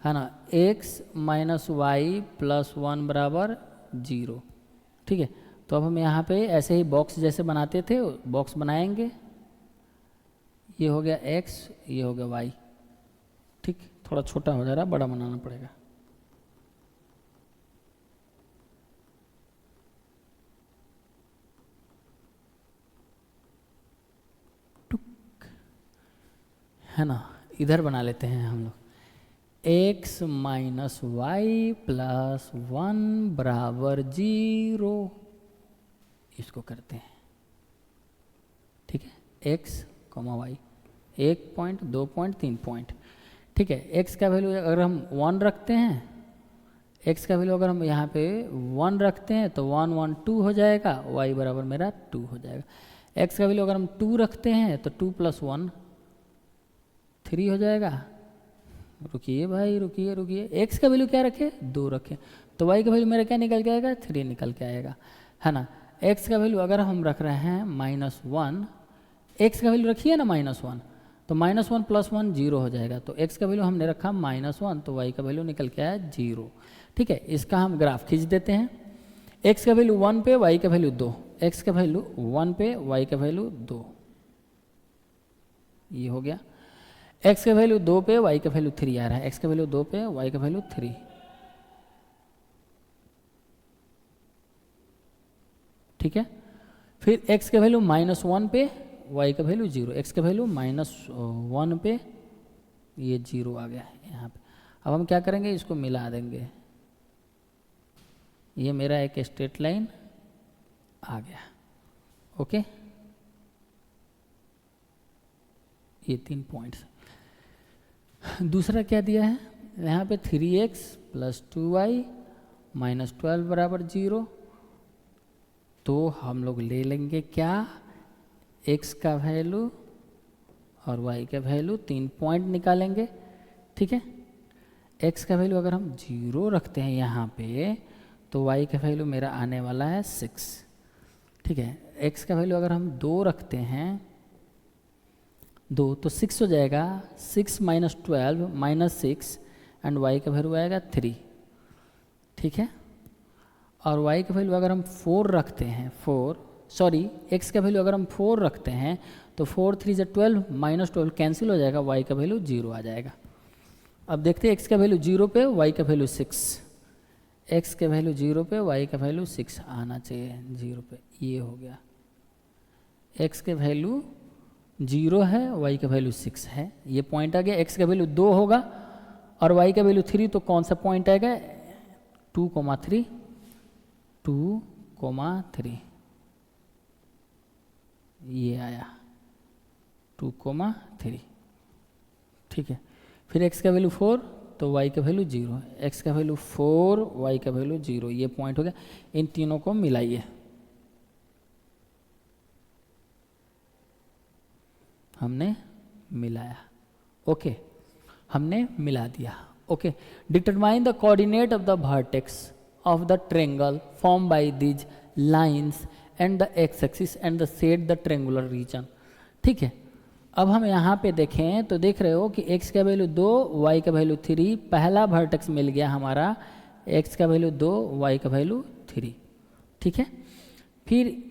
S1: है ना। x - y + 1 बराबर जीरो। ठीक है, तो अब हम यहाँ पे ऐसे ही बॉक्स जैसे बनाते थे बॉक्स बनाएंगे। ये हो गया x, ये हो गया y। ठीक, थोड़ा छोटा हो जा रहा है, बड़ा बनाना पड़ेगा। है ना, इधर बना लेते हैं हम लोग। x माइनस वाई प्लस 1 बराबर 0, इसको करते हैं। ठीक है, x comma y, 1 point, 2 point, 3 point. ठीक है, x का वैल्यू अगर हम 1 रखते हैं, x का वैल्यू अगर हम यहाँ पे 1 रखते हैं तो 1 1 2 हो जाएगा, y बराबर मेरा 2 हो जाएगा। x का वैल्यू अगर हम 2 रखते हैं तो 2 प्लस 1 3 हो जाएगा। रुकिए भाई, रुकिए रुकिए, x का वैल्यू क्या रखे, 2 रखें, तो y का वैल्यू मेरा क्या निकल के आएगा, 3 निकल के आएगा, है ना। x का वैल्यू अगर हम रख रहे हैं -1, x का वैल्यू रखिए ना -1, तो -1 प्लस 1 0 हो जाएगा। तो x का वैल्यू हमने रखा -1, तो y का वैल्यू निकल के आया 0। ठीक है, इसका हम ग्राफ खींच देते हैं। x का वैल्यू 1 पे, y का वैल्यू 2, x का वैल्यू 1 पे, y का वैल्यू 2, ये हो गया। x का वैल्यू 2 पे, y का वैल्यू 3 आ रहा है, x का वैल्यू 2 पे, y का वैल्यू 3। ठीक है, फिर x का वैल्यू -1 पे, y का वैल्यू 0, x का वैल्यू -1 पे, ये 0 आ गया यहाँ पे। अब हम क्या करेंगे, इसको मिला देंगे, ये मेरा एक स्ट्रेट लाइन आ गया। ओके, ये 3 पॉइंट्स। दूसरा क्या दिया है यहाँ पे, 3x प्लस 2y माइनस 12 बराबर 0। तो हम लोग ले लेंगे क्या, x का वैल्यू और y का वैल्यू, 3 पॉइंट निकालेंगे। ठीक है, x का वैल्यू अगर हम 0 रखते हैं यहाँ पे, तो y का वैल्यू मेरा आने वाला है 6। ठीक है, x का वैल्यू अगर हम 2 रखते हैं, 2 तो 6 हो जाएगा, 6 माइनस 12 माइनस 6, एंड y का वैल्यू आएगा 3। ठीक है, और y का वैल्यू अगर हम 4 रखते हैं, x का वैल्यू अगर हम 4 रखते हैं, तो 4 3 से 12 माइनस 12 कैंसिल हो जाएगा, y का वैल्यू 0 आ जाएगा। अब देखते हैं x का वैल्यू 0 पे, y का वैल्यू 6, x के वैल्यू 0 पे, y का वैल्यू 6 आना चाहिए 0 पे, ये हो गया। x के वैल्यू 0 है, y का वैल्यू 6 है, ये पॉइंट आ गया। x का वैल्यू 2 होगा और y का वैल्यू 3, तो कौन सा पॉइंट आएगा, 2,3, 2,3, ये आया 2,3। ठीक है, फिर x का वैल्यू 4, तो y का वैल्यू 0, x का वैल्यू 4, y का वैल्यू 0, ये पॉइंट हो गया। इन तीनों को मिलाइए, हमने मिलाया। ओके, हमने मिला दिया। Okay, determine the coordinate of the vertex of the triangle form by these lines and the x axis and the set the triangular region. ठीक है, अब हम यहाँ पे देखें तो देख रहे हो कि x का वैल्यू 2, y का वैल्यू 3, पहला वर्टेक्स मिल गया हमारा, x का वैल्यू 2, y का वैल्यू 3। ठीक है, फिर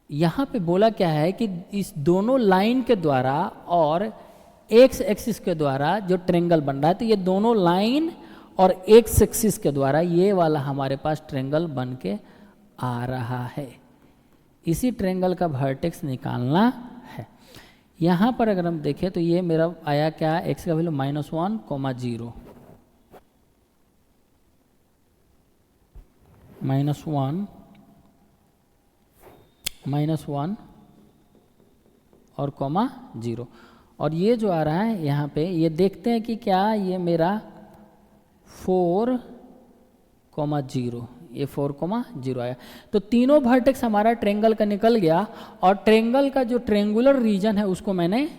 S1: यहाँ पे बोला क्या है कि इस दोनों लाइन के द्वारा और x एक्सिस के द्वारा जो ट्रायंगल बन रहा है, तो ये दोनों लाइन और x एक्सिस के द्वारा ये वाला हमारे पास ट्रायंगल बन के आ रहा है। इसी ट्रायंगल का वर्टेक्स निकालना है। यहाँ पर अगर हम देखें तो ये मेरा आया क्या, x का वैल्यू -1, -0, -1 और -0, और ये जो आ रहा है यहाँ पे, ये देखते हैं कि क्या ये मेरा 4, 0, ये 4, 0 आया। तो तीनों वर्टेक्स हमारा ट्रायंगल का निकल गया, और ट्रायंगल का जो ट्रायंगुलर रीजन है उसको मैंने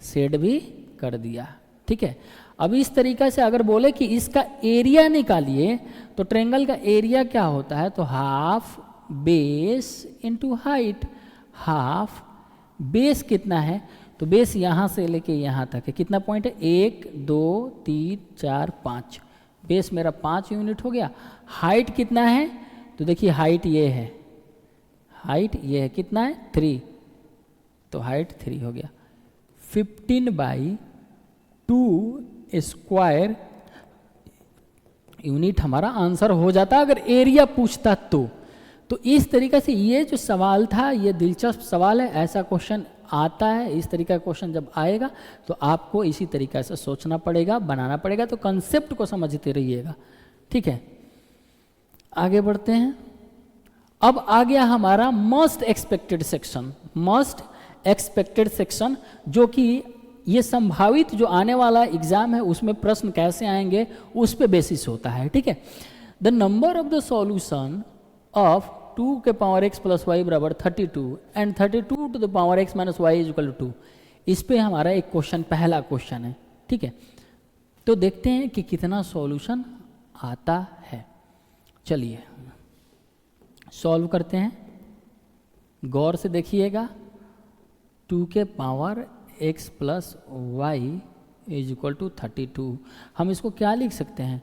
S1: सेट भी कर दिया। ठीक है, अब इस तरीक़ा से अगर बोले कि इसका एरिया निकालिए, तो ट्रायंगल का एरिया क्या होता है, तो half base into height. Half base कितना है, तो बेस यहाँ से लेके यहाँ तक है, कितना पॉइंट है, 1 2 3 4 5, बेस मेरा 5 यूनिट हो गया। हाइट कितना है, तो देखिए हाइट ये है, हाइट ये है, कितना है 3, तो हाइट 3 हो गया। 15/2 स्क्वायर यूनिट हमारा आंसर हो जाता अगर एरिया पूछता तो इस तरीके से ये जो सवाल था ये दिलचस्प सवाल है। ऐसा क्वेश्चन आता है, इस तरीके का क्वेश्चन जब आएगा तो आपको इसी तरीके से सोचना पड़ेगा, बनाना पड़ेगा, तो कंसेप्ट को समझते रहिएगा। ठीक है, आगे बढ़ते हैं। अब आ गया हमारा most expected section, most expected section, जो कि ये संभावित जो आने वाला एग्जाम है उसमें प्रश्न कैसे आएंगे उस पे बेसिस होता है। ठीक है, the number of the solution of 2 के पावर x प्लस वाई बराबर 32 and 32 to the power x minus y is equal to 2। इस पे हमारा एक क्वेश्चन, पहला क्वेश्चन है। ठीक है, तो देखते हैं कि कितना सॉल्यूशन आता है। चलिए सॉल्व करते हैं, गौर से देखिएगा। 2 के power x plus y is equal to 32। हम इसको क्या लिख सकते हैं,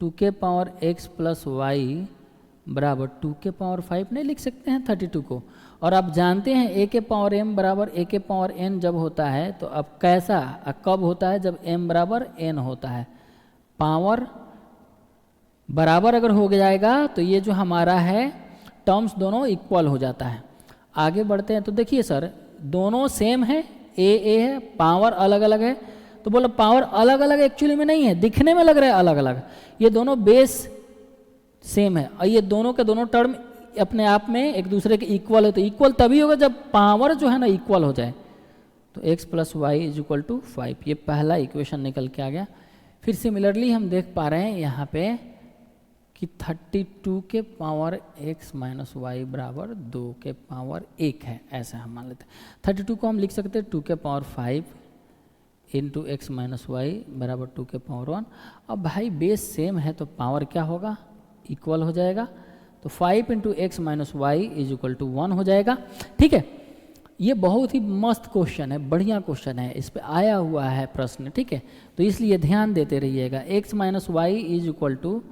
S1: 2 के पावर x प्लस वाई बराबर 2 के पावर 5 नहीं लिख सकते हैं 32 को। और आप जानते हैं a के पावर m बराबर a के पावर n जब होता है तो अब कैसा, कब होता है, जब m बराबर n होता है। पावर बराबर अगर हो जाएगा तो ये जो हमारा है टर्म्स दोनों इक्वल हो जाता है। आगे बढ़ते हैं, तो देखिए सर दोनों सेम है, a है, पावर अलग अलग है, तो बोला पावर अलग अलग एक्चुअली में नहीं है, दिखने में लग रहा है अलग अलग। ये दोनों बेस सेम है और ये दोनों के दोनों टर्म अपने आप में एक दूसरे के इक्वल है। तो इक्वल तभी होगा जब पावर जो है ना इक्वल हो जाए। तो x plus y is equal to 5, ये पहला इक्वेशन निकल के आ गया। फिर सिमिलरली हम देख पा रहे हैं यहाँ पे कि 32 के पावर x माइनस वाई बराबर 2 के पावर 1 है, ऐसा हम मान लेते हैं। 32 को हम लिख सकते हैं 2 के power 5 into x minus y बराबर 2 के पावर 1। अब भाई बेस सेम है तो पावर क्या होगा, इक्वल हो जाएगा। तो 5 into x minus y is equal to 1 हो जाएगा। ठीक है, ये बहुत ही मस्त क्वेश्चन है, बढ़िया क्वेश्चन है, इस पे आया हुआ है प्रश्न। ठीक है, तो इसलिए ध्यान देते रहिएगा। X minus y is equal to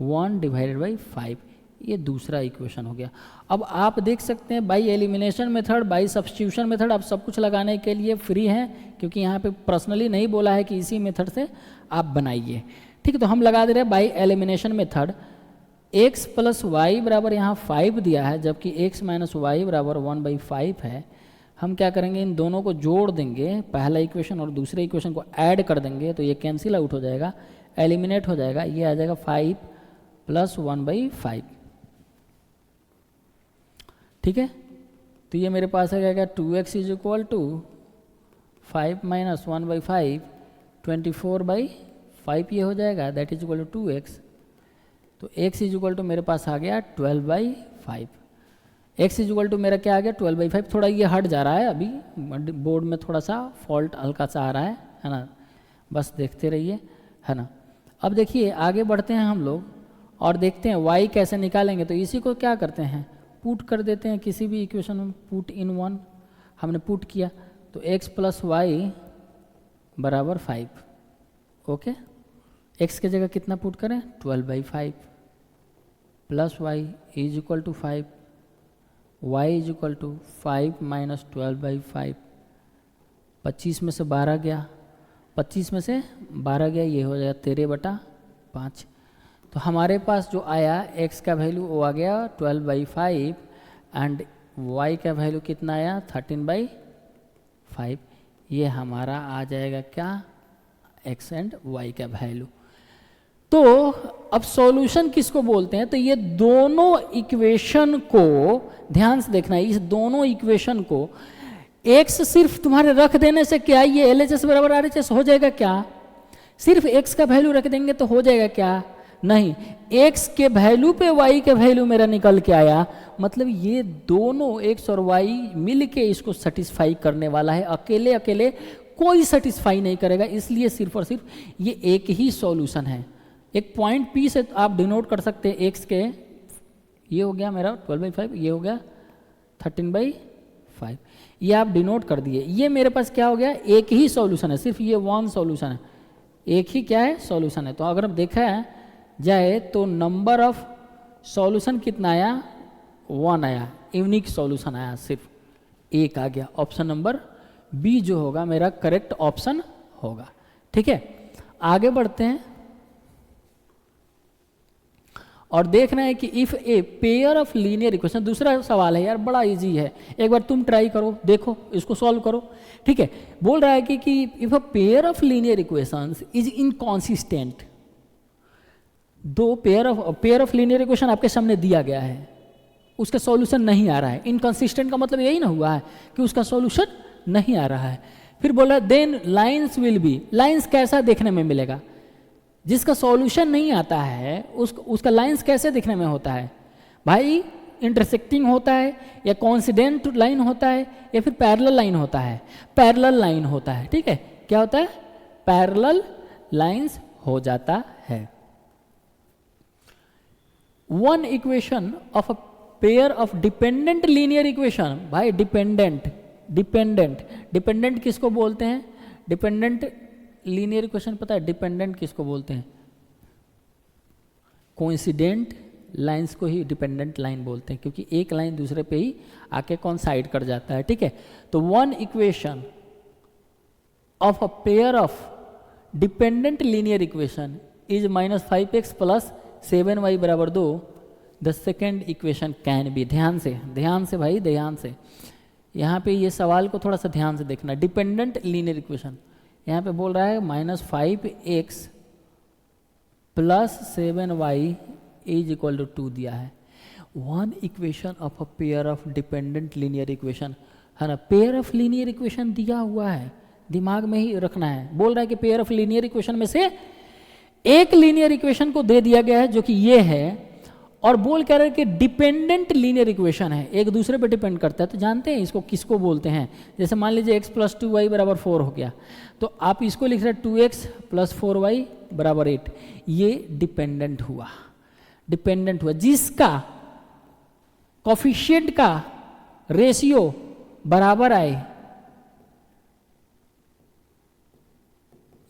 S1: 1 divided by 5, ये दूसरा इक्वेशन हो गया। अब आप देख सकते हैं by elimination method, by substitution method आप सब कुछ लगाने के लिए फ्री हैं, क्योंकि यहाँ पे पर्सनली नहीं बोला है कि इसी मेथड से आप बनाइए। ठीक है, तो हम लगा दे रहे हैं by elimination method. x plus y बराबर यहाँ 5 दिया है, जबकि x माइनस वाई बराबर 1/5 है। हम क्या करेंगे, इन दोनों को जोड़ देंगे, पहला इक्वेशन और दूसरे इक्वेशन को ऐड कर देंगे, तो ये कैंसिल आउट हो जाएगा, एलिमिनेट हो जाएगा, ये आ जाएगा 5 प्लस 1/5। ठीक है, तो ये मेरे पास आ जाएगा 2x is equal to 5 minus 1/5, 24/5 ये हो जाएगा, that is equal to 2x। तो x इज इक्वल टू मेरे पास आ गया 12/5। x इज इक्वल टू मेरा क्या आ गया 12/5। थोड़ा ये हट जा रहा है, अभी बोर्ड में थोड़ा सा फॉल्ट हल्का सा आ रहा है ना, बस देखते रहिए, है ना। अब देखिए आगे बढ़ते हैं हम लोग और देखते हैं y कैसे निकालेंगे। तो इसी को क्या करते हैं, पुट कर देते हैं किसी भी इक्वेशन में, पुट इन 1 हमने पुट किया, तो x प्लस वाई बराबर 5। ओके, x की जगह कितना पुट करें, 12/5 plus y is equal to 5, y is equal to 5 minus 12/5। 25 में से 12 गया, 25 में से 12 गया, ये हो जाएगा 13/5। तो हमारे पास जो आया x का वैल्यू वो आ गया 12/5 एंड y का वैल्यू कितना आया 13/5। ये हमारा आ जाएगा क्या, x एंड y का वैल्यू। तो अब सॉल्यूशन किसको बोलते हैं, तो ये दोनों इक्वेशन को ध्यान से देखना है, इस दोनों इक्वेशन को x सिर्फ तुम्हारे रख देने से क्या ये LHS बराबर RHS हो जाएगा क्या, सिर्फ x का वैल्यू रख देंगे तो हो जाएगा क्या, नहीं, x के वैल्यू पे y के वैल्यू मेरा निकल के आया, मतलब ये दोनों x और y मिल के इसको सेटिस्फाई करने वाला है, अकेले अकेले कोई सेटिस्फाई नहीं करेगा, इसलिए सिर्फ और सिर्फ ये एक ही सॉल्यूशन है। एक पॉइंट P से आप डिनोट कर सकते हैं x के, ये हो गया मेरा 12/5, ये हो गया 13/5, ये आप डिनोट कर दिए। ये मेरे पास क्या हो गया, एक ही सॉल्यूशन है, सिर्फ ये वन सॉल्यूशन है, एक ही क्या है सॉल्यूशन है। तो अगर हम देखा है जाए तो नंबर ऑफ सॉल्यूशन कितना आया, 1 आया, यूनिक सॉल्यूशन आया, सिर्फ एक आ गया। ऑप्शन नंबर बी जो होगा मेरा करेक्ट ऑप्शन होगा। ठीक है, आगे बढ़ते हैं और देखना है कि if a pair of linear equation, दूसरा सवाल है यार, बड़ा इजी है, एक बार तुम ट्राई करो, देखो इसको सॉल्व करो। ठीक है, बोल रहा है कि if a pair of linear equations is inconsistent, दो पेयर ऑफ लीनियर इक्वेशन आपके सामने दिया गया है, उसका सॉल्यूशन नहीं आ रहा है। इनकॉन्सिस्टेंट का मतलब यही ना हुआ है कि उसका सॉल्यूशन नहीं आ रहा है। फिर बोला then lines will be, lines कैसा देखने में मिलेगा, जिसका सॉल्यूशन नहीं आता है उसका लाइन्स कैसे दिखने में होता है भाई, इंटरसेक्टिंग होता है या कोइंसिडेंट लाइन होता है या फिर पैरेलल लाइन होता है, पैरेलल लाइन होता है। ठीक है, क्या होता है, पैरेलल लाइन्स हो जाता है। One equation of a pair of dependent linear equation, भाई डिपेंडेंट डिपेंडेंट डिपेंडेंट किसको बोलते हैं, डिपेंडेंट लीनियर इक्वेशन पता है डिपेंडेंट किसको बोलते हैं, कोइंसिडेंट लाइंस को ही डिपेंडेंट लाइन बोलते हैं, क्योंकि एक लाइन दूसरे पे ही आके कॉन्साइड कर जाता है। ठीक है, तो one equation of a pair of dependent linear equation is -5x + 7y = 2, the second equation can be. ध्यान से भाई, ध्यान से यहाँ पे ये सवाल को थोड़ा सा ध्यान से देखना। डिपेंडेंट लीनियर इक्वेशन यहाँ पे बोल रहा है -5x + 7y = 2 दिया है। One equation of a pair of dependent linear equation है ना, पेयर ऑफ लीनियर इक्वेशन दिया हुआ है, दिमाग में ही रखना है। बोल रहा है कि पेयर ऑफ लीनियर इक्वेशन में से एक लीनियर इक्वेशन को दे दिया गया है जो कि ये है, और बोल कह रहे हैं कि डिपेंडेंट लीनियर इक्वेशन है, एक दूसरे पे डिपेंड करता है। तो जानते हैं इसको किसको बोलते हैं, जैसे मान लीजिए x + 2y = 4 हो गया, तो आप इसको लिख रहे हैं 2x + 4y = 8, ये डिपेंडेंट हुआ, डिपेंडेंट हुआ जिसका कोफिशिएंट का रेशियो बराबर आए,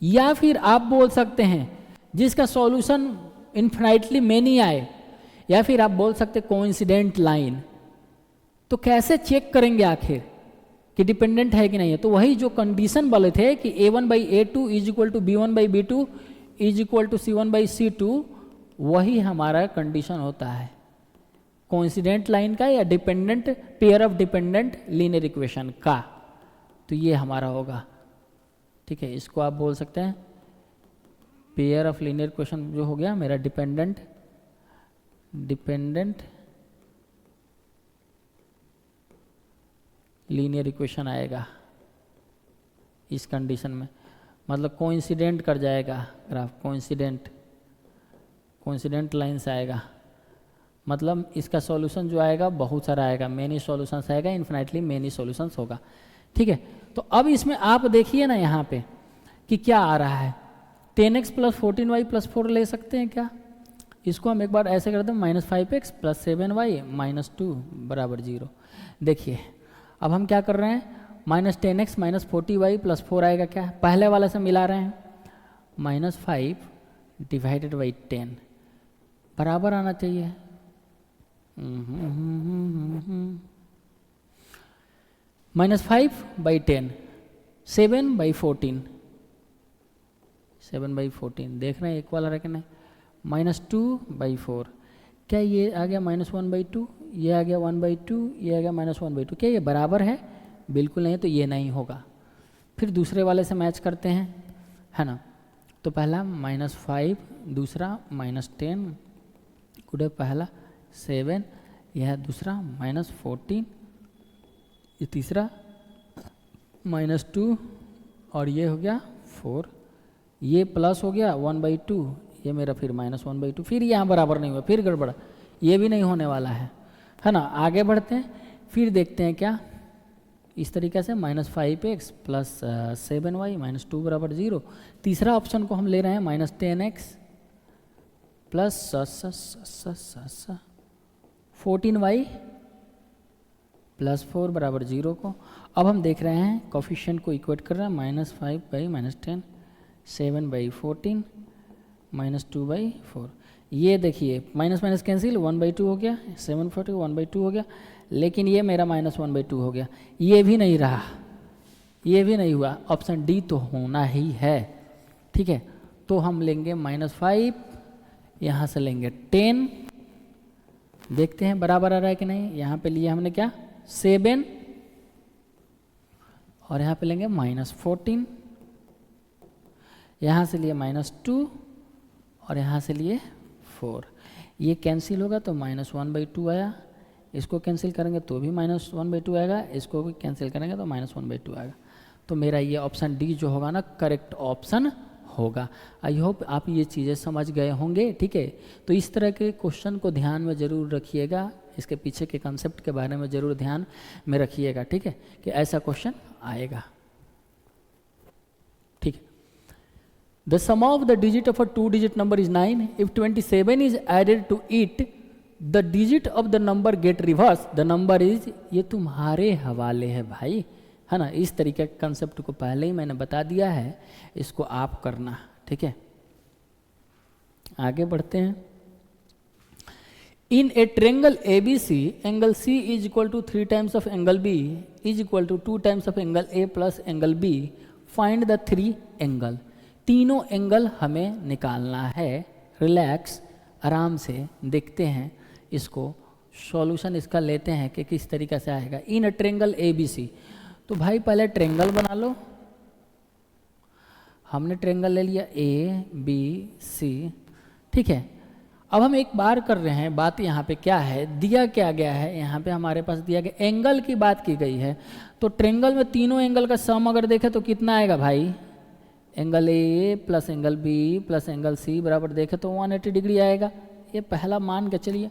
S1: या फिर आप बोल सकते हैं जिसका सॉल्यूशन इन्फिनाइटली मेनी आए, या फिर आप बोल सकते कोइंसिडेंट लाइन। तो कैसे चेक करेंगे आखिर कि डिपेंडेंट है कि नहीं है, तो वही जो कंडीशन बोले थे कि a1/a2 = b1/b2 = c1/c2, वही हमारा कंडीशन होता है कोइंसिडेंट लाइन का या dependent pair of dependent linear equation का। तो ये हमारा होगा। ठीक है, इसको आप बोल सकते हैं पेयर ऑफ लीनियर इक्वेशन जो हो गया मेरा डिपेंडेंट लीनियर इक्वेशन आएगा इस कंडीशन में, मतलब कोइंसिडेंट कर जाएगा ग्राफ, कोइंसिडेंट लाइन से आएगा, मतलब इसका सॉल्यूशन जो आएगा बहुत सारा आएगा, मेनी सॉल्यूशंस आएगा, इन्फिनाइटली मेनी सॉल्यूशंस होगा। ठीक है, तो अब इसमें आप देखिए ना यहाँ पे कि क्या आ रहा है, 10x + 14y + 4 ले सकते हैं क्या, इसको हम एक बार ऐसे करते हैं -5x + 7y - 2 = 0। देखिए अब हम क्या कर रहे हैं, -10x - 40y + 4 आएगा क्या, पहले वाले से मिला रहे हैं, -5 / 10 बराबर आना चाहिए, -5/10 7/14 देख रहे हैं एक वाला रहे कि नहीं, -2/4, क्या ये आ गया -1/2, ये आ गया 1/2, ये आ गया -1/2, क्या ये बराबर है, बिल्कुल नहीं, तो ये नहीं होगा। फिर दूसरे वाले से मैच करते हैं, है ना, तो पहला -5, दूसरा -10, गुड पहला 7, यह दूसरा -14, ये तीसरा -2 और ये हो गया 4, ये प्लस हो गया 1/2, ये मेरा फिर -1/2, फिर यहाँ बराबर नहीं हुआ, फिर गड़बड़ा, ये भी नहीं होने वाला है ना। आगे बढ़ते हैं, फिर देखते हैं क्या, इस तरीके से -5x + 7y - 2 = 0। तीसरा ऑप्शन को हम ले रहे हैं -10x + 14y + 4 = 0 को। अब हम देख रहे हैं कोफिशिएंट को इक्वेट कर रहे हैं, -5/-10 7/14 -2/4, ये देखिए माइनस माइनस कैंसिल, 1/2 हो गया, 740 1/2 हो गया, लेकिन ये मेरा -1/2 हो गया, ये भी नहीं रहा, ये भी नहीं हुआ, ऑप्शन डी तो होना ही है। ठीक है, तो हम लेंगे -5, यहाँ से लेंगे 10, देखते हैं बराबर आ रहा है कि नहीं। यहाँ पे लिए हमने क्या 7 और यहाँ पे लेंगे -14, यहाँ से लिए -2 और यहाँ से लिए 4, ये कैंसिल होगा तो -1/2 आया, इसको कैंसिल करेंगे तो भी -1/2 आएगा, इसको भी कैंसिल करेंगे तो -1/2 आएगा। तो मेरा ये ऑप्शन डी जो होगा ना करेक्ट ऑप्शन होगा। आई होप आप ये चीज़ें समझ गए होंगे। ठीक है, तो इस तरह के क्वेश्चन को ध्यान में ज़रूर रखिएगा, इसके पीछे के कंसेप्ट के बारे में ज़रूर ध्यान में रखिएगा। ठीक है, कि ऐसा क्वेश्चन आएगा। ठीक है, the sum of the digit of a 2 digit number is 9, if 27 is added to it the digit of the number get reverse, the number is, ये तुम्हारे हवाले है भाई, है ना। इस तरीके के कंसेप्ट को पहले ही मैंने बता दिया है, इसको आप करना। ठीक है, आगे बढ़ते हैं। In a triangle ABC, angle C is equal to 3 times of angle B is equal to 2 times of angle A plus angle B, find the 3 angle. तीनों एंगल हमें निकालना है। रिलैक्स, आराम से देखते हैं इसको, सॉल्यूशन इसका लेते हैं कि किस तरीके से आएगा। इन अ ट्रेंगल ABC, तो भाई पहले ट्रेंगल बना लो। हमने ट्रेंगल ले लिया ABC। ठीक है, अब हम एक बार कर रहे हैं, बात यहाँ पे क्या है, दिया क्या गया है, यहाँ पे हमारे पास दिया गया एंगल की बात की गई है। तो ट्रेंगल में तीनों एंगल का सम अगर देखें तो कितना आएगा भाई, angle A plus angle B plus angle C बराबर देखें तो 180 डिग्री आएगा। ये पहला मान के चलिए।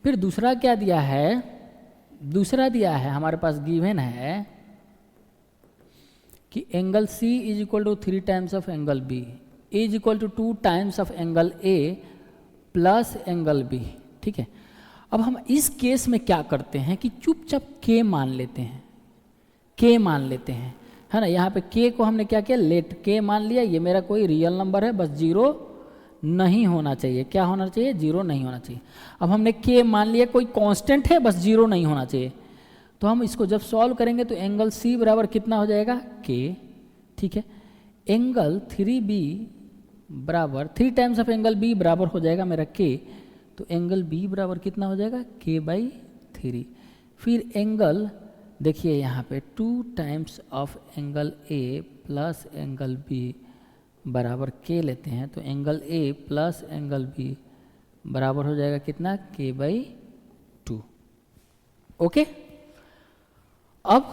S1: फिर दूसरा क्या दिया है, दूसरा दिया है हमारे पास गिवन है कि angle C is equal to 3 times of angle B is equal to 2 times of angle A plus angle B। ठीक है, अब हम इस केस में क्या करते हैं कि चुपचाप K मान लेते हैं, K मान लेते हैं, है ना। यहाँ पे K को हमने क्या किया, लेट K मान लिया। ये मेरा कोई रियल नंबर है, बस 0 नहीं होना चाहिए। क्या होना चाहिए, 0 नहीं होना चाहिए। अब हमने K मान लिया, कोई कांस्टेंट है, बस 0 नहीं होना चाहिए। तो हम इसको जब सॉल्व करेंगे तो एंगल C बराबर कितना हो जाएगा, K। ठीक है, एंगल 3B बराबर 3 टाइम्स ऑफ एंगल B बराबर हो जाएगा मेरा K। तो एंगल B बराबर कितना हो जाएगा, K/3। फिर एंगल देखिए यहाँ पे 2 times of angle A plus angle B बराबर K लेते हैं, तो angle A plus angle B बराबर हो जाएगा कितना, K/2। ओके, अब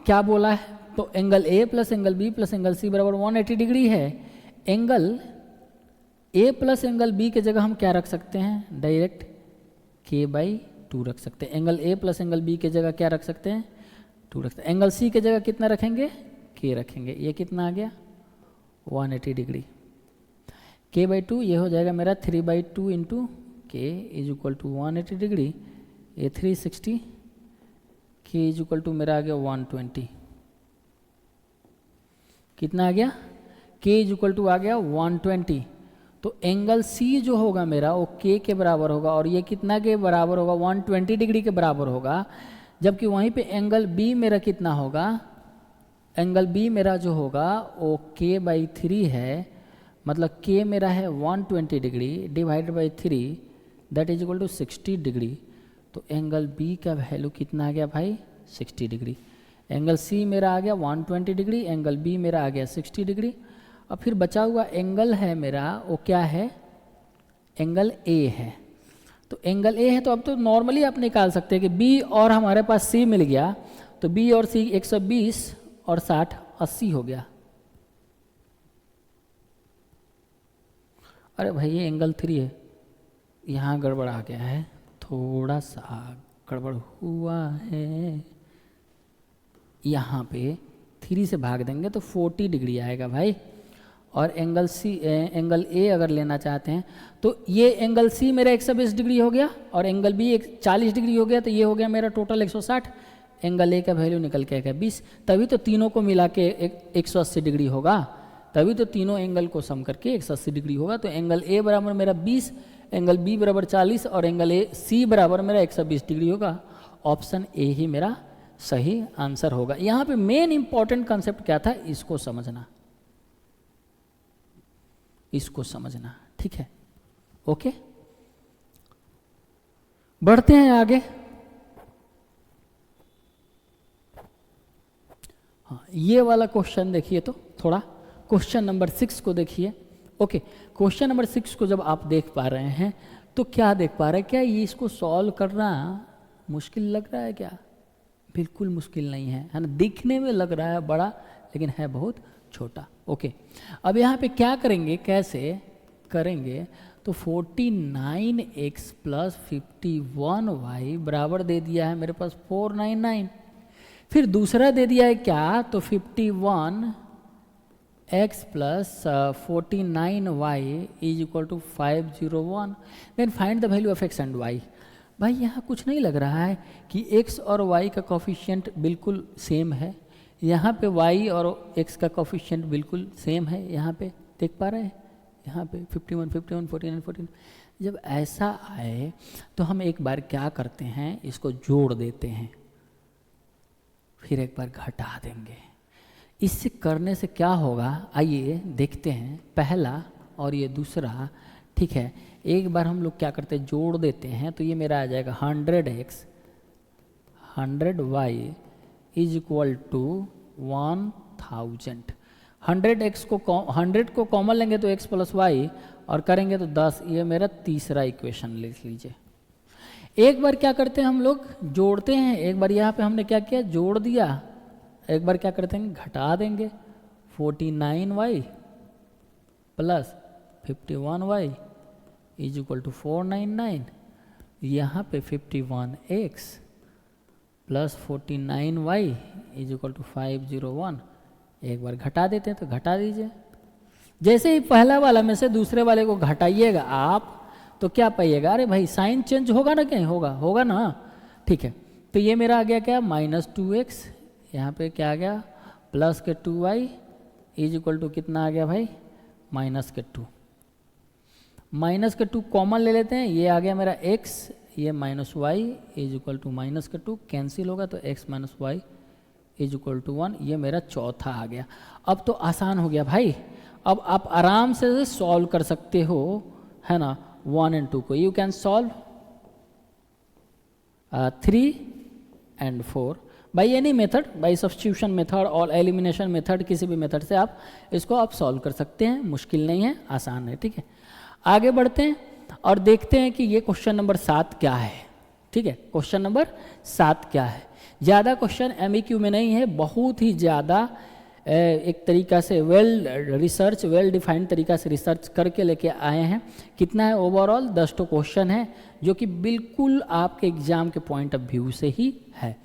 S1: क्या बोला है, तो angle A plus angle B plus angle C बराबर 180 डिग्री है। Angle A plus angle B के जगह हम क्या रख सकते हैं, डायरेक्ट K/2 रख सकते हैं। Angle A plus angle B के जगह क्या रख सकते हैं, 2 रख सकते हैं। एंगल C के जगह कितना रखेंगे, K रखेंगे। ये कितना आ गया, 180 डिग्री। K/2 ये हो जाएगा मेरा 3/2 into K is equal to 180 degree, ये 360, K इज इक्वल टू मेरा आ गया 120। कितना आ गया, K इज इक्वल टू आ गया 120। तो एंगल C जो होगा मेरा वो K के बराबर होगा, और ये कितना के बराबर होगा, 120 डिग्री के बराबर होगा। जबकि वहीं पे एंगल B मेरा कितना होगा, एंगल B मेरा जो होगा वो K/3 है, मतलब K मेरा है 120 degree divided by 3, that is equal to 60 degree. तो एंगल B का वैल्यू कितना आ गया भाई, 60 डिग्री। एंगल C मेरा आ गया 120 डिग्री, एंगल B मेरा आ गया 60 डिग्री। अब फिर बचा हुआ एंगल है मेरा वो क्या है, एंगल A है। तो एंगल A है तो अब तो नॉर्मली आप निकाल सकते हैं कि B और हमारे पास C मिल गया, तो B और C 120 और 60 80 हो गया। अरे भाई ये एंगल 3 है, यहाँ गड़बड़ आ गया है, थोड़ा सा गड़बड़ हुआ है। यहाँ पे 3 से भाग देंगे तो 40 डिग्री आएगा भाई। और एंगल A अगर लेना चाहते हैं तो ये एंगल C मेरा 120 डिग्री हो गया और एंगल B 40 डिग्री हो गया, तो ये हो गया मेरा टोटल 160। एंगल A का वैल्यू निकल के आएगा 20, तभी तो तीनों को मिला के 180 डिग्री होगा, तभी तो तीनों एंगल को सम करके 180 डिग्री होगा। तो एंगल A बराबर मेरा 20, एंगल बी बराबर 40 और एंगल ए सी बराबर मेरा 120 डिग्री होगा। ऑप्शन ए ही मेरा सही आंसर होगा। यहाँ पे मेन इंपॉर्टेंट कंसेप्ट क्या था, इसको समझना, इसको समझना, ठीक है। ओके, बढ़ते हैं आगे। हाँ, ये वाला क्वेश्चन देखिए, तो थोड़ा क्वेश्चन नंबर 6 को देखिए। ओके, क्वेश्चन नंबर 6 को जब आप देख पा रहे हैं तो क्या देख पा रहे हैं, क्या ये इसको सॉल्व करना मुश्किल लग रहा है क्या? बिल्कुल मुश्किल नहीं है, है ना। दिखने में लग रहा है बड़ा, लेकिन है बहुत छोटा। ओके, अब यहाँ पे क्या करेंगे, कैसे करेंगे, तो 49x प्लस 51y बराबर दे दिया है मेरे पास 499। फिर दूसरा दे दिया है क्या, तो 51x plus 49y is equal to 501। Then find the value of x and y। भाई यहाँ कुछ नहीं लग रहा है कि x और y का कोफिशिएंट बिल्कुल सेम है, यहाँ पे y और x का कोफिशिएंट बिल्कुल सेम है, यहाँ पे देख पा रहे हैं, यहाँ पे 51, 51, 49, 14। जब ऐसा आए तो हम एक बार क्या करते हैं, इसको जोड़ देते हैं, फिर एक बार घटा देंगे। इससे करने से क्या होगा, आइए देखते हैं, पहला और ये दूसरा, ठीक है। एक बार हम लोग क्या करते हैं, जोड़ देते हैं, तो ये मेरा आ जाएगा 100x 100y is equal to 1000। 100x को 100 को कॉमन लेंगे तो x प्लस वाई और करेंगे तो 10। ये मेरा तीसरा इक्वेशन लिख लीजिए। एक बार क्या करते हैं हम लोग, जोड़ते हैं। एक बार यहाँ पे हमने क्या किया, जोड़ दिया। एक बार क्या करते हैं, घटा देंगे। 49y plus 51y is equal to 499। यहाँ पे 51x plus 49y is equal to 501। एक बार घटा देते हैं तो घटा दीजिए। जैसे ही पहला वाला में से दूसरे वाले को घटाइएगा आप, तो क्या पाइएगा, अरे भाई साइन चेंज होगा ना, कहीं होगा, होगा ना, ठीक है। तो ये मेरा आ गया क्या, -2x, यहाँ पे क्या आ गया, प्लस के 2y इज इक्वल टू कितना आ गया भाई, -2। -2 कॉमन ले लेते हैं, ये आ गया मेरा x, ये -y is equal to -2, cancel होगा तो x - y is equal to 1। ये मेरा चौथा आ गया। अब तो आसान हो गया भाई, अब आप आराम से सॉल्व कर सकते हो, है ना। 1 और 2 को यू कैन सॉल्व 3 और 4 by any method, by substitution method और एलिमिनेशन मेथड, किसी भी मेथड से आप इसको आप सॉल्व कर सकते हैं। मुश्किल नहीं है, आसान है, ठीक है। आगे बढ़ते हैं और देखते हैं कि ये क्वेश्चन नंबर 7 क्या है, ठीक है। क्वेश्चन नंबर 7 क्या है, ज़्यादा क्वेश्चन एमईक्यू में नहीं है, बहुत ही ज़्यादा एक तरीका से वेल रिसर्च, वेल डिफाइंड तरीका से रिसर्च करके लेके आए हैं। कितना है ओवरऑल, 10 क्वेश्चन है, जो कि बिल्कुल आपके एग्जाम के पॉइंट ऑफ व्यू से ही है।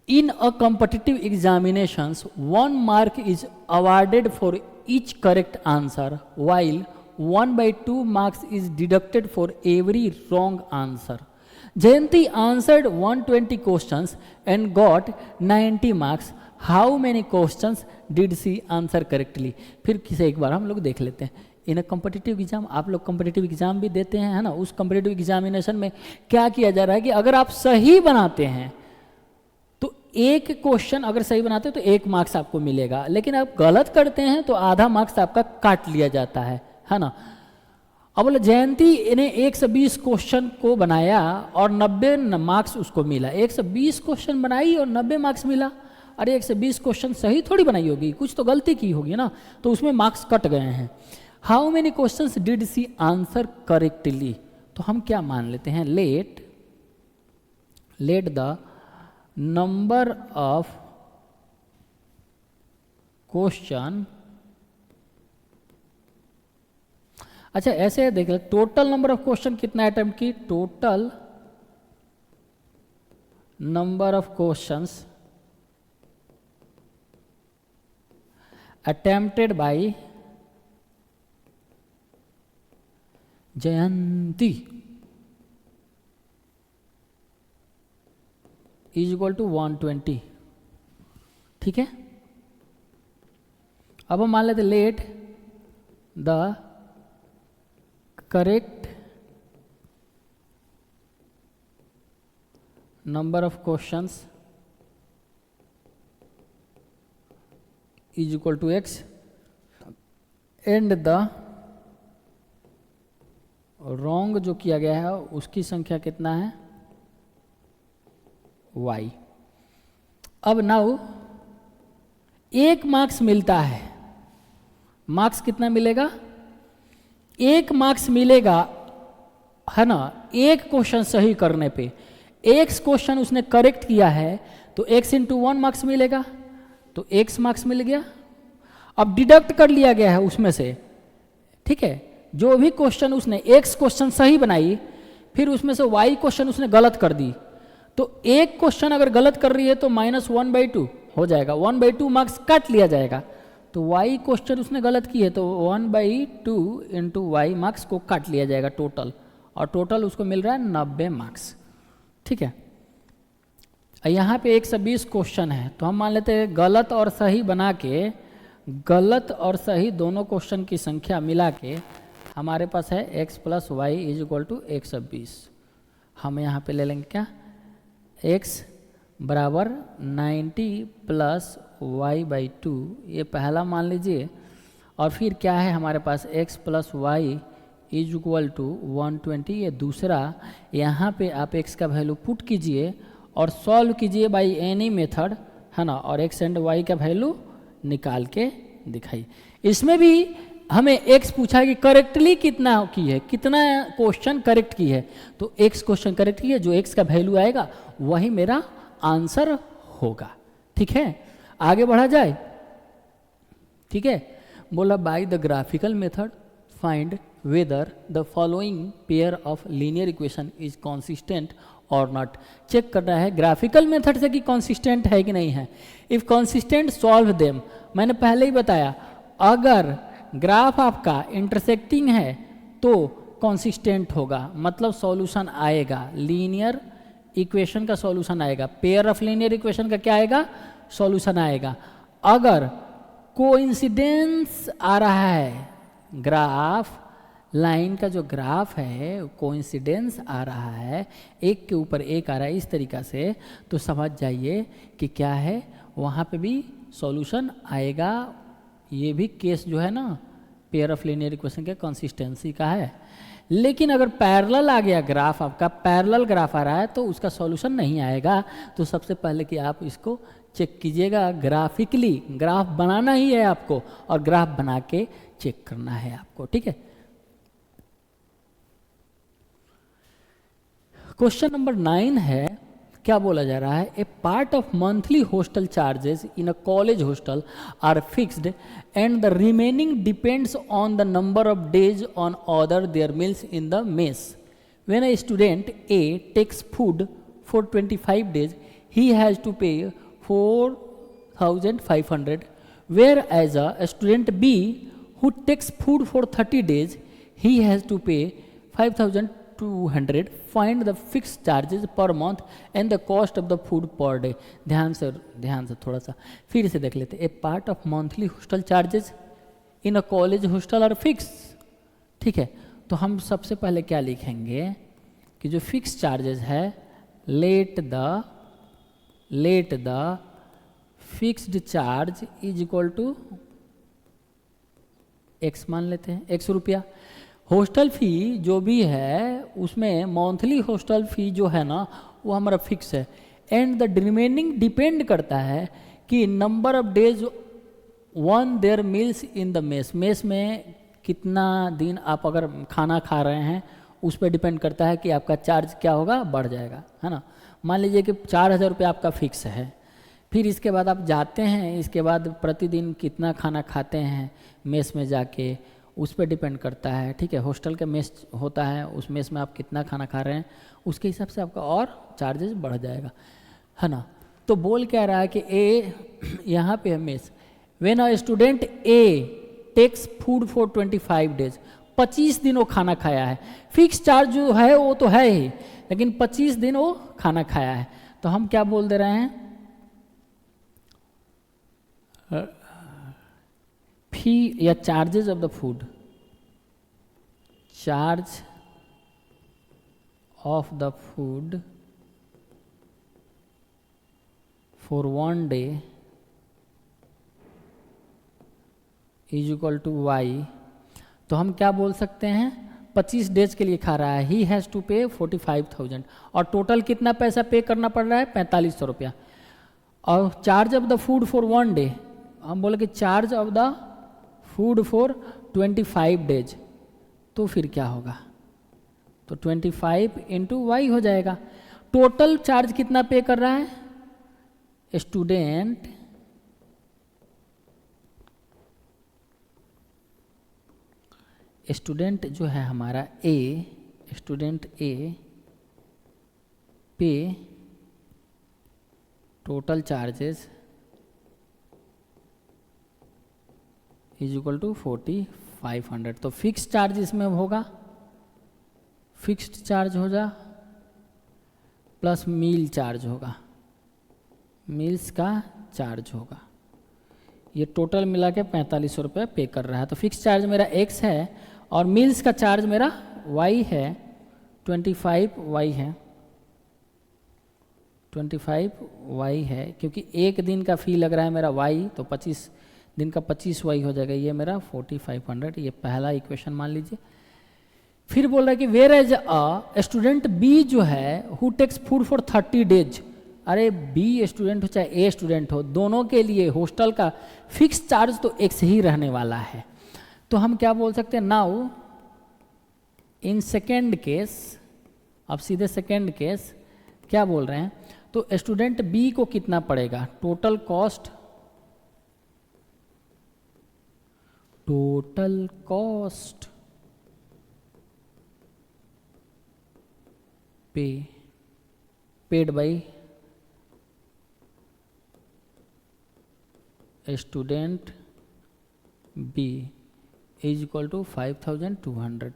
S1: In a competitive examinations 1 mark is awarded for each correct answer while 1/2 marks is deducted for every wrong answer. Jayanti answered 120 questions and got 90 marks. How many questions did she answer correctly? फिर किसे एक बार हम लोग देख लेते हैं। इन competitive exam, आप लोग कॉम्पिटिटिव एग्जाम भी देते हैं, है ना। उस कॉम्पिटिटिव एग्जामिनेशन में क्या किया जा रहा है कि अगर आप सही बनाते हैं तो एक क्वेश्चन अगर सही बनाते हैं तो 1 मार्क्स आपको मिलेगा, लेकिन आप गलत करते हैं तो आधा मार्क्स आपका काट लिया जाता है ना। अब बोले जयंती ने 120 क्वेश्चन को बनाया और 90 मार्क्स उसको मिला। 120 क्वेश्चन बनाई और 90 मार्क्स मिला। अरे 120 क्वेश्चन सही थोड़ी बनाई होगी, कुछ तो गलती की होगी ना, तो उसमें मार्क्स कट गए हैं। How many questions did she answer correctly, तो हम क्या मान लेते हैं, let the number of question, अच्छा ऐसे देख ले, टोटल नंबर ऑफ क्वेश्चन कितना अटेम्प्ट की, total number of questions attempted by Jayanti is equal to 120, ठीक है। अब हम मान लेते let the correct number of questions is equal to x and the wrong जो किया गया है उसकी संख्या कितना है y। अब नाउ 1 मार्क्स मिलता है, मार्क्स कितना मिलेगा 1 मार्क्स मिलेगा है ना, एक क्वेश्चन सही करने पे। एक क्वेश्चन उसने करेक्ट किया है तो x इंटू 1 मार्क्स मिलेगा, तो x मार्क्स मिल गया। अब डिडक्ट कर लिया गया है उसमें से, ठीक है, जो भी क्वेश्चन उसने x क्वेश्चन सही बनाई फिर उसमें से y क्वेश्चन उसने गलत कर दी, तो एक क्वेश्चन अगर गलत कर रही है तो -1/2 हो जाएगा, 1/2 मार्क्स काट लिया जाएगा। तो y क्वेश्चन उसने गलत की है तो 1/2 इंटू वाई मार्क्स को काट लिया जाएगा टोटल, और टोटल उसको मिल रहा है 90 मार्क्स। ठीक है, यहाँ पे 120 क्वेश्चन है तो हम मान लेते हैं गलत और सही बना के, गलत और सही दोनों क्वेश्चन की संख्या मिला के हमारे पास है x + y = 120। हम यहाँ पे ले लेंगे क्या, x बराबर 90 + y/2, ये पहला मान लीजिए, और फिर क्या है हमारे पास x + y = 120, ये दूसरा। यहाँ पे आप x का वैल्यू पुट कीजिए और सॉल्व कीजिए बाय एनी मेथड, है ना, और x एंड y का वैल्यू निकाल के दिखाइए। इसमें भी हमें x पूछा है कि करेक्टली कितना की है, कितना क्वेश्चन करेक्ट की है, तो x क्वेश्चन करेक्ट की है, जो x का वैल्यू आएगा वही मेरा आंसर होगा। ठीक है, आगे बढ़ा जाए। ठीक है, बोला by the graphical method find whether the following pair of linear equation is consistent और नॉट। चेक करना है ग्राफिकल मेथड से कि कॉन्सिस्टेंट है कि नहीं है। इफ कॉन्सिस्टेंट सॉल्व देम, मैंने पहले ही बताया अगर ग्राफ आपका इंटरसेक्टिंग है तो कॉन्सिस्टेंट होगा, मतलब सॉल्यूशन आएगा, लीनियर इक्वेशन का सॉल्यूशन आएगा, पेयर ऑफ लीनियर इक्वेशन का क्या आएगा, सॉल्यूशन आएगा। अगर कोइंसिडेंस आ रहा है, ग्राफ लाइन का जो ग्राफ है कोइंसिडेंस आ रहा है, एक के ऊपर एक आ रहा है इस तरीका से, तो समझ जाइए कि क्या है, वहाँ पे भी सॉल्यूशन आएगा। ये भी केस जो है ना पेयर ऑफ लीनियर इक्वेशन के कंसिस्टेंसी का है। लेकिन अगर पैरेलल आ गया ग्राफ, आपका पैरेलल ग्राफ आ रहा है, तो उसका सॉल्यूशन नहीं आएगा। तो सबसे पहले कि आप इसको चेक कीजिएगा ग्राफिकली, ग्राफ बनाना ही है आपको और ग्राफ बना के चेक करना है आपको। ठीक है, क्वेश्चन नंबर 9 है, क्या बोला जा रहा है, A part of monthly hostel charges in a college hostel are fixed and the remaining depends on the number of days on order their meals in the mess. When a student A takes food for 25 days he has to pay 4,500, whereas a student B who takes food for 30 days he has to pay 5,200. Find the fixed charges per month and the cost of the food per day. ध्यान से थोड़ा सा फिर से देख लेते। A part of monthly hostel charges in a college hostel are fix. ठीक है, तो हम सबसे पहले क्या लिखेंगे कि जो फिक्स चार्जेस है, let the fixed charge is equal to x मान लेते हैं, x रुपया। हॉस्टल फ़ी जो भी है उसमें मंथली हॉस्टल फ़ी जो है ना वो हमारा फिक्स है, एंड द रिमेनिंग डिपेंड करता है कि number of days when there meals in the mess. Mess में कितना दिन आप अगर खाना खा रहे हैं उस पर डिपेंड करता है कि आपका चार्ज क्या होगा, बढ़ जाएगा, है ना। मान लीजिए कि 4,000 रुपये आपका फिक्स है, फिर इसके बाद आप जाते हैं, इसके बाद प्रतिदिन कितना खाना खाते हैं मेस में जाके, उस पर डिपेंड करता है। ठीक है, हॉस्टल का मेस होता है, उस मेस में आप कितना खाना खा रहे हैं उसके हिसाब से आपका और चार्जेस बढ़ जाएगा, है ना। तो बोल क्या रहा है कि ए यहाँ पे है mess. When a student A takes food for 25 days, 25 दिन वो खाना खाया है, फिक्स चार्ज जो है वो तो है ही, लेकिन 25 दिन वो खाना खाया है, तो हम क्या बोल दे रहे हैं, फी या charges of the food, charge of the food for 1 day is equal to y, तो हम क्या बोल सकते हैं, 25 डेज के लिए खा रहा है, ही हैज़ टू पे 45,000, और टोटल कितना पैसा पे करना पड़ रहा है, 4500 रुपया। और charge of the food for 1 day, हम बोले कि charge of the food for 25 days, तो फिर क्या होगा, तो 25 इंटू वाई हो जाएगा। टोटल चार्ज कितना पे कर रहा है स्टूडेंट जो है हमारा student A pay total charges is equal to 4500। तो फिक्स चार्ज इसमें होगा, फिक्स्ड चार्ज होगा प्लस मील चार्ज होगा, मील्स का चार्ज होगा, ये टोटल मिला के 4500 रुपये पे कर रहा है। तो फिक्स चार्ज मेरा x है और मील्स का चार्ज मेरा y है, 25y है, 25y है, क्योंकि एक दिन का फ़ी लग रहा है मेरा y, तो 25 दिन का 25y हो जाएगा, ये मेरा 4500, ये पहला इक्वेशन मान लीजिए। फिर बोल रहा है कि whereas a student B जो है who takes food for 30 days, अरे बी स्टूडेंट हो चाहे ए स्टूडेंट हो, दोनों के लिए हॉस्टल का फिक्स चार्ज तो एक ही रहने वाला है। तो हम क्या बोल सकते हैं, नाउ इन सेकेंड केस, अब सीधे सेकेंड केस क्या बोल रहे हैं, तो स्टूडेंट बी को कितना पड़ेगा, total cost paid by student B is equal to 5200।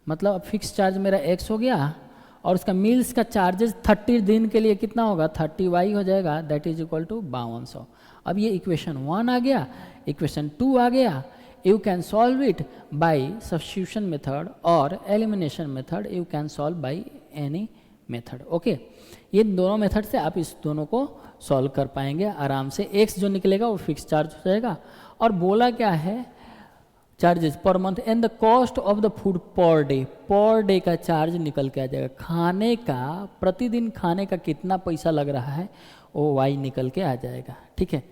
S1: मतलब अब फिक्स चार्ज मेरा x हो गया और उसका मील्स का चार्जेस 30 दिन के लिए कितना होगा, 30y हो जाएगा, दैट इज इक्वल टू 5200। अब ये इक्वेशन 1 आ गया, इक्वेशन 2 आ गया। You can solve it by substitution method और elimination method, you can solve by any method. Okay, ये दोनों मेथड से आप इस दोनों को सॉल्व कर पाएंगे आराम से। x जो निकलेगा वो फिक्स चार्ज हो जाएगा, और बोला क्या है, charges per month and the cost of the food per day का चार्ज निकल के आ जाएगा, खाने का प्रतिदिन खाने का कितना पैसा लग रहा है वो y निकल के आ जाएगा। ठीक है,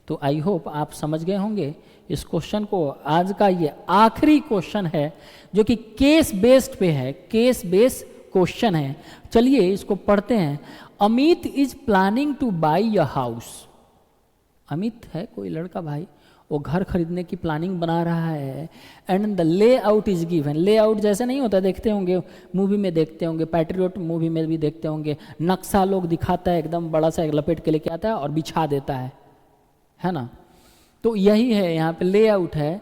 S1: तो आई होप आप समझ गए होंगे इस क्वेश्चन को। आज का ये आखिरी क्वेश्चन है जो कि केस बेस्ड पे है, केस बेस्ड क्वेश्चन है। चलिए इसको पढ़ते हैं। Amit is planning two by a house, Amit है कोई लड़का भाई, वो घर खरीदने की प्लानिंग बना रहा है, and the layout is given. Layout जैसे नहीं होता, देखते होंगे मूवी में, देखते होंगे पैट्रियट मूवी में भी देखते होंगे, नक्शा लोग दिखाता है एकदम बड़ा सा, एक लपेट के लेके आता है और बिछा देता है ना। तो यही है यहाँ पे, लेआउट है,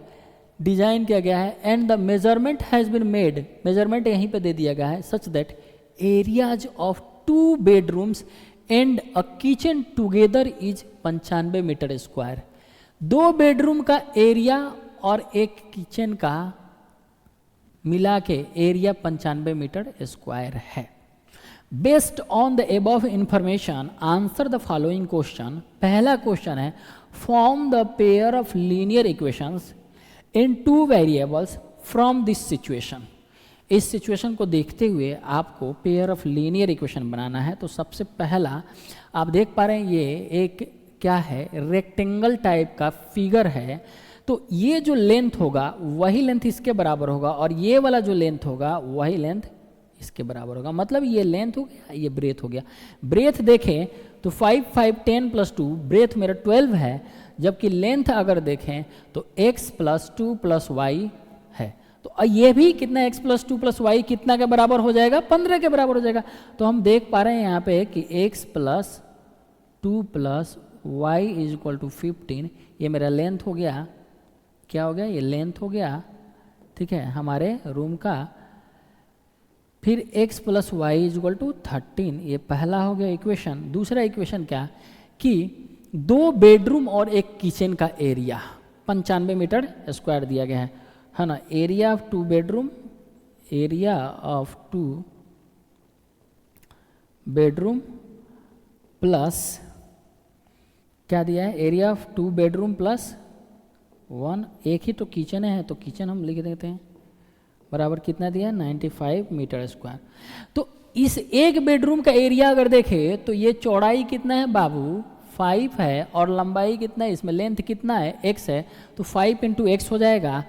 S1: डिजाइन किया गया है, and the measurement has been made, measurement यहीं पे दे दिया गया है, such that areas of 2 bedrooms and a kitchen together is 95 metre square. 2 bedroom का एरिया और एक किचन का मिला के एरिया 95 मीटर स्क्वायर है। Based on the above information answer the following question. पहला क्वेश्चन है, form the pair of linear equations in 2 variables from this situation. इस सिचुएशन को देखते हुए आपको पेयर ऑफ लीनियर इक्वेशन बनाना है। तो सबसे पहला आप देख पा रहे हैं, ये एक क्या है, रेक्टेंगल टाइप का फिगर है। तो ये जो लेंथ होगा वही लेंथ इसके बराबर होगा, और ये वाला जो लेंथ होगा वही लेंथ इसके बराबर होगा। मतलब ये लेंथ हो गया, ये ब्रेथ हो गया। ब्रेथ देखें तो 5 5 10 + 2, ब्रेथ मेरा 12 है, जबकि लेंथ अगर देखें तो x + 2 + y है। तो ये भी कितना, x + 2 + y कितना के बराबर हो जाएगा, 15 के बराबर हो जाएगा। तो हम देख पा रहे हैं यहाँ पे कि x + 2 + y = 15, ये मेरा लेंथ हो गया, क्या हो गया, ये लेंथ हो गया, ठीक है, हमारे रूम का। फिर x + y = 13, ये पहला हो गया इक्वेशन। दूसरा इक्वेशन क्या, कि 2 बेडरूम और एक किचन का एरिया 95 मीटर स्क्वायर दिया गया है ना। Area of 2 bedroom, area of 2 bedroom plus क्या दिया है, एरिया ऑफ 2 बेडरूम प्लस 1, एक ही तो किचन है तो किचन हम लिख देते हैं, बराबर कितना दिया है 95 मीटर स्क्वायर। तो इस एक बेडरूम का एरिया अगर देखें तो ये चौड़ाई कितना है बाबू 5 है, और लंबाई कितना है, इसमें लेंथ कितना है x है, तो 5 इंटू एक्स हो जाएगा।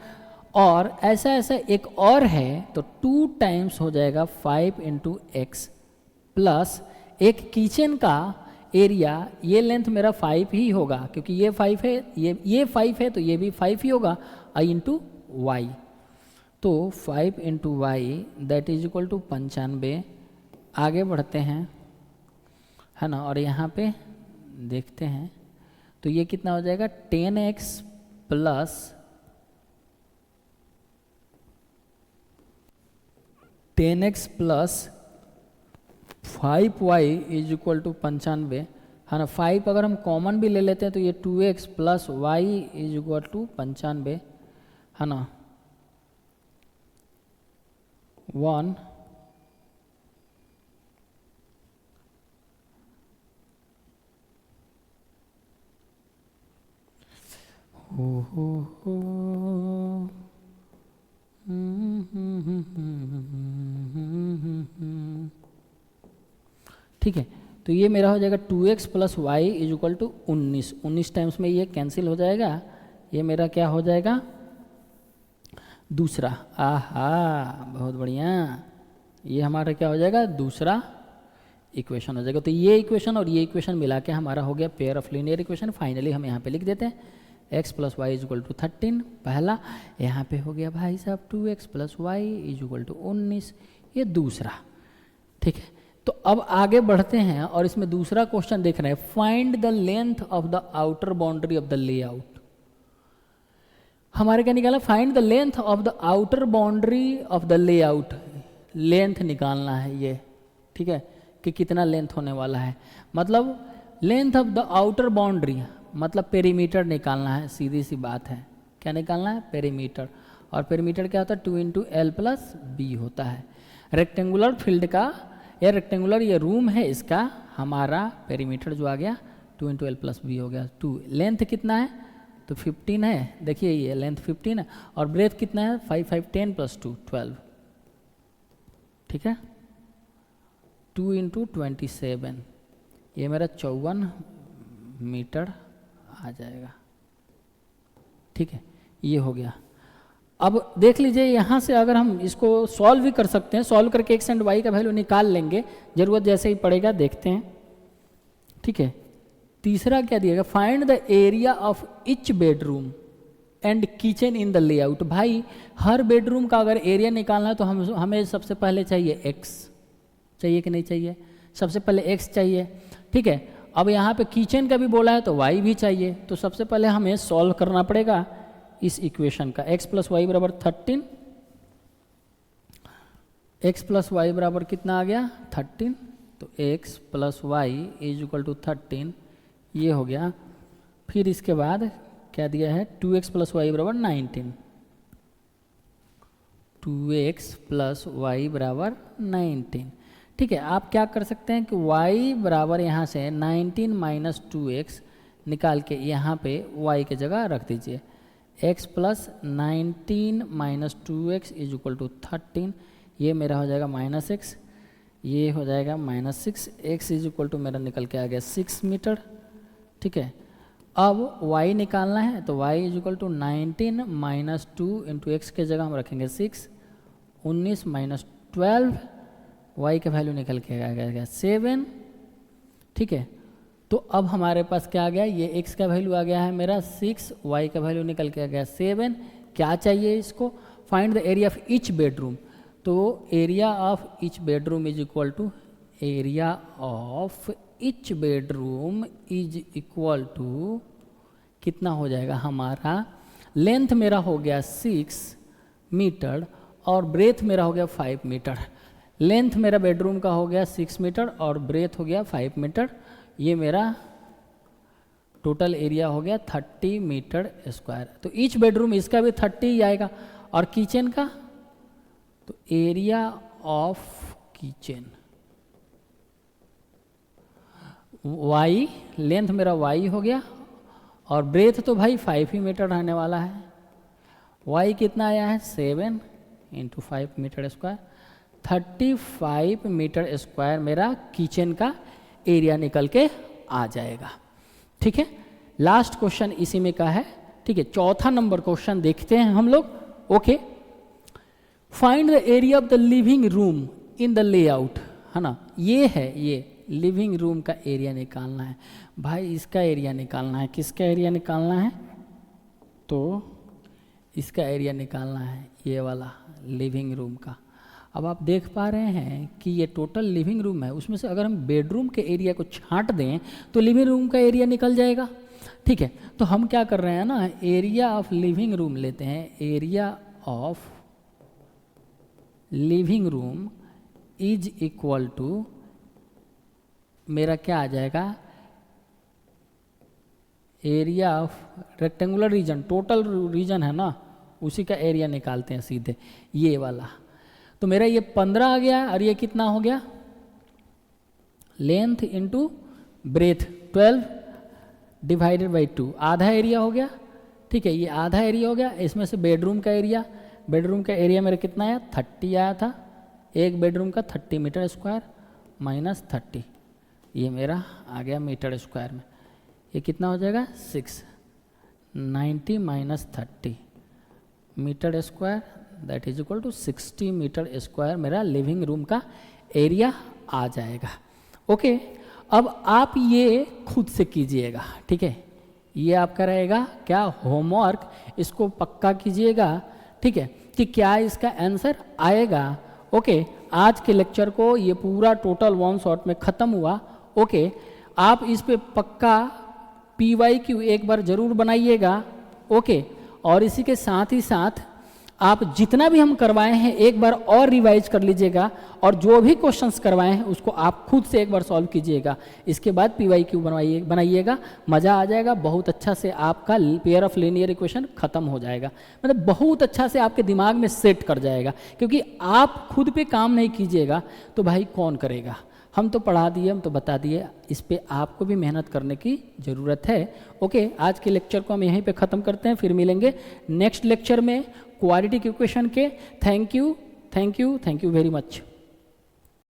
S1: और ऐसा ऐसा एक और है तो 2 टाइम्स हो जाएगा 5 इंटू एक्स, प्लस एक किचन का एरिया, ये लेंथ मेरा 5 ही होगा क्योंकि ये 5 है, ये 5 है तो ये भी 5 ही होगा, आई इंटू वाई। तो 5 into y that is equal to 95। आगे बढ़ते हैं, है ना, और यहाँ पे देखते हैं तो ये कितना हो जाएगा 10x plus 5y is equal to 95, है ना। 5 अगर हम कॉमन भी ले लेते हैं तो ये 2x plus y is equal to 95, है ना। 1 ठीक है, तो ये मेरा हो जाएगा 2x plus y is equal to 19 times में ये कैंसिल हो जाएगा, ये मेरा क्या हो जाएगा दूसरा। आहा बहुत बढ़िया, ये हमारा क्या हो जाएगा दूसरा इक्वेशन हो जाएगा। तो ये इक्वेशन और ये इक्वेशन मिला के हमारा हो गया pair of linear equation. Finally हम यहाँ पे लिख देते हैं x plus y is equal to 13 पहला, यहाँ पे हो गया भाई साहब 2x plus y is equal to 19, ये दूसरा। ठीक है, तो अब आगे बढ़ते हैं और इसमें दूसरा क्वेश्चन देख रहे हैं, find the length of the outer boundary of the layout. हमारे क्या निकाला, find the length of the outer boundary of the layout. Length निकालना है ये, ठीक है, कि कितना लेंथ होने वाला है, मतलब length of the outer boundary मतलब पेरीमीटर निकालना है, सीधी सी बात है। क्या निकालना है, पेरीमीटर। और पेरीमीटर क्या होता है 2 इंटू एल प्लस बी होता है। रेक्टेंगुलर फील्ड का या रेक्टेंगुलर ये रूम है इसका, हमारा पेरीमीटर जो आ गया 2 इंटू एल प्लस बी हो गया 2। लेंथ कितना है तो 15 है, देखिए ये लेंथ 15 है, और ब्रेथ कितना है 5 5 10 प्लस 2 12, ठीक है 2 इंटू 27, ये मेरा 54 मीटर आ जाएगा। ठीक है, ये हो गया। अब देख लीजिए यहाँ से अगर हम इसको सॉल्व भी कर सकते हैं, सॉल्व करके एक्स एंड वाई का वैल्यू निकाल लेंगे, जरूरत जैसे ही पड़ेगा देखते हैं। ठीक है, तीसरा क्या दिएगा, find the area of each bedroom and kitchen in the layout. भाई हर बेडरूम का अगर एरिया निकालना है तो हमें सबसे पहले चाहिए एक्स, चाहिए कि नहीं चाहिए, सबसे पहले एक्स चाहिए। ठीक है, अब यहाँ पे किचन का भी बोला है तो वाई भी चाहिए, तो सबसे पहले हमें सॉल्व करना पड़ेगा इस इक्वेशन का। x प्लस वाई बराबर 13, x प्लस वाई बराबर कितना आ गया 13, तो x plus y is equal to 13, ये हो गया। फिर इसके बाद क्या दिया है 2x प्लस वाई बराबर 19, 2x प्लस वाई बराबर 19। ठीक है, आप क्या कर सकते हैं कि y बराबर यहाँ से 19 माइनस 2x निकाल के यहाँ पे y के जगह रख दीजिए। x प्लस 19 minus 2x is equal to 13, ये मेरा हो जाएगा माइनस एक्स, ये हो जाएगा minus 6, x is equal to मेरा निकल के आ गया 6 मीटर। ठीक है, अब y निकालना है तो y is equal to 19 minus 2 into x के जगह हम रखेंगे 6, 19 माइनस 12, y का वैल्यू निकल के आ गया 7। ठीक है, तो अब हमारे पास क्या आ गया, ये x का वैल्यू आ गया है मेरा 6, y का वैल्यू निकल के आ गया 7। क्या चाहिए इसको, find the area of each bedroom. तो area of each bedroom is equal to area of each bedroom is equal to कितना हो जाएगा हमारा, लेंथ मेरा हो गया 6 मीटर और ब्रेथ मेरा हो गया 5 मीटर। लेंथ मेरा बेडरूम का हो गया 6 मीटर और ब्रेथ हो गया 5 मीटर, ये मेरा टोटल एरिया हो गया 30 मीटर स्क्वायर। तो ईच बेडरूम इसका भी 30 ही आएगा, और किचन का तो area of kitchen y, length मेरा वाई हो गया, और ब्रेथ तो भाई 5 ही मीटर रहने वाला है। वाई कितना आया है 7 × 5 मीटर स्क्वायर, 35 मीटर स्क्वायर मेरा किचन का एरिया निकल के आ जाएगा। ठीक है, लास्ट क्वेश्चन इसी में का है। ठीक है, चौथा नंबर क्वेश्चन देखते हैं हम लोग। Okay, find the area of the living room in the layout, है ना। ये है, ये लिविंग रूम का एरिया निकालना है भाई। इसका एरिया निकालना है, किसका एरिया निकालना है, तो इसका एरिया निकालना है, ये वाला लिविंग रूम का। अब आप देख पा रहे हैं कि ये टोटल लिविंग रूम है, उसमें से अगर हम बेडरूम के एरिया को छांट दें तो लिविंग रूम का एरिया निकल जाएगा। ठीक है, तो हम क्या कर रहे हैं ना, एरिया ऑफ लिविंग रूम लेते हैं। Area of living room is equal to मेरा क्या आ जाएगा, area of rectangular region, total region है ना, उसी का एरिया निकालते हैं सीधे, ये वाला। तो मेरा ये 15 आ गया, और ये कितना हो गया, length into breadth 12 divided by 2, आधा एरिया हो गया। ठीक है, ये आधा एरिया हो गया। इसमें से बेडरूम का एरिया, बेडरूम का एरिया मेरा कितना आया, 30 आया था। एक बेडरूम का 30 मीटर स्क्वायर माइनस 30, ये मेरा आ गया मीटर स्क्वायर में। ये कितना हो जाएगा 6, 90 minus 30 metre square, that is equal to 60 metre square मेरा लिविंग रूम का एरिया आ जाएगा। ओके, अब आप ये खुद से कीजिएगा। ठीक है, ये आपका रहेगा क्या, होमवर्क, इसको पक्का कीजिएगा। ठीक है, कि क्या इसका आंसर आएगा। ओके, आज के लेक्चर को ये पूरा टोटल 1 शॉट में ख़त्म हुआ। ओके, आप इस पे पक्का PYQ एक बार ज़रूर बनाइएगा। ओके, और इसी के साथ ही साथ आप जितना भी हम करवाए हैं एक बार और रिवाइज कर लीजिएगा, और जो भी क्वेश्चंस करवाए हैं उसको आप खुद से एक बार सॉल्व कीजिएगा। इसके बाद PYQ बनाइएगा, मज़ा आ जाएगा। बहुत अच्छा से आपका पेयर ऑफ लीनियर इक्वेशन ख़त्म हो जाएगा, मतलब बहुत अच्छा से आपके दिमाग में सेट कर जाएगा। क्योंकि आप खुद पे काम नहीं कीजिएगा तो भाई कौन करेगा। हम तो पढ़ा दिए, हम तो बता दिए, इस पे आपको भी मेहनत करने की ज़रूरत है। ओके, आज के लेक्चर को हम यहीं पे ख़त्म करते हैं, फिर मिलेंगे नेक्स्ट लेक्चर में क्वाड्रेटिक इक्वेशन के। Thank you very much.